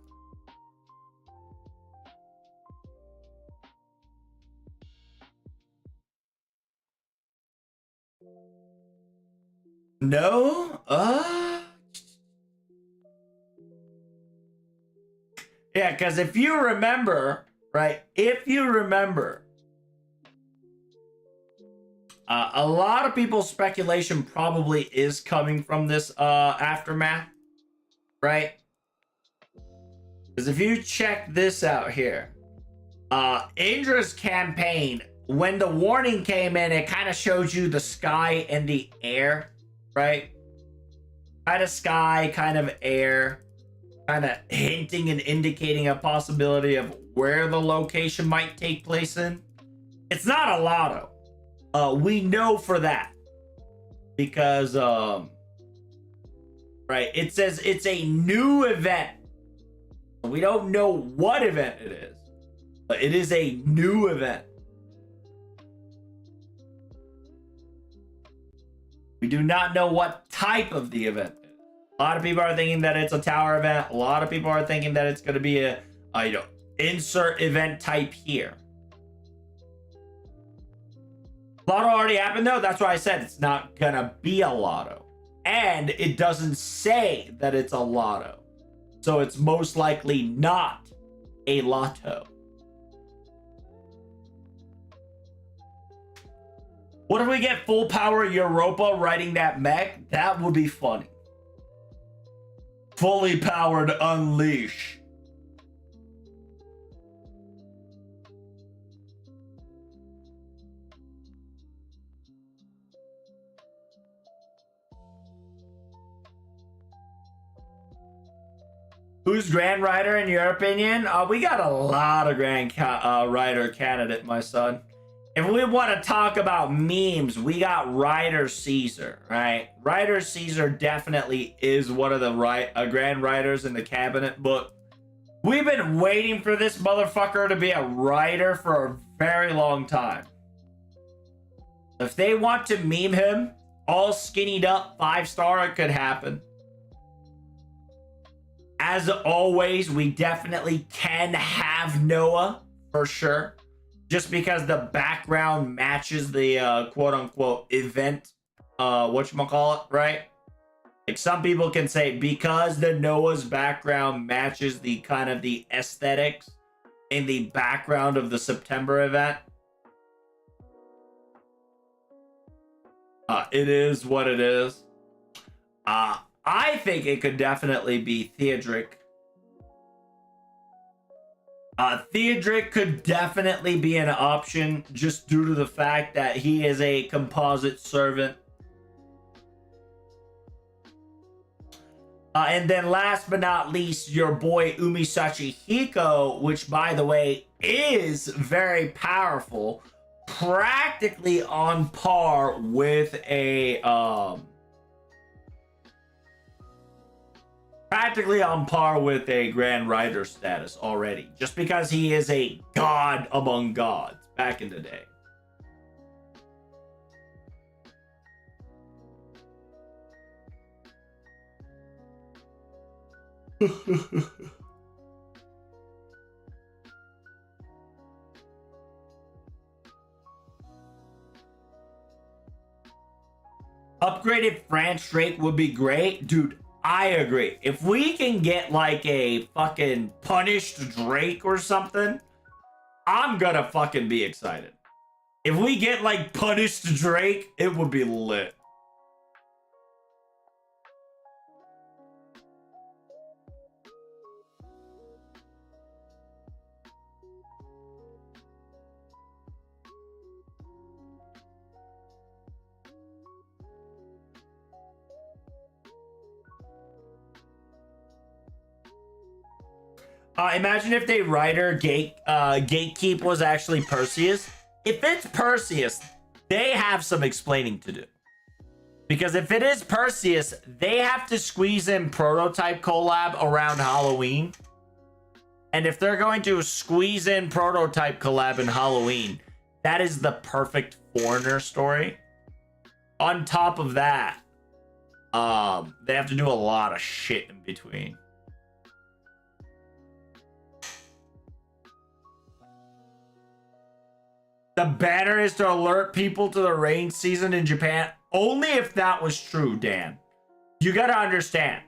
No? Yeah, because if you remember, right? If you remember, a lot of people's speculation probably is coming from this aftermath, right? Because if you check this out here, Indra's campaign, when the warning came in, it kind of showed you the sky and the air, right? Kind of sky, kind of air, kind of hinting and indicating a possibility of where the location might take place in. It's not a lotto. We know for that because right, it says it's a new event. We don't know what event it is, but it is a new event. We do not know what type of the event is. A lot of people are thinking that it's a tower event. A lot of people are thinking that it's going to be a insert event type here. Lotto already happened though. That's why I said it's not gonna be a lotto. And it doesn't say that it's a lotto. So it's most likely not a lotto. What if we get full power Europa riding that mech? That would be funny. Fully powered Unleash. Who's Grand Rider in your opinion? We got a lot of Grand Rider candidate, my son. If we want to talk about memes, we got Rider Caesar, right? Rider Caesar definitely is one of the Grand Riders in the cabinet book. We've been waiting for this motherfucker to be a rider for a very long time. If they want to meme him, all skinnied up, 5-star, it could happen. As always, we definitely can have Noah for sure. Just because the background matches the quote-unquote event, whatchamacallit, right? Like some people can say because the Noah's background matches the kind of the aesthetics in the background of the September event. It is what it is. I think it could definitely be Theodric. Theodric could definitely be an option just due to the fact that he is a composite servant. And then last but not least, your boy Umisachi Hiko, which by the way is very powerful, practically on par with a Grand Rider status already, just because he is a god among gods back in the day. Upgraded France Drake would be great, dude. I agree. If we can get like a fucking punished Drake or something, I'm gonna fucking be excited. If we get like punished Drake, it would be lit. Imagine if the writer gatekeep was actually Perseus. If it's Perseus, they have some explaining to do. Because if it is Perseus, they have to squeeze in prototype collab around Halloween. And if they're going to squeeze in prototype collab in Halloween, that is the perfect Foreigner story. On top of that, they have to do a lot of shit in between. The banner is to alert people to the rain season in Japan. Only if that was true, Dan. You gotta understand.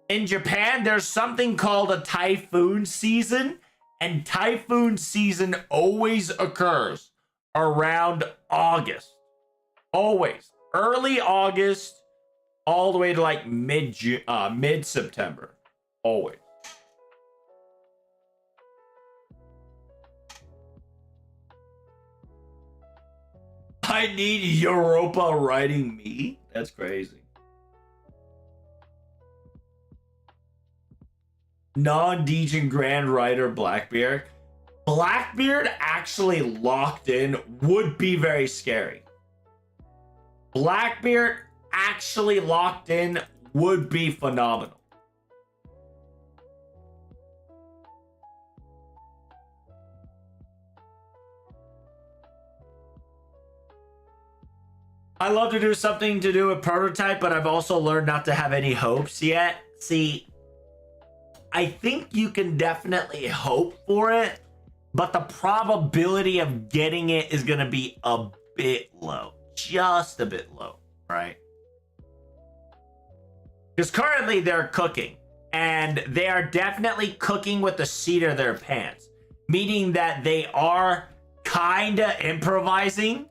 In Japan, there's something called a typhoon season, and typhoon season always occurs around August. Always. Early August, all the way to like mid-September. Always. I need Europa writing me? That's crazy. Non-Degen Grand Writer Blackbeard. Blackbeard actually locked in would be very scary. Blackbeard actually locked in would be phenomenal. I love to do something to do with prototype, but I've also learned not to have any hopes yet. See, I think you can definitely hope for it, but the probability of getting it is going to be a bit low. Just a bit low, right? Because currently they're cooking, and they are definitely cooking with the seat of their pants, meaning that they are kind of improvising.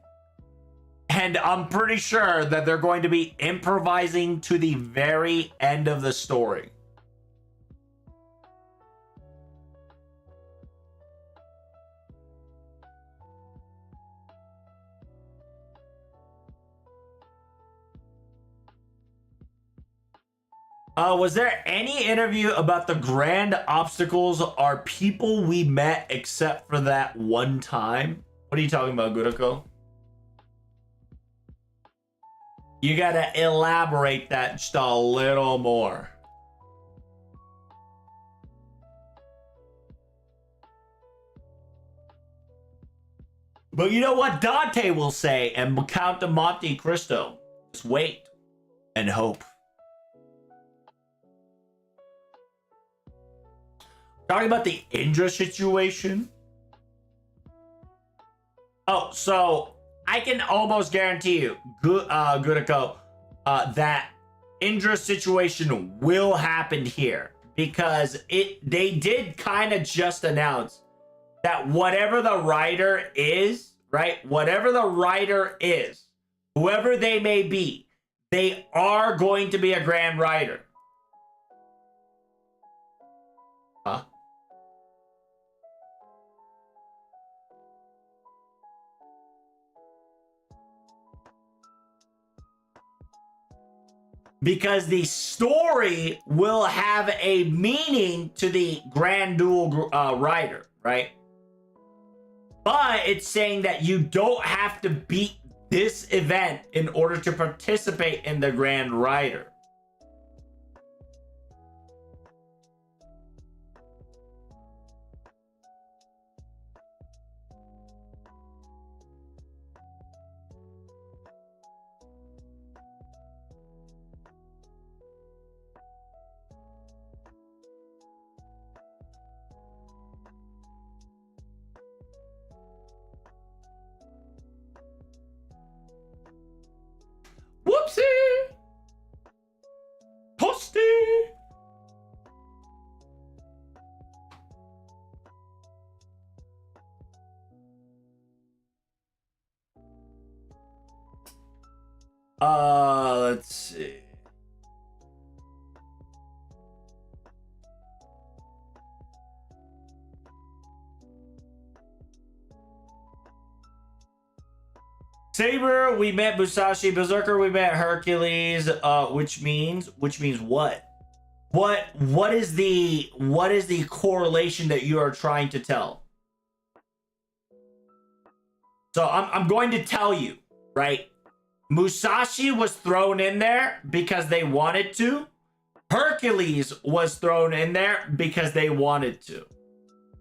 And I'm pretty sure that they're going to be improvising to the very end of the story. Was there any interview about the grand obstacles are people we met except for that one time? What are you talking about, Gurako? You gotta elaborate that just a little more. But you know what Dante will say, and Count de Monte Cristo? Just wait and hope. Talking about the Indra situation. Oh, so I can almost guarantee you, Gurako, that Indra's situation will happen here, because they did kind of just announce that whatever the writer is, right? Whatever the writer is, whoever they may be, they are going to be a grand writer. Huh? Because the story will have a meaning to the Grand Duel writer, right? But it's saying that you don't have to beat this event in order to participate in the Grand Rider. Whoopsie! Toasty! Let's see. Saber, we met Musashi. Berserker, we met Hercules. Which means what? what is the correlation that you are trying to tell? So I'm going to tell you, right? Musashi was thrown in there because they wanted to. Hercules was thrown in there because they wanted to,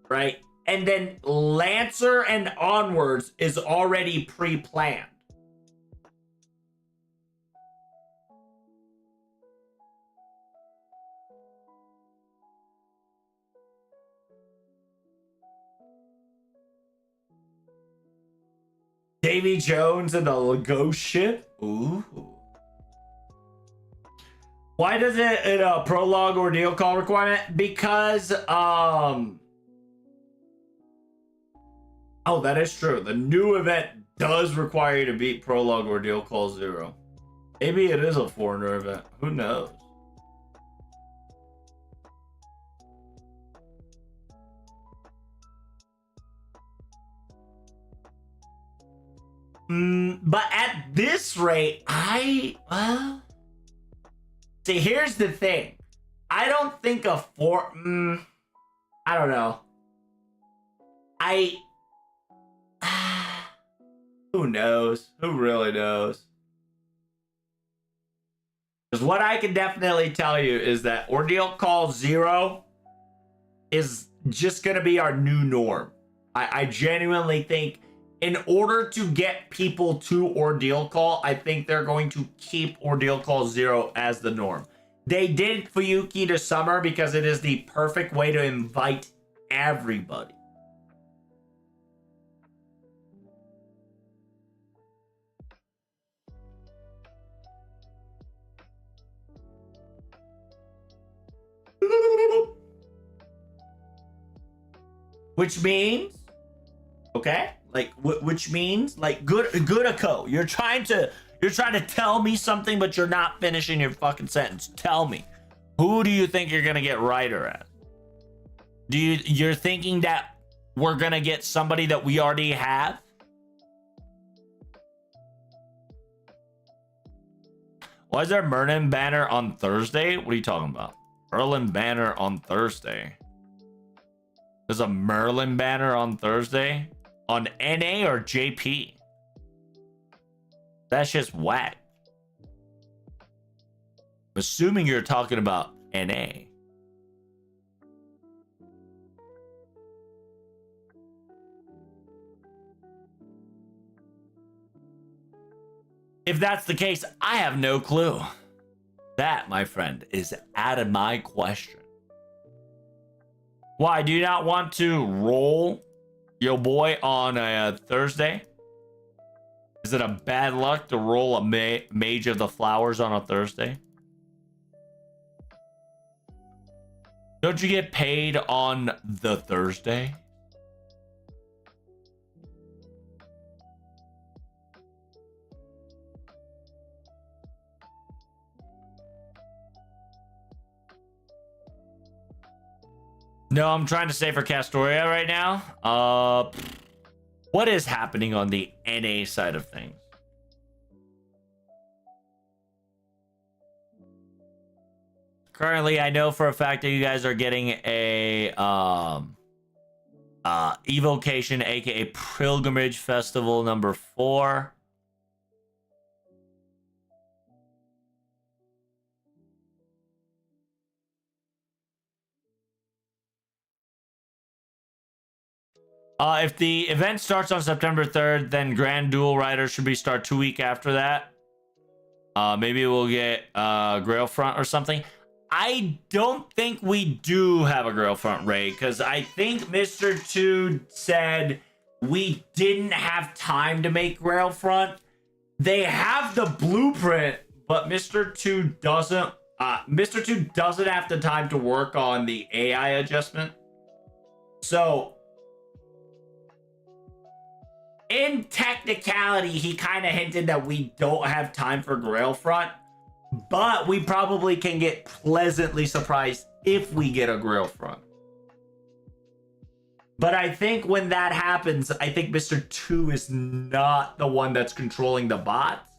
right? And then Lancer and onwards is already pre-planned. Davy Jones and the ghost ship? Ooh. Why does it a prologue ordeal call requirement? Because oh, that is true. The new event does require you to beat prologue ordeal call 0. Maybe it is a foreigner event. Who knows? But at this rate, well, see, here's the thing. I don't think a I don't know. Who knows? Who really knows? Because what I can definitely tell you is that Ordeal Call 0 is just going to be our new norm. I genuinely think in order to get people to Ordeal Call, I think they're going to keep Ordeal Call 0 as the norm. They did Fuyuki to Summer because it is the perfect way to invite everybody. Which means, okay, like which means like Goodako, you're trying to tell me something, but you're not finishing your fucking sentence. Tell me, who do you think you're gonna get Ryder at? You're thinking that we're gonna get somebody that we already have? Why is there Merlin banner on Thursday? What are you talking about? Merlin banner on Thursday. There's a Merlin banner on Thursday? On NA or JP? That's just whack. I'm assuming you're talking about NA. If that's the case, I have no clue. That, my friend, is out of my question. Why, do you not want to roll your boy on a Thursday? Is it a bad luck to roll a Mage of the Flowers on a Thursday? Don't you get paid on the Thursday? No, I'm trying to save for Castoria right now. What is happening on the NA side of things? Currently, I know for a fact that you guys are getting a evocation, aka Pilgrimage Festival number 4. If the event starts on September 3rd, then Grand Duel Rider should be start 2 weeks after that. Maybe we'll get Grailfront or something. I don't think we do have a Grailfront raid because I think Mr. 2 said we didn't have time to make Grailfront. They have the blueprint, but Mr. 2 doesn't. Mr. 2 doesn't have the time to work on the AI adjustment. So, in technicality, he kind of hinted that we don't have time for Grailfront, but we probably can get pleasantly surprised if we get a Grailfront. But I think when that happens, I think Mr. 2 is not the one that's controlling the bots.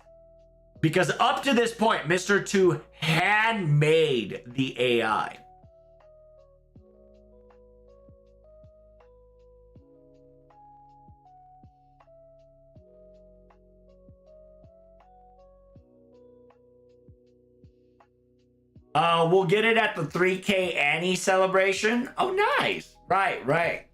Because up to this point, Mr. 2 handmade the AI. We'll get it at the 3K Annie celebration. Oh, nice. Right, right.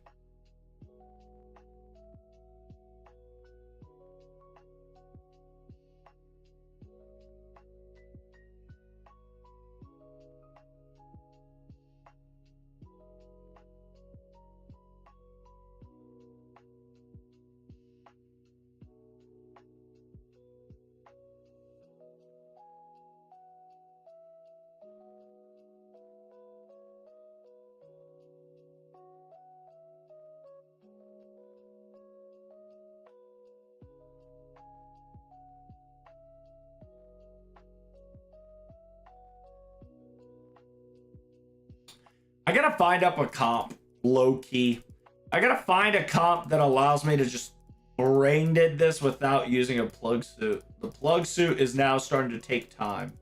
I gotta find up a comp, low key. I gotta find a comp that allows me to just brain dead this without using a plug suit. The plug suit is now starting to take time.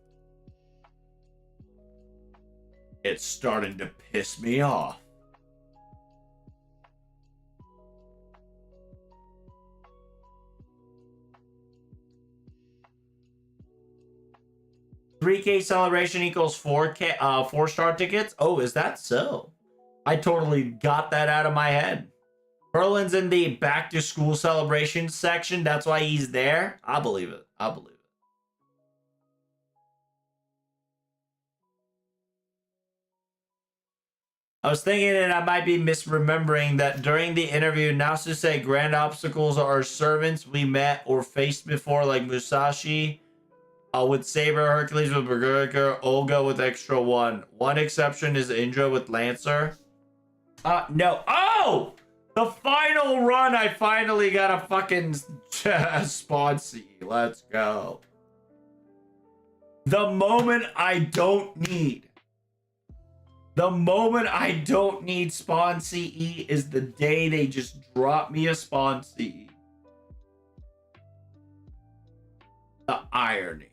It's starting to piss me off. $3K celebration equals 4K 4-star tickets. Oh, is that so? I totally got that out of my head. Berlin's in the back to school celebration section. That's why he's there. I believe it. I believe it. I was thinking, and I might be misremembering, that during the interview, Nasu said grand obstacles are servants we met or faced before, like Musashi with Saber, Hercules with Berserker, Olga with Extra 1. One exception is Indra with Lancer. No. Oh! The final run, I finally got a fucking spawn C. Let's go. The moment I don't need. The moment I don't need spawn CE is the day they just drop me a spawn CE. The irony.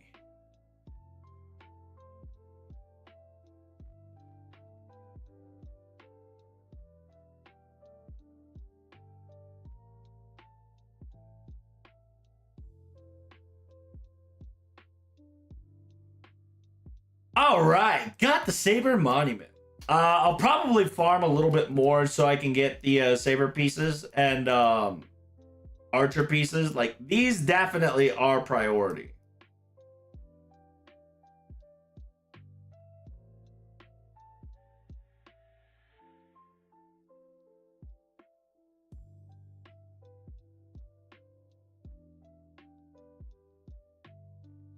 All right, got the Saber Monument. I'll probably farm a little bit more so I can get the Saber pieces and Archer pieces. Like, these definitely are priority.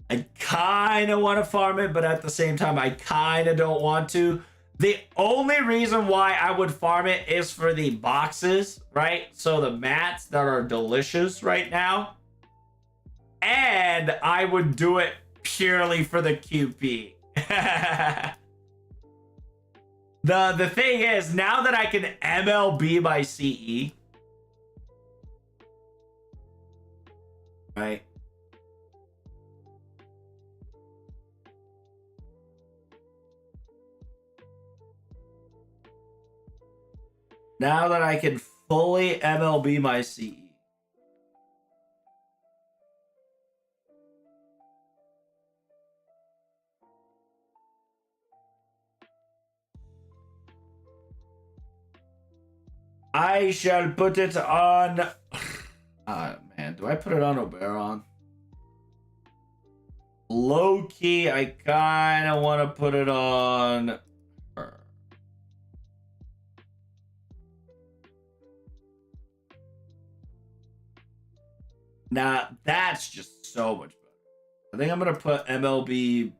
I kind of want to farm it, but at the same time, I kind of don't want to. The only reason why I would farm it is for the boxes, right? So the mats that are delicious right now. And I would do it purely for the QP. The thing is, now that I can MLB my CE, right? Now that I can fully MLB my CE. I shall put it on... man, do I put it on Oberon? Low key, I kind of want to put it on her. Now, that's just so much better. I think I'm going to put MLB...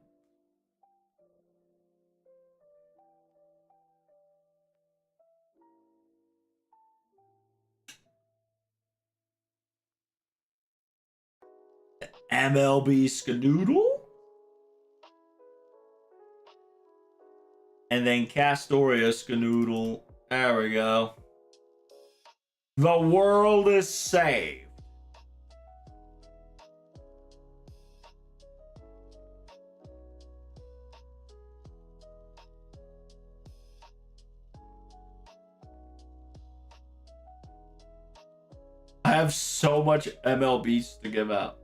MLB Skadoodle? And then Castoria Skanoodle. There we go. The world is saved. I have so much MLBs to give out.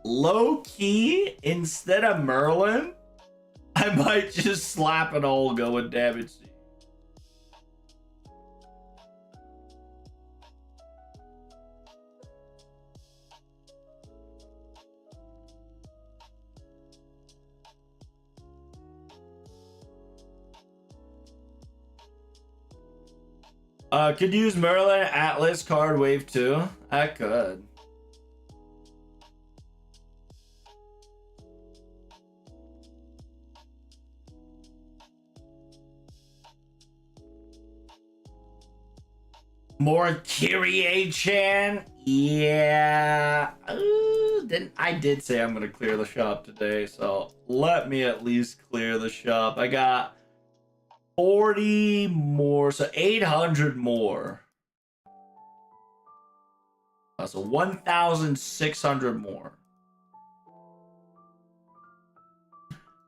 Low key, instead of Merlin, I might just slap an Olga with damage. Could use Merlin Atlas card wave 2. I could. More Kyrie-chan? Yeah. Then I did say I'm gonna clear the shop today, so let me at least clear the shop. I got 40 more, so 800 more. So 1,600 more.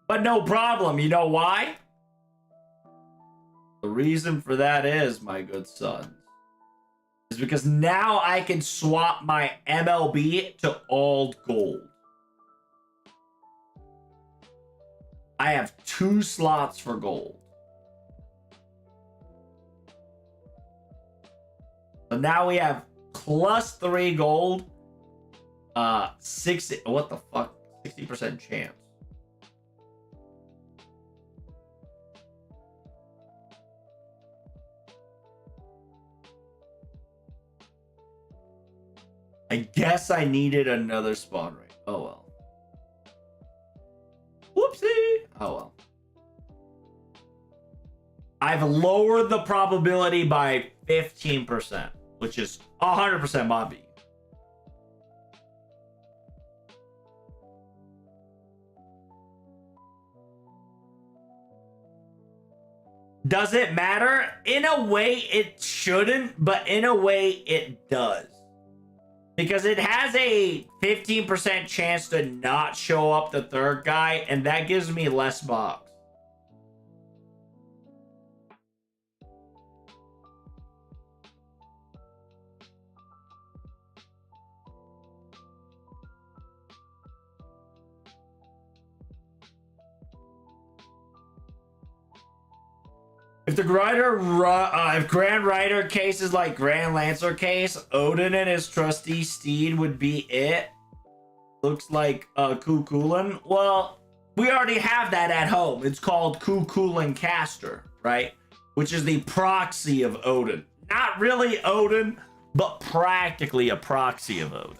But no problem. You know why? The reason for that is, my good sons, is because now I can swap my MLB to all gold. I have 2 slots for gold. So now we have +3 gold. 60. What the fuck? 60% chance. I guess I needed another spawn rate. Oh well. Whoopsie. Oh well. I've lowered the probability by 15%, which is 100% Bobby. Does it matter? In a way, it shouldn't, but in a way, it does. Because it has a 15% chance to not show up the third guy, and that gives me less box. If the if Grand Rider case is like Grand Lancer case, Odin and his trusty steed would be it. Looks like Kukulin. Well, we already have that at home. It's called Kukulin Caster, right? Which is the proxy of Odin. Not really Odin, but practically a proxy of Odin.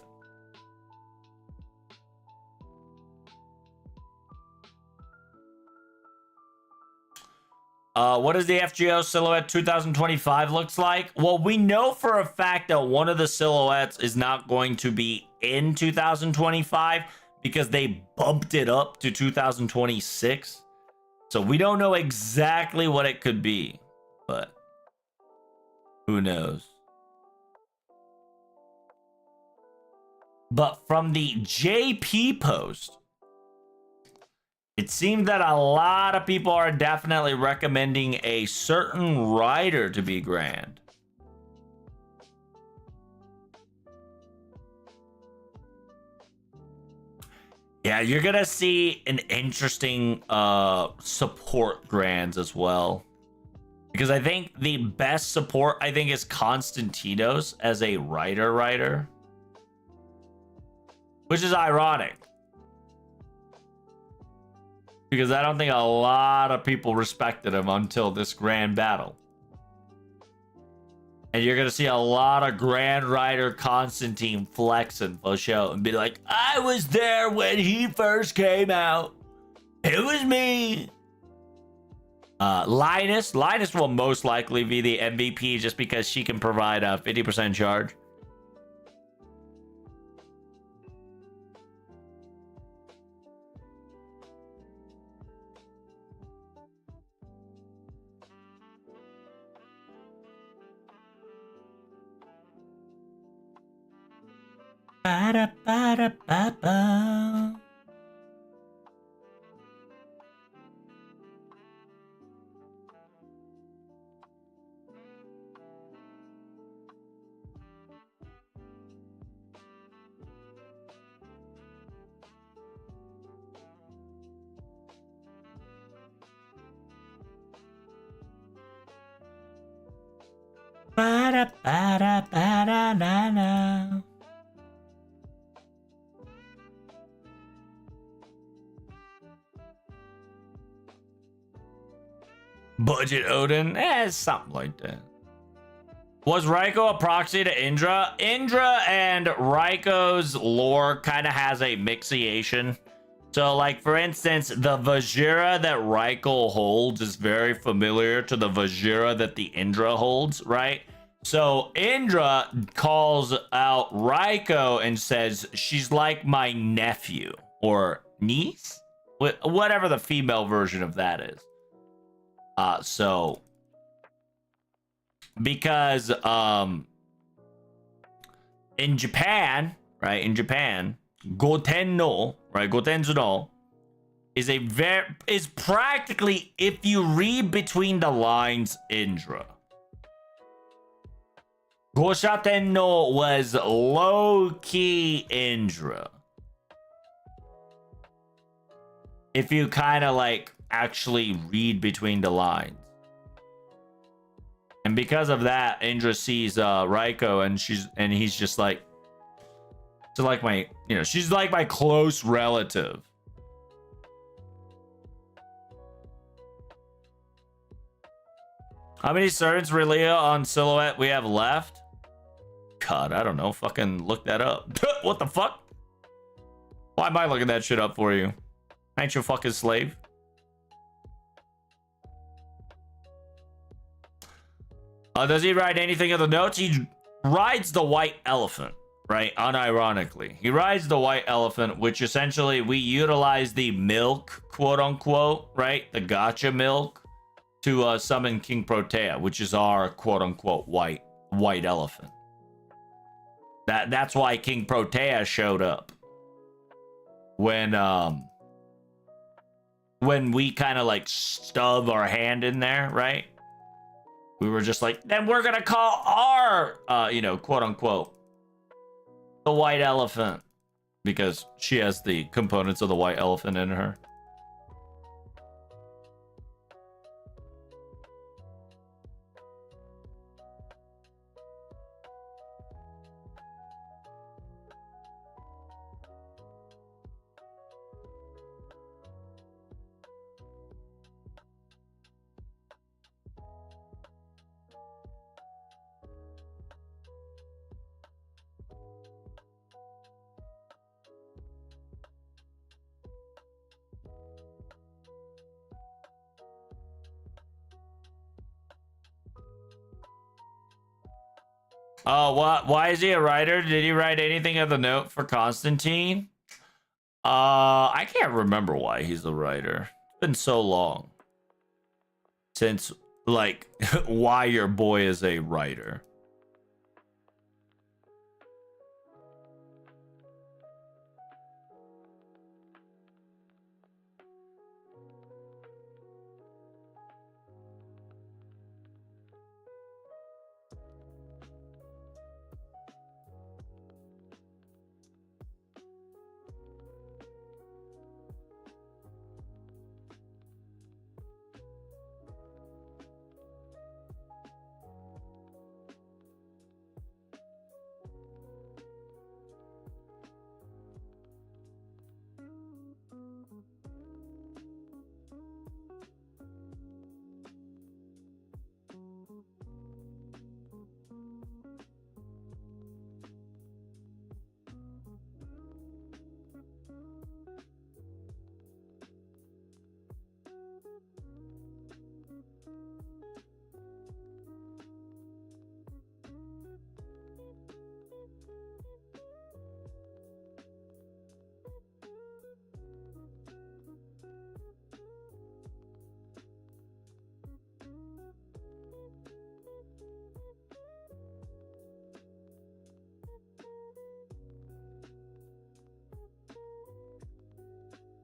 What does the FGO silhouette 2025 looks like? Well, we know for a fact that one of the silhouettes is not going to be in 2025 because they bumped it up to 2026. So we don't know exactly what it could be, but who knows? But from the JP post, it seemed that a lot of people are definitely recommending a certain rider to be grand. Yeah, you're gonna see an interesting support grands as well. Because I think the best support I think is Constantinos as a writer. Which is ironic. Because I don't think a lot of people respected him until this grand battle. And you're going to see a lot of Grand Rider Constantine flexing for show and be like, I was there when he first came out. It was me. Linus will most likely be the MVP just because she can provide a 50% charge. Ba-da-ba-da-ba-ba. Ba-da-ba-da-ba-da-na-na. Budget Odin? Something like that. Was Raiko a proxy to Indra? Indra and Raiko's lore kind of has a mixiation. So, like, for instance, the Vajira that Raiko holds is very familiar to the Vajira that the Indra holds, right? So, Indra calls out Raiko and says, she's like my nephew or niece? Whatever the female version of that is. So because in Japan, right? In Japan, Goten no, right? Gotenzu no is practically, if you read between the lines, Indra. Goshaten no was low-key Indra. If you kind of like actually read between the lines. And because of that, Indra sees Raiko and he's just like, to like my, she's like my close relative. How many servants Relia on Silhouette we have left? God, I don't know. Fucking look that up. What the fuck? Why am I looking that shit up for you? Ain't you a fucking slave? Does he ride anything in the notes? He rides the white elephant, right? Unironically. He rides the white elephant, which essentially we utilize the milk, quote unquote, right? The gotcha milk to summon King Protea, which is our quote unquote white elephant. That's why King Protea showed up. When we kind of like stub our hand in there, right? We were just like, then we're gonna call our, quote unquote, the white elephant, because she has the components of the white elephant in her. Why is he a writer? Did he write anything of the note for Constantine? I can't remember why he's a writer. It's been so long since, like, why your boy is a writer.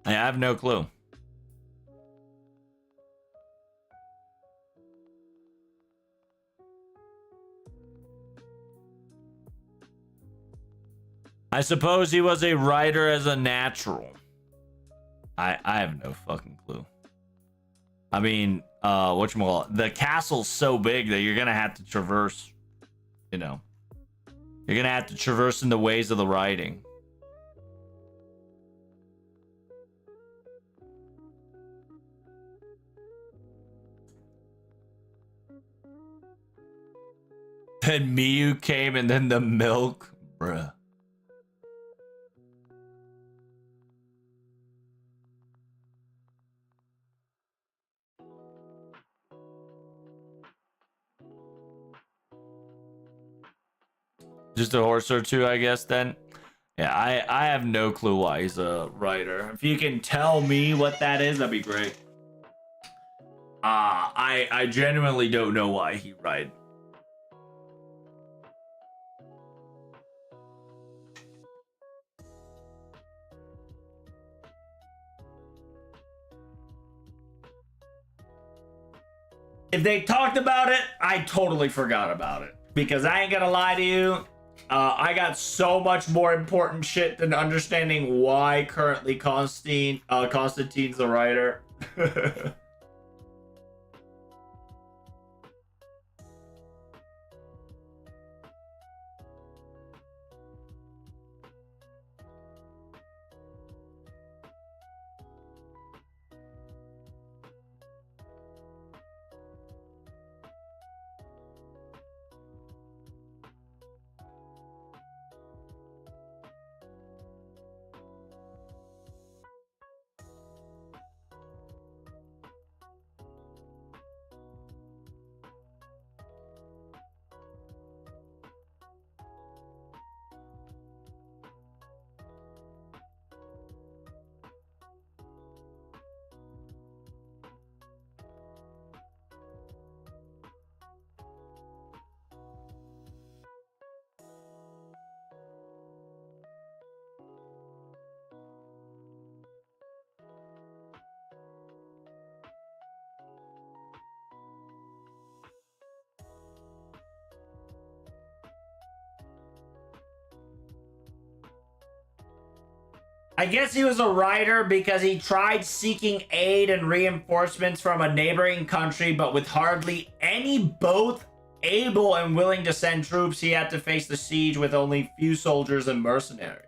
I have no clue. I suppose he was a writer as a natural. I have no fucking clue. I mean, whatchamacallit, the castle's so big that you're gonna have to traverse, you know. You're gonna have to traverse in the ways of the writing. Then Miyu came and then the milk, bruh. Just a horse or two, I guess, then. Yeah, I have no clue why he's a writer. If you can tell me what that is, that'd be great. I genuinely don't know why he write. If they talked about it, I totally forgot about it. Because I ain't gonna lie to you, I got so much more important shit than understanding why currently Constantine's the writer. I guess he was a writer because he tried seeking aid and reinforcements from a neighboring country, but with hardly any both able and willing to send troops, he had to face the siege with only few soldiers and mercenaries.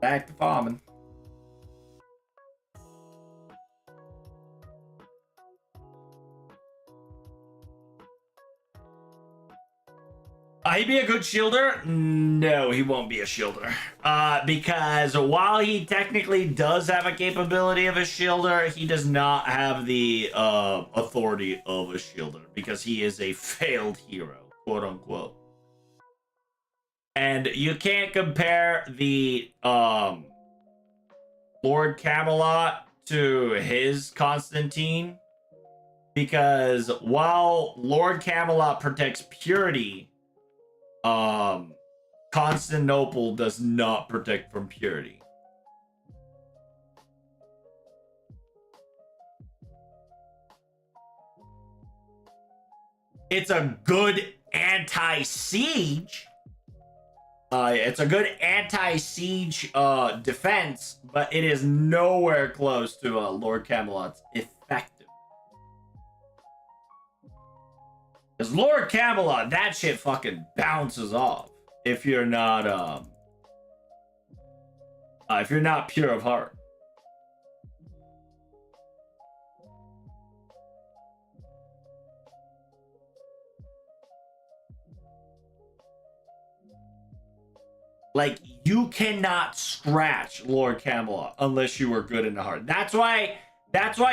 Back to farming. He'd be a good shielder? No, he won't be a shielder. Because while he technically does have a capability of a shielder, he does not have the authority of a shielder because he is a failed hero, quote unquote. And you can't compare the Lord Camelot to his Constantine, because while Lord Camelot protects purity, Constantinople does not protect from purity. It's a good anti-siege. It's a good anti-siege defense, but it is nowhere close to Lord Camelot's effective. Because Lord Camelot, that shit fucking bounces off if you're not pure of heart. Like, you cannot scratch Lord Camelot unless you were good in the heart. That's why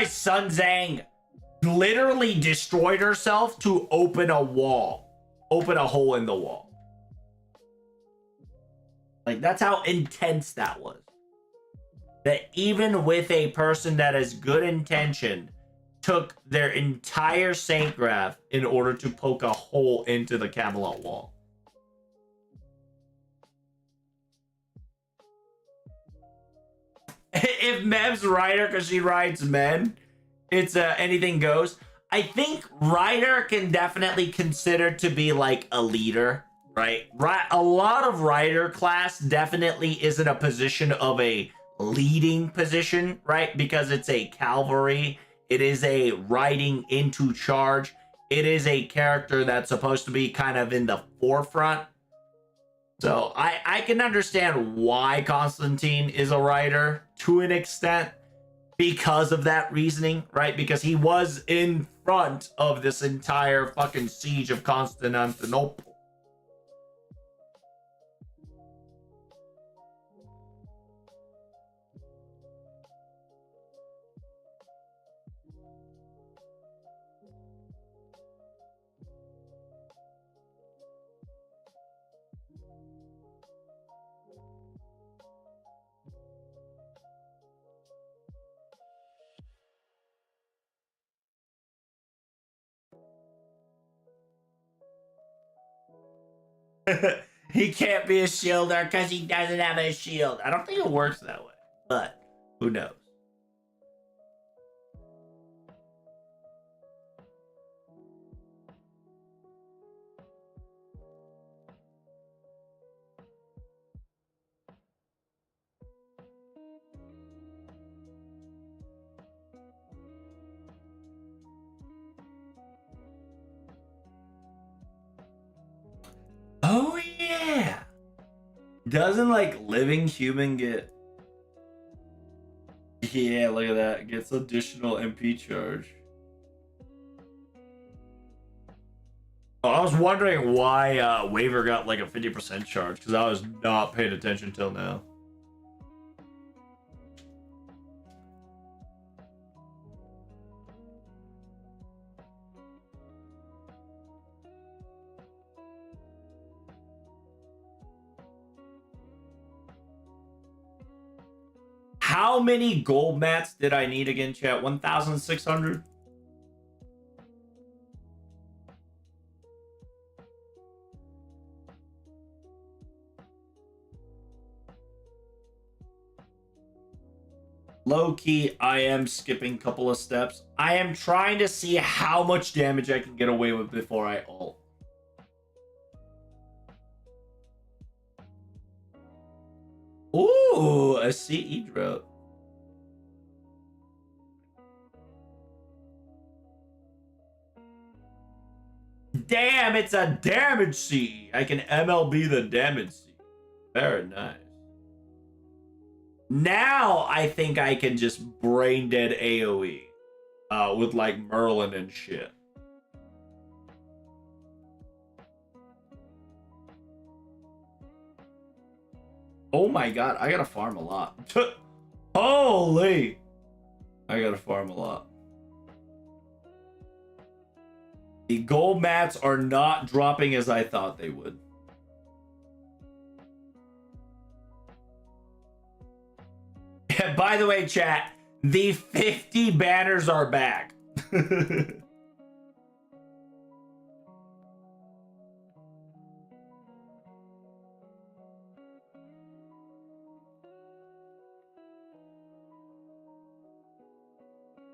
Sun Zhang literally destroyed herself to open a wall, open a hole in the wall. Like, that's how intense that was. That even with a person that has good intention, took their entire Saint Graph in order to poke a hole into the Camelot wall. If Mev's Ryder, because she rides men, it's anything goes. I think Ryder can definitely consider to be like a leader, right? A lot of Ryder class definitely is in a position of a leading position, right? Because it's a cavalry, it is a riding into charge, it is a character that's supposed to be kind of in the forefront. So I can understand why Constantine is a rider to an extent because of that reasoning, right? Because he was in front of this entire fucking siege of Constantinople. He can't be a shielder because he doesn't have a shield. I don't think it works that way, but who knows? Oh yeah. Doesn't like living human get? Yeah, look at that. Gets additional MP charge. Oh, I was wondering why Waver got like a 50% charge because I was not paying attention till now. How many gold mats did I need again, chat? 1,600? Low key, I am skipping a couple of steps. I am trying to see how much damage I can get away with before I ult. Ooh, a CE drop. Damn, it's a damage CE. I can MLB the damage CE. Very nice. Now I think I can just brain dead AoE with like Merlin and shit. Oh my god, I gotta farm a lot. Holy! I gotta farm a lot. The gold mats are not dropping as I thought they would. By the way, chat, the 50 banners are back.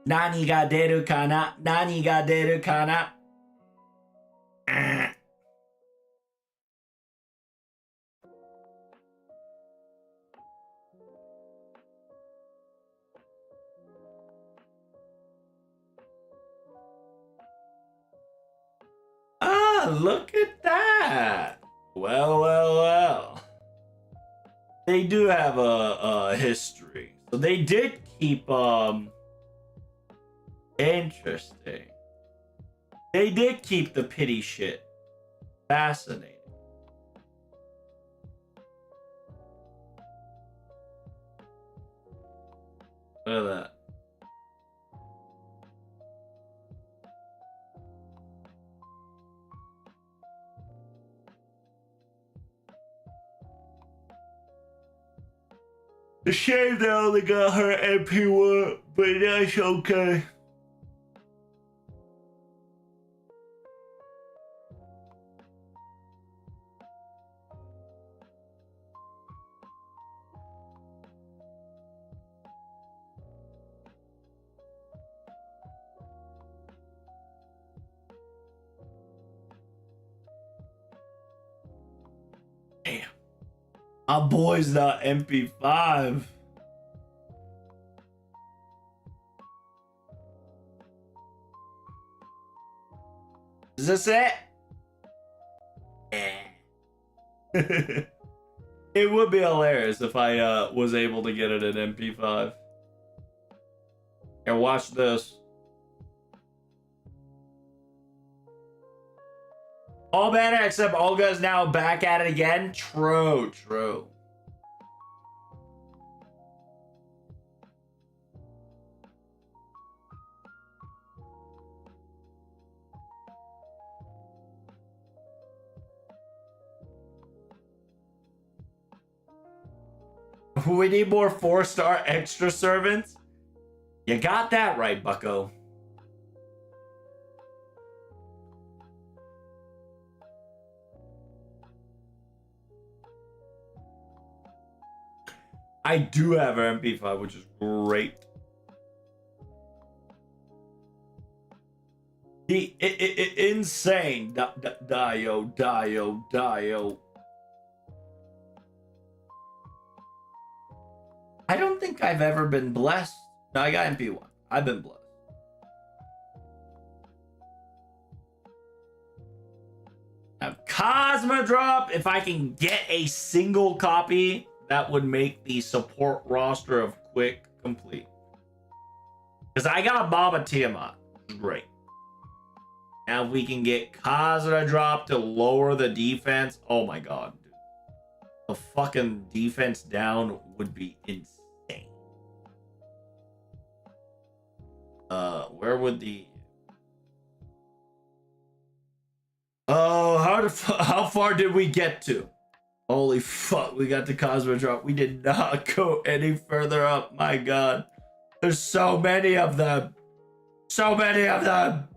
Nani ga deru kana? Nani ga deru kana? Ah, look at that. Well. They do have a history. So they did keep interesting. They did keep the pity shit. Fascinating. Look at that. A shame they only got her MP1, but that's okay. Damn. My boy's not MP5. Is this it? It would be hilarious if I was able to get it at MP5. Here, watch this. All banner except Olga's now back at it again. True, true. We need more 4-star extra servants. You got that right, bucko. I do have an MP5, which is great. Insane. Dio. I don't think I've ever been blessed. No, I got MP1. I've been blessed. Now, Cosmodrop, if I can get a single copy, that would make the support roster of Quick complete. Because I got Baba Tiamat. Great. Now, if we can get Cosmodrop to lower the defense, oh my god, dude. The fucking defense down would be insane. Where would the... Oh, how far did we get to? Holy fuck, we got the Cosmodrop. We did not go any further up. My god. There's so many of them. So many of them.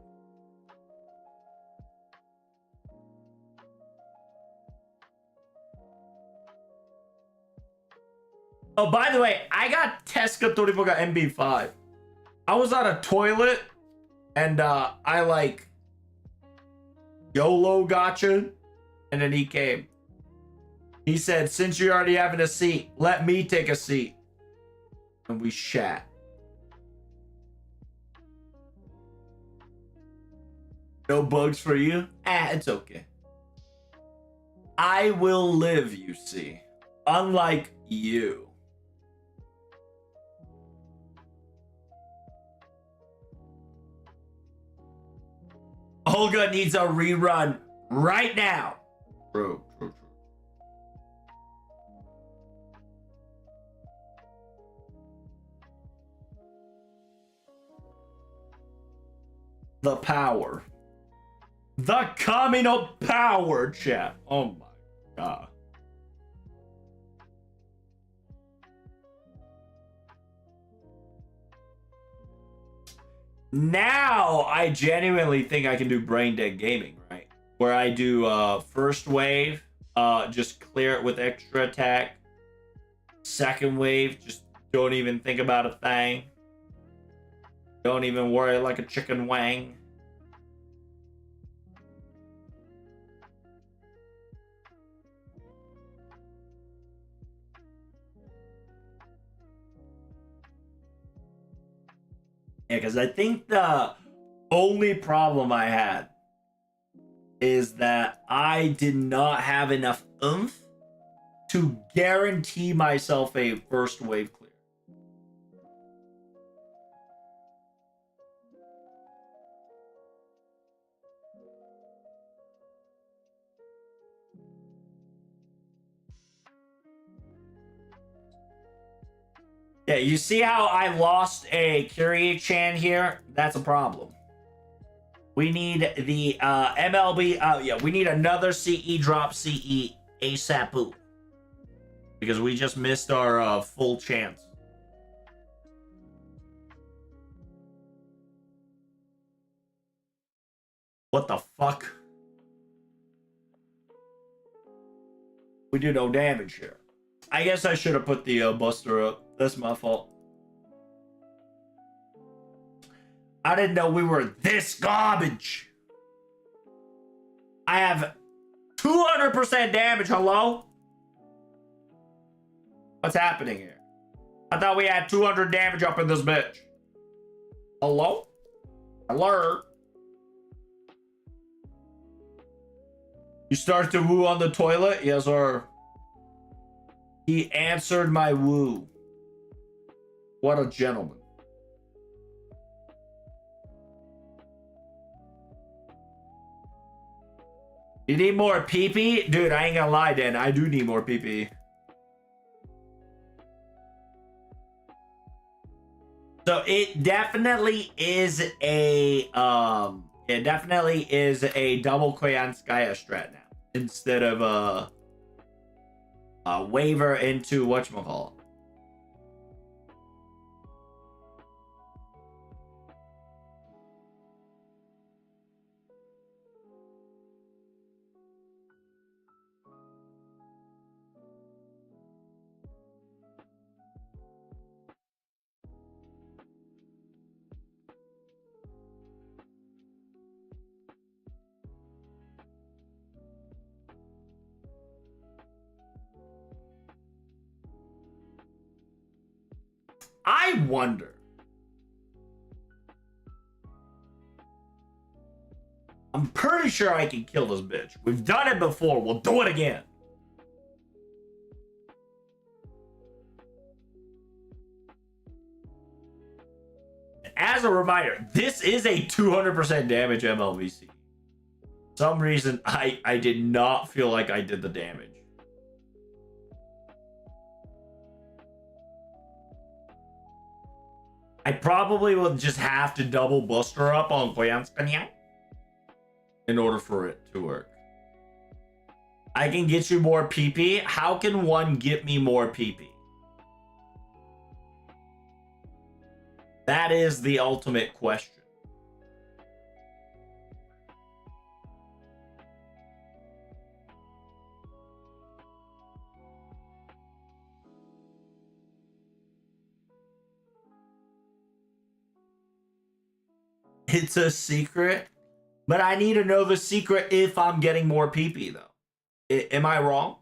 Oh, by the way, I got Tesca Toriboga MB5. I was on a toilet and I like YOLO gotcha, and then he came. He said, since you're already having a seat, let me take a seat. And we shat. No bugs for you? It's okay. I will live, you see. Unlike you. Olga needs a rerun right now. True. The power. The coming of power, chat. Oh my god. Now I genuinely think I can do brain dead gaming, right? Where I do first wave, just clear it with extra attack. Second wave, just don't even think about a thing. Don't even worry like a chicken wang. Yeah, because I think the only problem I had is that I did not have enough oomph to guarantee myself a first wave clear. Yeah, you see how I lost a Kyrie-chan here? That's a problem. We need the MLB. Yeah, we need another CE drop CE ASAP. because we just missed our full chance. What the fuck? We do no damage here. I guess I should have put the buster up. That's my fault. I didn't know we were this garbage. I have 200% damage. Hello? What's happening here? I thought we had 200 damage up in this bitch. Hello? Hello? You start to woo on the toilet? Yes, sir. He answered my woo. What a gentleman. You need more pee-pee? Dude, I ain't gonna lie, Dan. I do need more pee-pee. So it definitely is a double Koyanskaya strat now. Instead of a waiver into whatchamacallit. I wonder. I'm pretty sure I can kill this bitch. We've done it before. We'll do it again. As a reminder, this is a 200% damage MLVC. For some reason, I did not feel like I did the damage. I probably will just have to double buster up on Koyanskaya in order for it to work. I can get you more PP. How can one get me more PP? That is the ultimate question. It's a secret, but I need to know the secret if I'm getting more PP though. Am I wrong?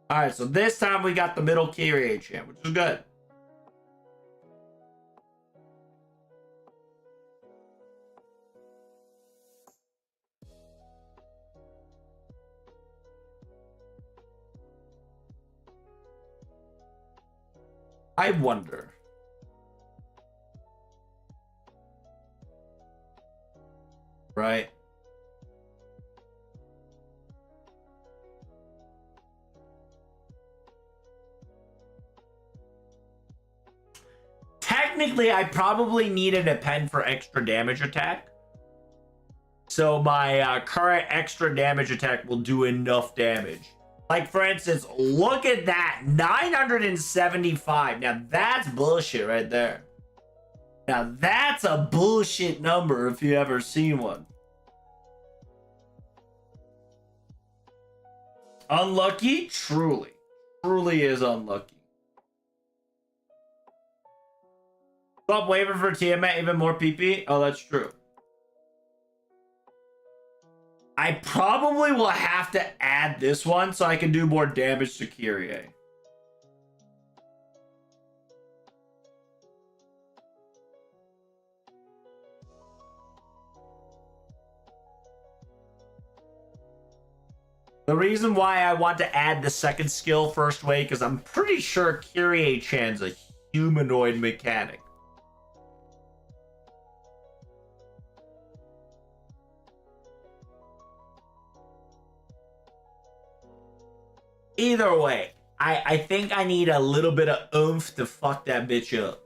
All right, so this time we got the middle Kyrie champ, which is good. I wonder. Right? Technically, I probably needed a pen for extra damage attack. So my current extra damage attack will do enough damage. Like, for instance, look at that. 975. Now, that's bullshit right there. Now, that's a bullshit number if you ever seen one. Unlucky? Truly. Truly is unlucky. Swap waiver for Tiamat, even more PP? Oh, that's true. I probably will have to add this one so I can do more damage to Kyrie. The reason why I want to add the second skill first way, because I'm pretty sure Kyrie-chan's a humanoid mechanic. Either way, I think I need a little bit of oomph to fuck that bitch up.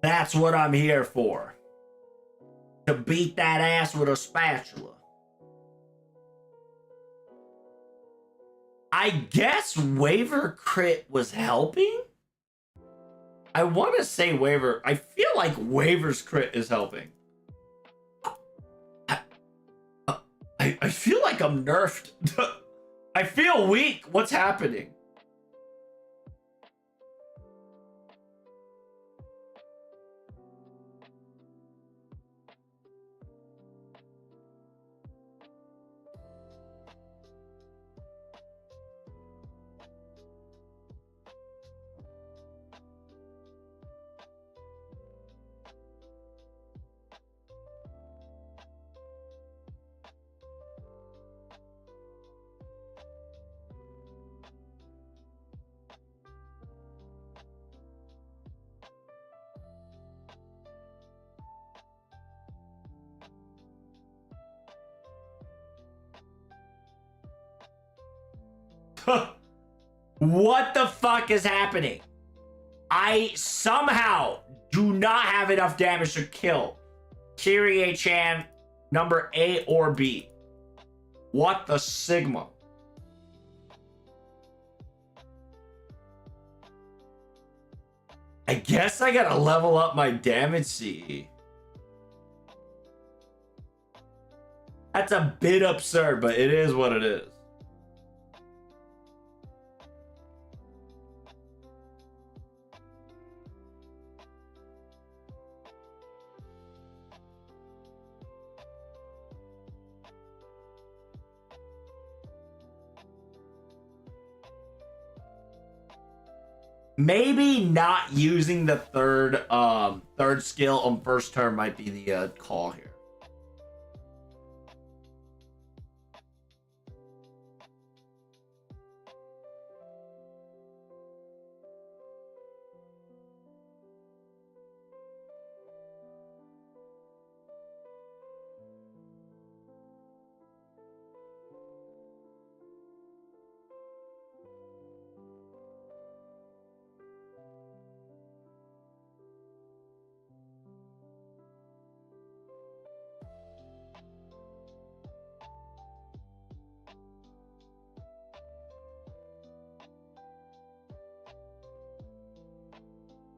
That's what I'm here for. To beat that ass with a spatula. I guess waiver crit was helping? I want to say waiver. I feel like waiver's crit is helping. I feel like I'm nerfed. I feel weak. What's happening? What the fuck is happening? I somehow do not have enough damage to kill Kyrie-chan number A or B. What the Sigma? I guess I gotta level up my damage CE. That's a bit absurd, but it is what it is. Maybe not using the third skill on first turn might be the call here.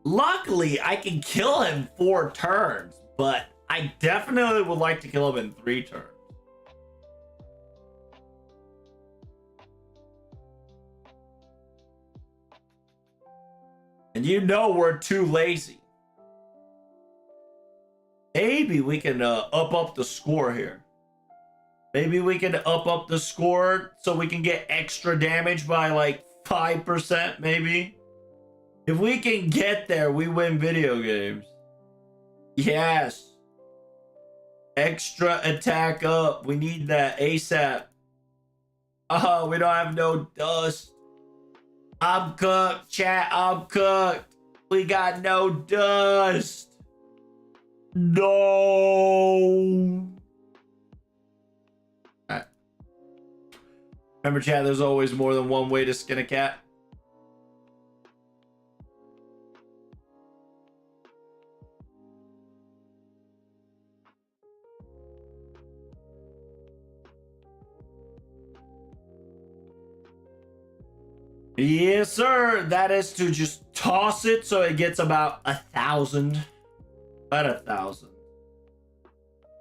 Luckily, I can kill him 4 turns, but I definitely would like to kill him in 3 turns. And you know we're too lazy. Maybe we can up the score here. Maybe we can up the score so we can get extra damage by like 5%, maybe. If we can get there, we win video games. Yes. Extra attack up. We need that ASAP. Oh, we don't have no dust. I'm cooked, chat. I'm cooked. We got no dust. No. Right. Remember, chat, there's always more than one way to skin a cat. Yes, sir. That is to just toss it so it gets about 1,000. About 1,000.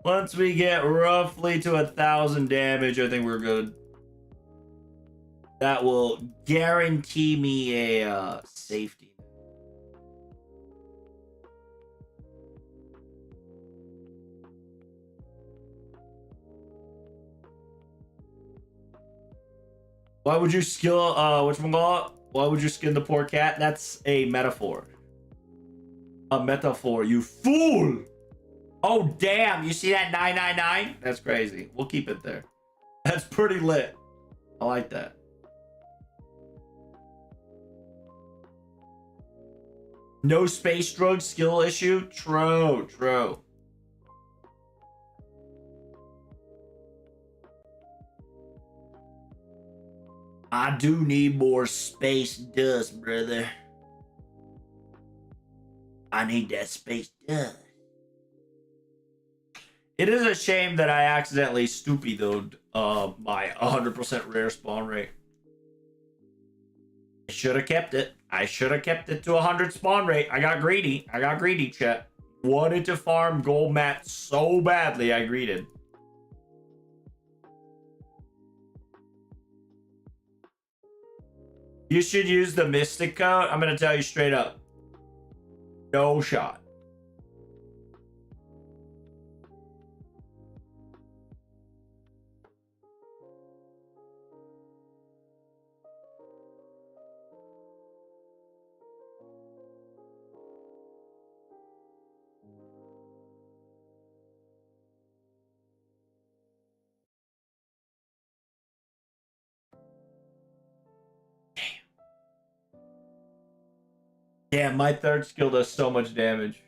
Once we get roughly to 1,000 damage, I think we're good. That will guarantee me a safety. Why would you skill whatchamacallit? Why would you skin the poor cat? That's a metaphor. A metaphor, you fool! Oh damn, you see that 999? That's crazy. We'll keep it there. That's pretty lit. I like that. No space drug skill issue. True, true. I do need more space dust, brother. I need that space dust. It is a shame that I accidentally stupid-thoughed my 100% rare spawn rate. I should have kept it. I should have kept it to 100 spawn rate. I got greedy. I got greedy, chat. Wanted to farm gold mats so badly, I greeted. You should use the Mystic code. I'm going to tell you straight up. No shot. Damn, my third skill does so much damage.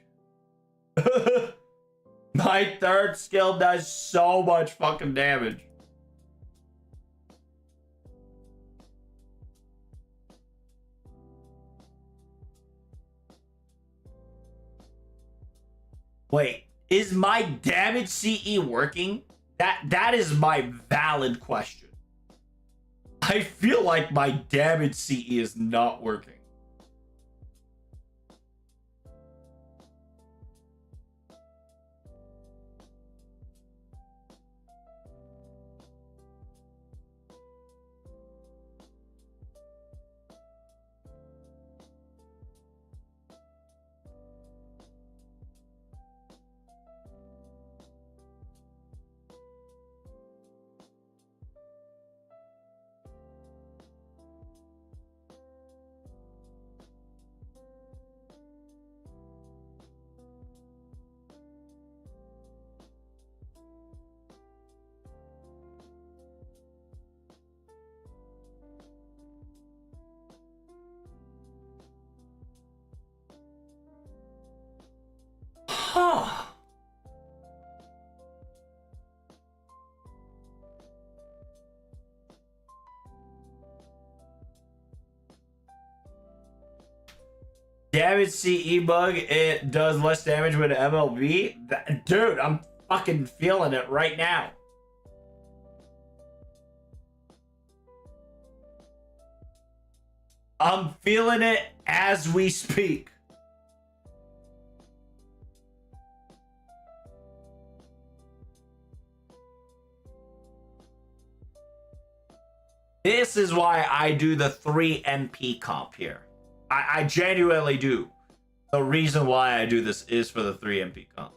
My third skill does so much fucking damage. Wait, is my damage CE working? That is my valid question. I feel like my damage CE is not working. Huh. Damage CE bug, it does less damage with MLB. Dude, I'm fucking feeling it right now. I'm feeling it as we speak. This is why I do the 3 MP comp here. I genuinely do. The reason why I do this is for the 3 MP comp.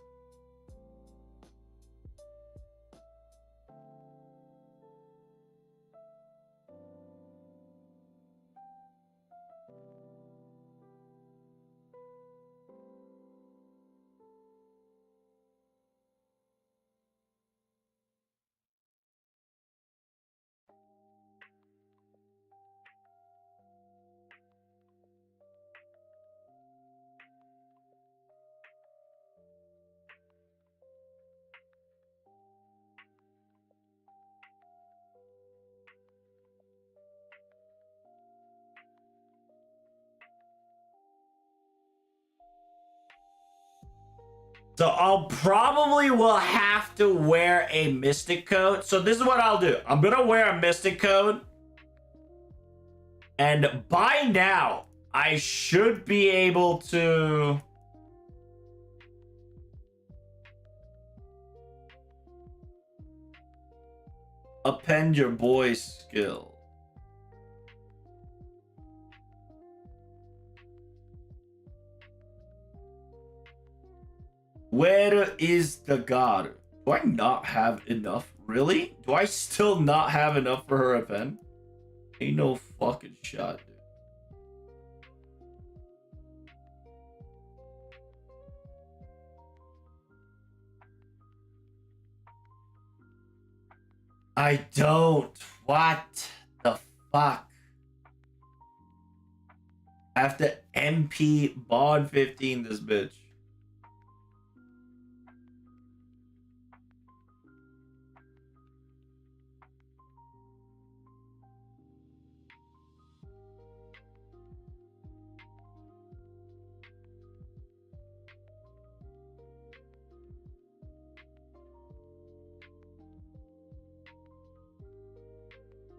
So I'll probably will have to wear a Mystic coat. So this is what I'll do. I'm going to wear a Mystic coat. And by now, I should be able to... append your boy's skill. Where is the god? Do I not have enough? Really? Do I still not have enough for her append? Ain't no fucking shot, dude. I don't. What the fuck? I have to MP Bod 15 this bitch.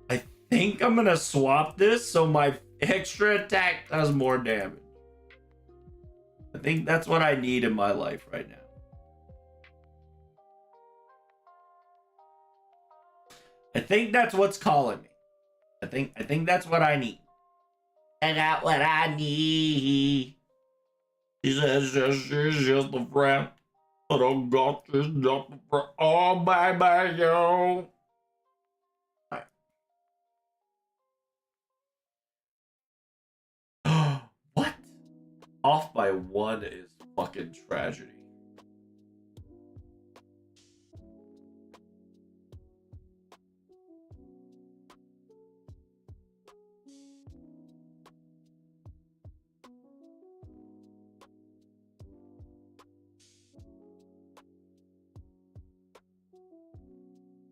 I think I'm gonna swap this so my extra attack does more damage. I think that's what I need in my life right now. I think that's what's calling me. I think that's what I need. I got what I need. She says she's just a friend. But I got this just a friend. Oh, baby, yo. What? Off by one is fucking tragedy.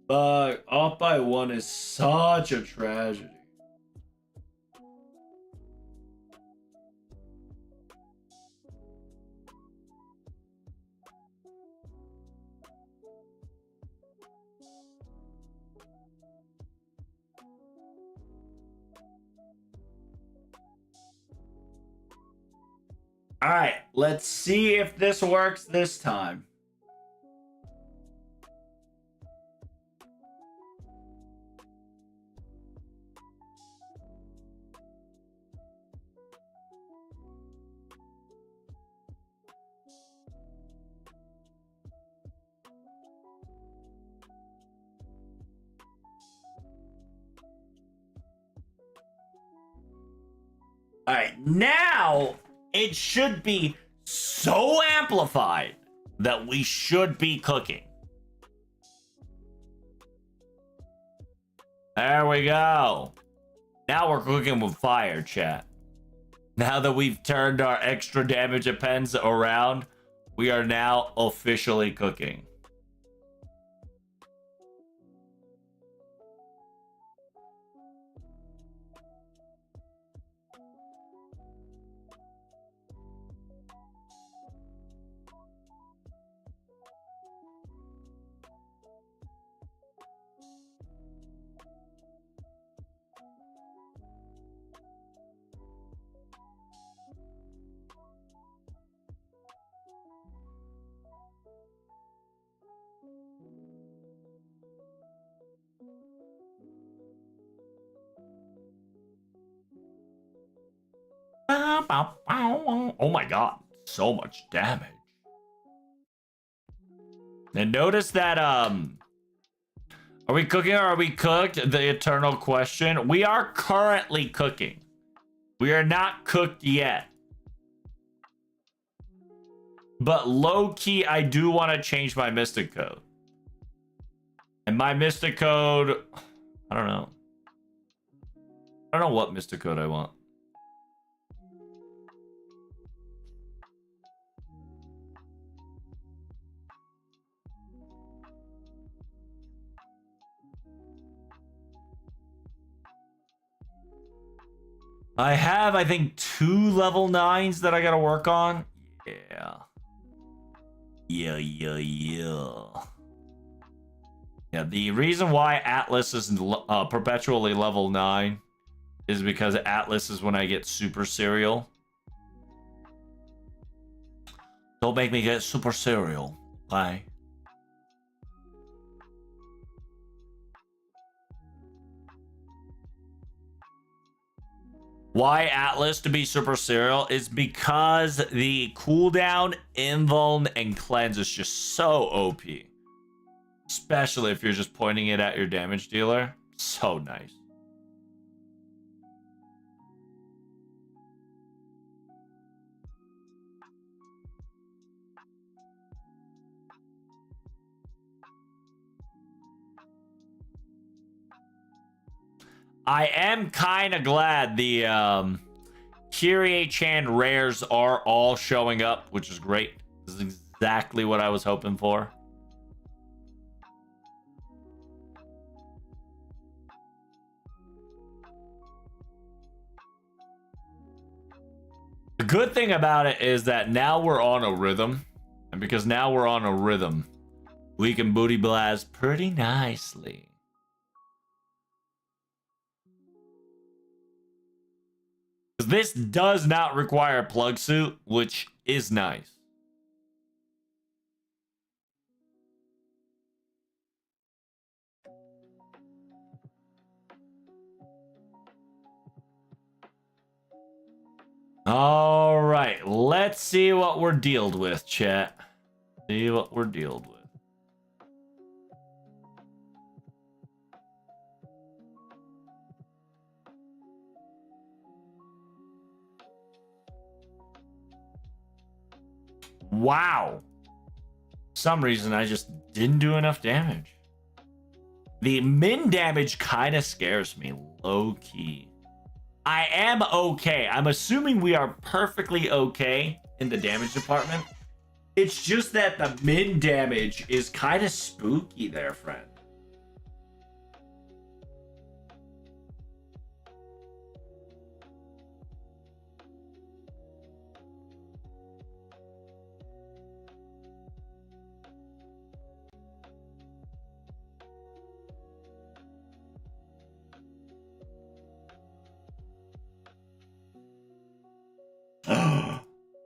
But off by one is such a tragedy. All right, let's see if this works this time. All right, now it should be so amplified that we should be cooking. There we go. Now we're cooking with fire, chat. Now that we've turned our extra damage appends around, we are now officially cooking. Oh my god, so much damage. And notice that, are we cooking or are we cooked? The eternal question. We are currently cooking. We are not cooked yet. But low-key, I do want to change my Mystic Code. And my Mystic Code, I don't know. I don't know what Mystic Code I want. I have, I think, 2 level 9s that I gotta work on. Yeah. Yeah, the reason why Atlas is perpetually level 9 is because Atlas is when I get super cereal. Don't make me get super cereal. Bye. Why Atlas to be super cereal is because the cooldown, invuln, and cleanse is just so OP. Especially if you're just pointing it at your damage dealer. So nice. I am kind of glad the Kyrie-chan rares are all showing up, which is great. This is exactly what I was hoping for. The good thing about it is that now we're on a rhythm. And because now we're on a rhythm, we can booty blast pretty nicely. This does not require a plug suit, which is nice. All right, let's see what we're dealed with, chat. See what we're dealed with. Wow. For some reason, I just didn't do enough damage. The min damage kind of scares me, low key. I am okay. I'm assuming we are perfectly okay in the damage department. It's just that the min damage is kind of spooky there, friend.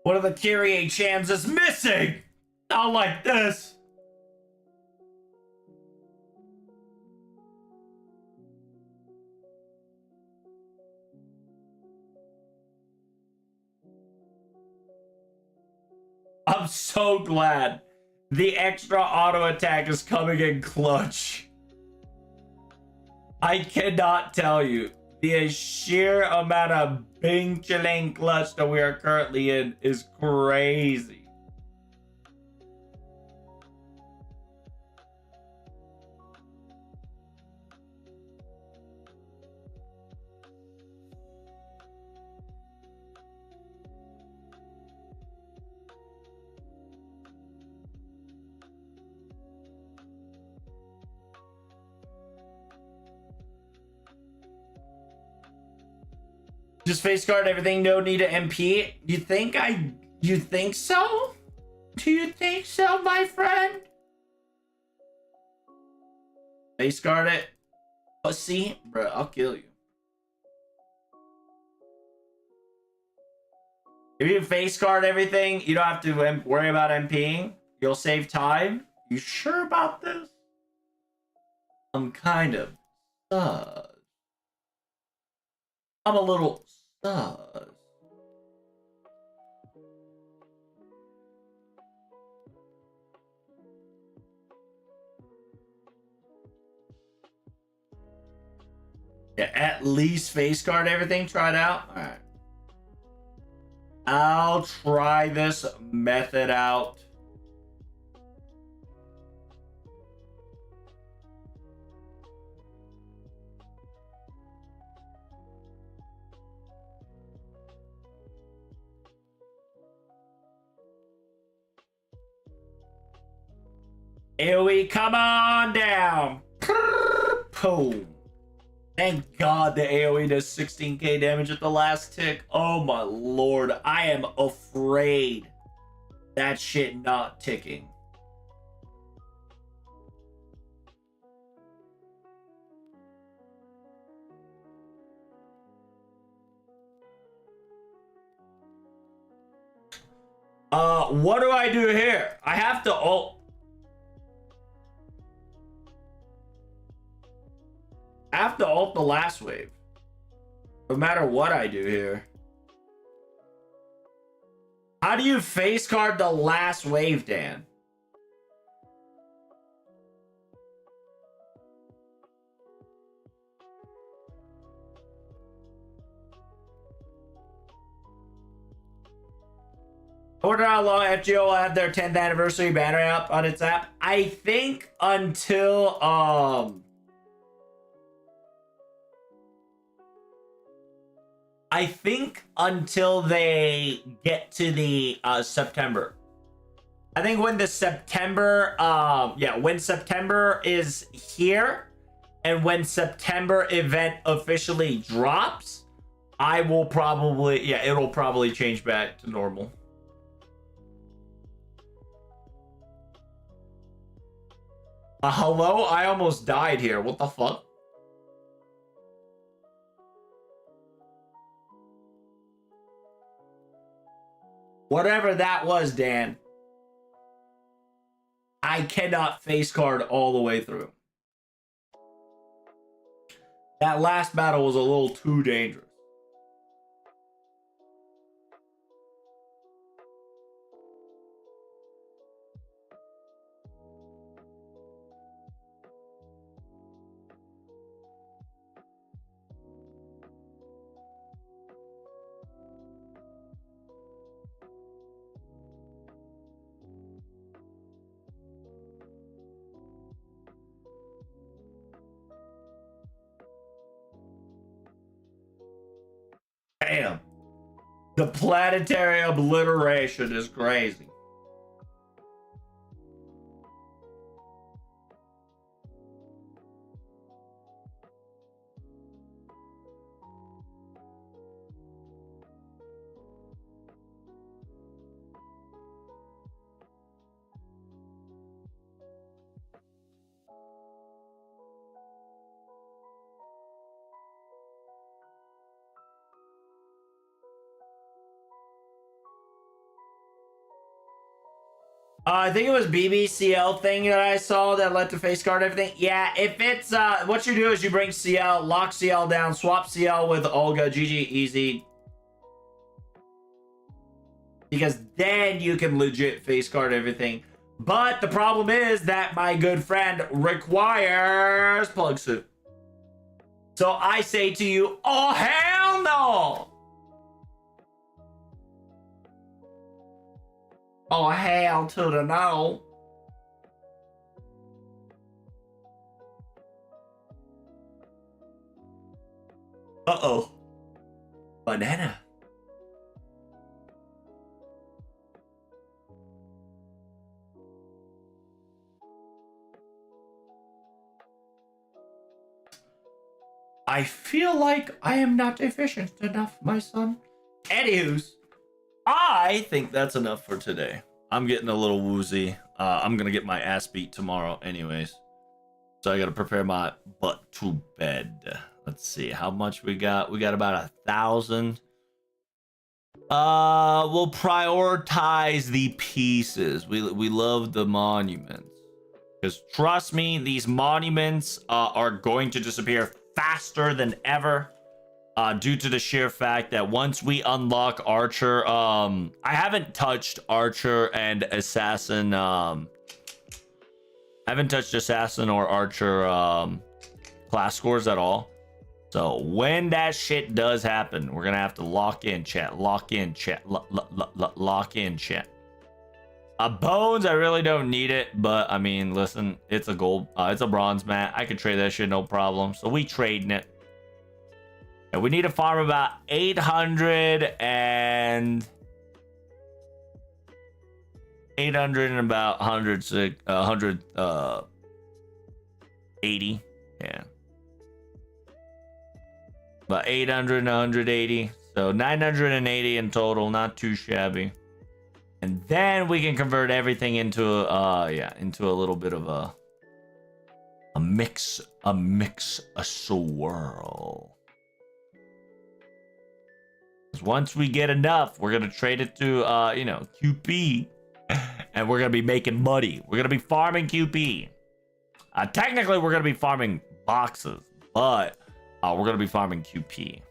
One of the Kyrie-chans is missing! Not like this! I'm so glad the extra auto attack is coming in clutch. I cannot tell you. The sheer amount of Bing Chiling clutch that we are currently in is crazy. Just face guard everything, no need to MP. You think so? Do you think so, my friend? Face guard it. Pussy, bro, I'll kill you. If you face guard everything, you don't have to worry about MPing. You'll save time. You sure about this? I'm kind of sus. I'm a little sus. Yeah, at least face guard everything. Try it out. All right. I'll try this method out. AoE, come on down. Boom. Thank God the AoE does 16k damage at the last tick. Oh my lord. I am afraid that shit not ticking. What do I do here? I have to ult. I have to ult the last wave. No matter what I do here. How do you face card the last wave, Dan? I wonder how long FGO will have their 10th anniversary banner up on its app. I think until I think until they get to the September. I think when the September, when September is here, and when September event officially drops, I will probably, it'll probably change back to normal. Hello? I almost died here. What the fuck? Whatever that was, Dan. I cannot face card all the way through. That last battle was a little too dangerous. Damn. The planetary obliteration is crazy. I think it was BBCL thing that I saw that let to face card everything. Yeah, if it's what you do is you bring CL, lock CL down, swap CL with Olga, GG, easy. Because then you can legit face card everything. But the problem is that my good friend requires plug suit. So I say to you, oh hell no! Oh hell to the no. Uh-oh. Banana. I feel like I am not efficient enough, my son. Anywho's, I think that's enough for today. I'm getting a little woozy. I'm gonna get my ass beat tomorrow anyways. So I gotta prepare my butt to bed. Let's see how much we got. We got about 1,000. We'll prioritize the pieces. We love the monuments. Because trust me, these monuments are going to disappear faster than ever. Due to the sheer fact that once we unlock Archer, I haven't touched Archer and Assassin. I haven't touched Assassin or Archer class scores at all. So when that shit does happen, we're gonna have to lock in, chat. Lock in, chat. Lock in, chat. Bones, I really don't need it, but I mean, listen, it's a gold, it's a bronze mat. I could trade that shit, no problem. So we trading it. And we need to farm about 800 and 800 and about 180. Yeah. About 800 and 180. So 980 in total, not too shabby. And then we can convert everything into into a little bit of a swirl. Once we get enough, we're gonna trade it to QP, and we're gonna be making money. We're gonna be farming QP. Technically, we're gonna be farming boxes, but we're gonna be farming QP.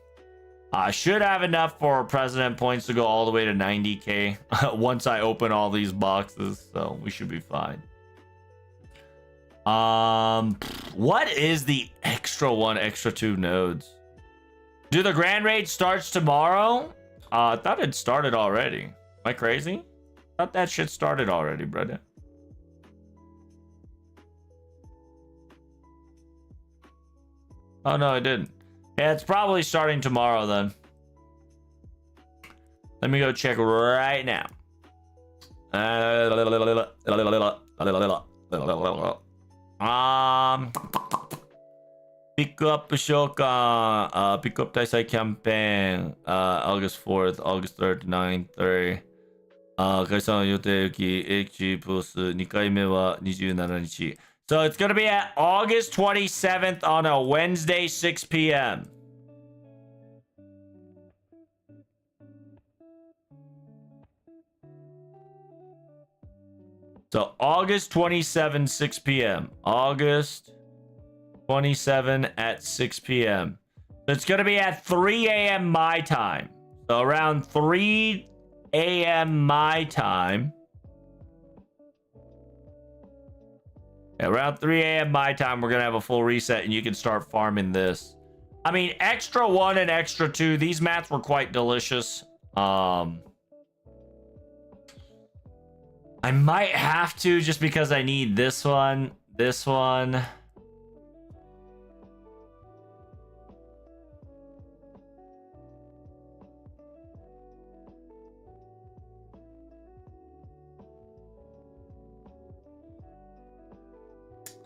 I should have enough for president points to go all the way to 90k once I open all these boxes, so we should be fine. What is the extra 2 nodes? Do the grand raid starts tomorrow? I thought it started already. Am I crazy? I thought that shit started already, brother. Oh no, it didn't. Yeah, it's probably starting tomorrow then. Let me go check right now. Pick up 召喚 pick up 大祭キャンペーン August 4th, August 3rd, 9th, 3rd 解散予定期 H プロス2回目は27日 So it's gonna be at August 27th on a Wednesday 6 p.m. So August 27, 6 p.m. August 27 at 6 p.m. So it's going to be at 3 a.m. my time. So around 3 a.m. my time. Around 3 a.m. my time, we're going to have a full reset and you can start farming this. I mean, extra 1 and extra 2. These mats were quite delicious. I might have to just because I need this one, this one.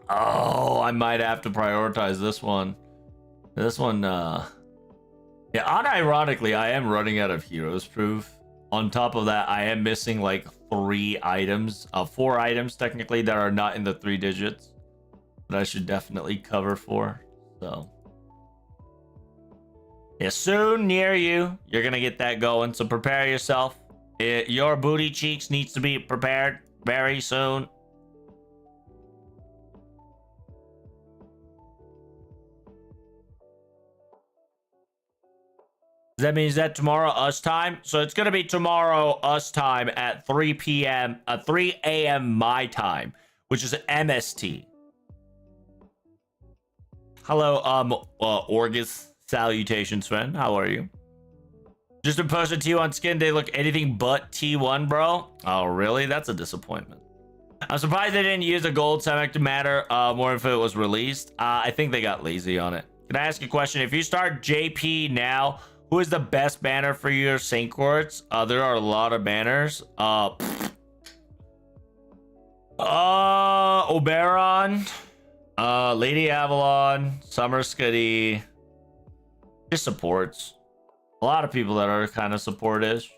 Oh, I might have to prioritize this one. This one, yeah, unironically, I am running out of heroes proof. On top of that, I am missing like 4 items technically that are not in the 3 digits that I should definitely cover for. So yeah, soon near you, you're gonna get that going. So prepare yourself. Your booty cheeks needs to be prepared very soon. That means that tomorrow us time. So it's gonna be tomorrow us time at 3 p.m. 3 a.m. my time, which is MST. Hello, Orgus. Salutations, friend. How are you? Just to post it to you on Skin, they look anything but T1, bro. Oh, really? That's a disappointment. I'm surprised they didn't use a gold semiconductor matter more if it was released. I think they got lazy on it. Can I ask you a question? If you start JP now, who is the best banner for your Saint Quartz? There are a lot of banners. Oberon, Lady Avalon, Summer Scuddy. Just supports. A lot of people that are kind of support-ish.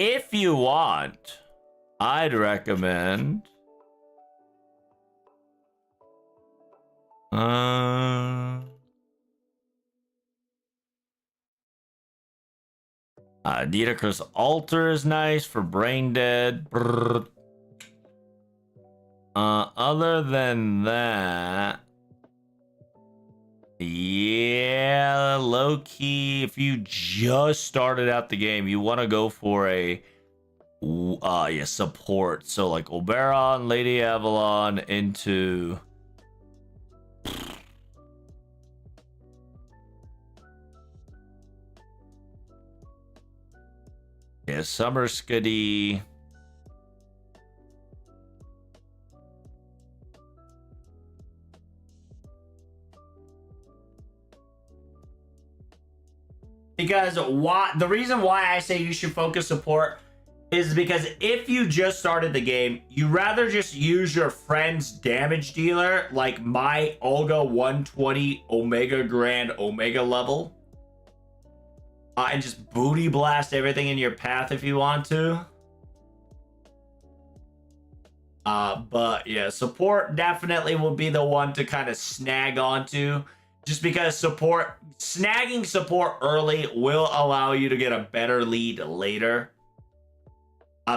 If you want, I'd recommend Nidacrus Altar is nice for Brain Dead. Other than that, yeah, low key, if you just started out the game, you want to go for a support. So like Oberon, Lady Avalon into Summer Scuddy. Because the reason why I say you should focus support is because if you just started the game, you rather just use your friend's damage dealer, like my Olga 120 Omega Grand Omega level, and just booty blast everything in your path if you want to. But yeah, support definitely will be the one to kind of snag onto. Just because snagging support early will allow you to get a better lead later.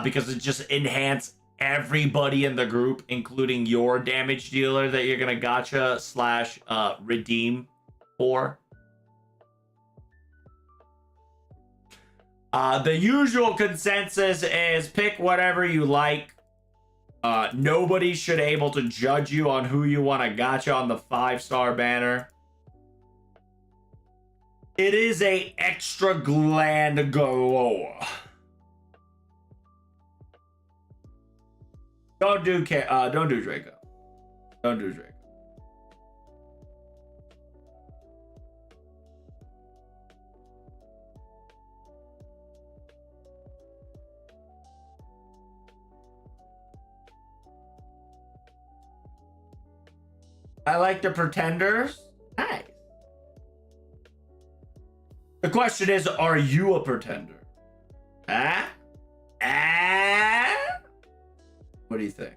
Because it just enhance everybody in the group, including your damage dealer that you're gonna gotcha / redeem for. The usual consensus is pick whatever you like. Nobody should able to judge you on who you want to gotcha on the 5-star banner. It is a extra gland galore. Don't do Draco. Don't do Draco. I like the pretenders. Nice. The question is, are you a pretender? Huh? What do you think?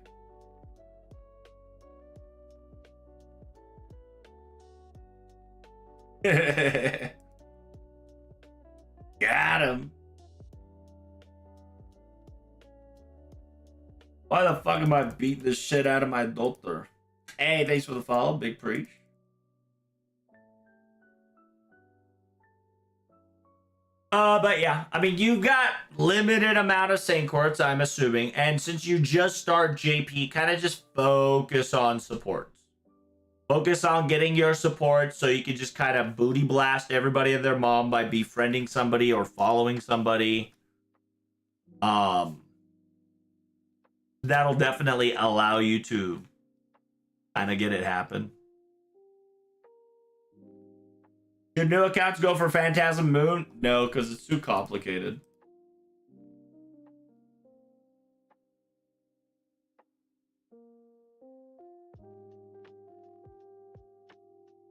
Got him. Why the fuck am I beating the shit out of my daughter? Hey, thanks for the follow, Big Preach. But yeah, I mean, you got limited amount of Saint Courts, I'm assuming, and since you just start JP, kind of just focus on supports. Focus on getting your support so you can just kind of booty blast everybody and their mom by befriending somebody or following somebody. That'll definitely allow you to kind of get it happen. Should new accounts go for Phantasm Moon? No, because it's too complicated.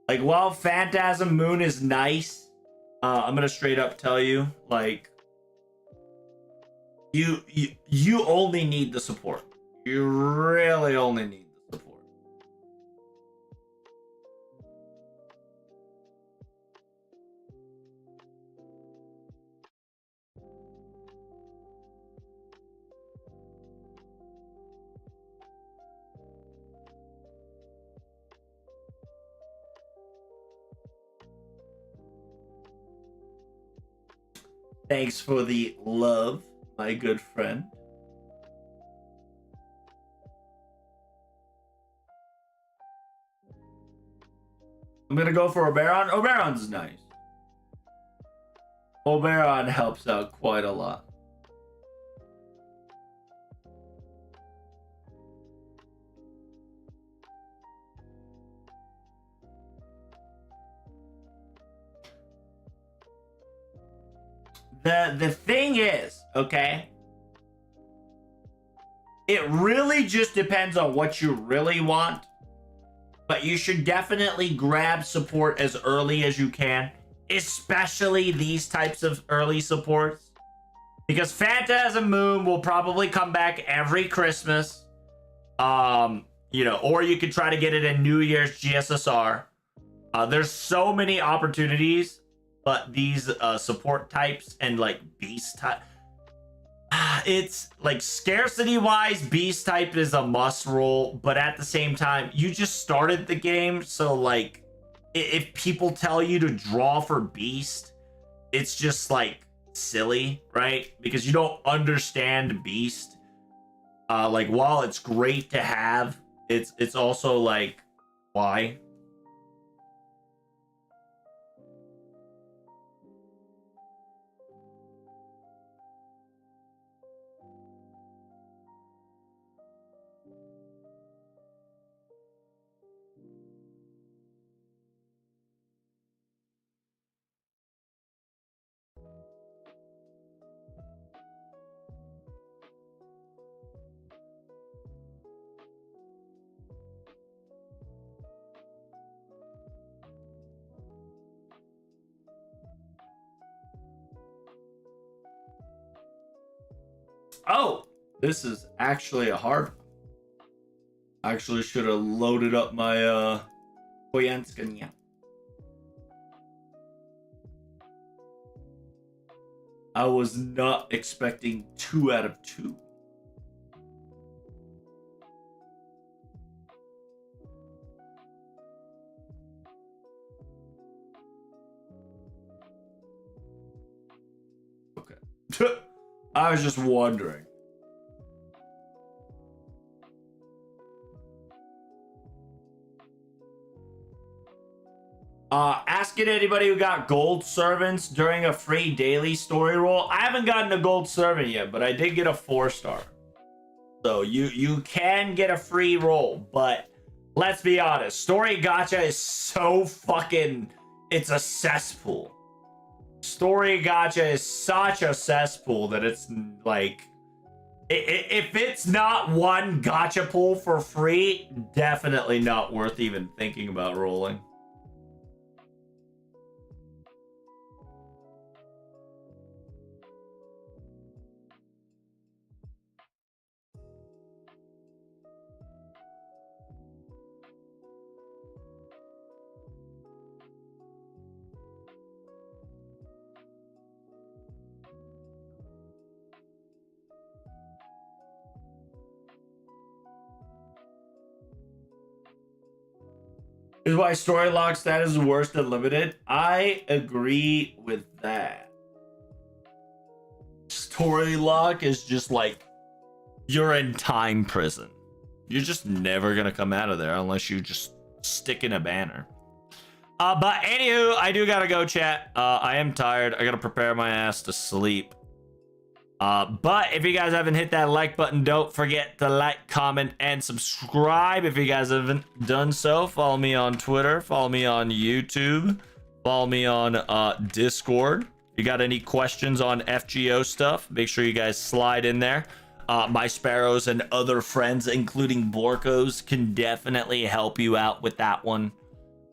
Like, while Phantasm Moon is nice, I'm gonna straight up tell you, like, you only need the support. You really only need the support. Thanks for the love, my good friend. I'm gonna go for Oberon. Oberon's nice. Oberon helps out quite a lot. The thing is, okay, it really just depends on what you really want, but you should definitely grab support as early as you can, especially these types of early supports, because Phantasm Moon will probably come back every Christmas, you know, or you could try to get it in New Year's GSSR. There's so many opportunities. But these support types and like beast type, it's like scarcity wise, beast type is a must roll. But at the same time, you just started the game, so like if people tell you to draw for beast, it's just like silly, right? Because you don't understand beast. Like while it's great to have, it's also like, why? Oh, this is actually a hard one. Actually should have loaded up my Koyanskaya. I was not expecting 2 out of 2. Okay. I was just wondering. Asking anybody who got gold servants during a free daily story roll. I haven't gotten a gold servant yet, but I did get a 4-star. So you can get a free roll, but let's be honest, story gacha is so fucking, it's a cesspool. Story gacha is such a cesspool that it's like, if it's not one gacha pool for free, definitely not worth even thinking about rolling. Is why story lock status is worse than limited. I agree with that. Story lock is just like, you're in time prison. You're just never gonna come out of there unless you just stick in a banner. But anywho, I do gotta go, chat. I am tired. I gotta prepare my ass to sleep. But if you guys haven't hit that like button, don't forget to like, comment, and subscribe. If you guys haven't done so, follow me on Twitter, follow me on YouTube, follow me on Discord. If you got any questions on FGO stuff, make sure you guys slide in there. My sparrows and other friends, including Borkos, can definitely help you out with that one.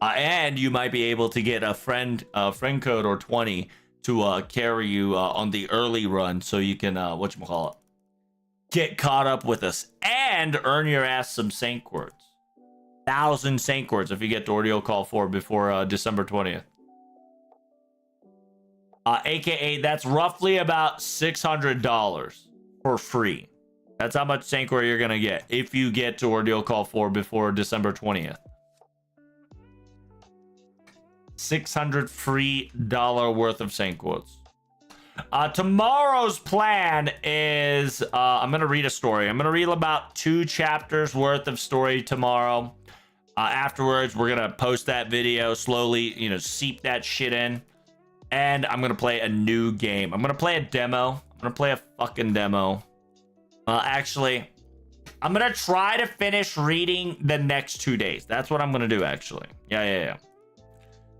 And you might be able to get a friend code or 20 to carry you on the early run, so you can whatchamacallit, get caught up with us and earn your ass some Saint Quartz. 1,000 Saint Quartz if you get to Ordeal Call 4 before December 20th. AKA, that's roughly about $600 for free. That's how much Saint Quartz you're gonna get if you get to Ordeal Call 4 before December 20th. $600 free worth of Saint Quartz. Tomorrow's plan is I'm gonna read a story. I'm gonna read about 2 chapters worth of story tomorrow. Afterwards, we're gonna post that video slowly, you know, seep that shit in, and I'm gonna play a new game. I'm gonna play a demo. I'm gonna play a fucking demo. Actually, I'm gonna try to finish reading the next 2 days. That's what I'm gonna do, actually. Yeah.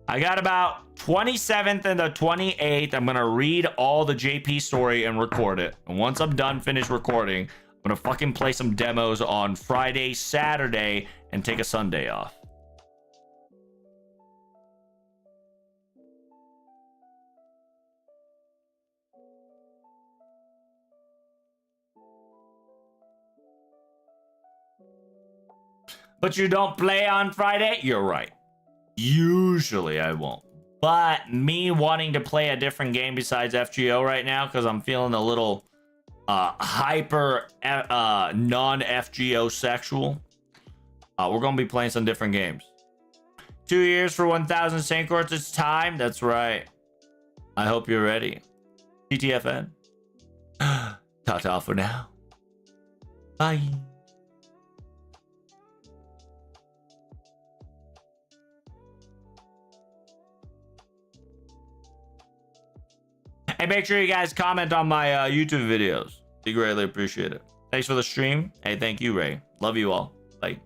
I got about 27th and the 28th. I'm gonna read all the JP story and record it. And once I'm done, finish recording, I'm gonna fucking play some demos on Friday, Saturday, and take a Sunday off. But you don't play on Friday? You're right. Usually I won't. But me wanting to play a different game besides FGO right now, because I'm feeling a little hyper non-FGO sexual, we're going to be playing some different games. 2 years for 1,000 Saint Quartz. It's time. That's right. I hope you're ready. TTFN. Ta-ta for now. Bye. Hey, make sure you guys comment on my YouTube videos. Be greatly appreciated. Thanks for the stream. Hey, thank you, Ray. Love you all. Bye.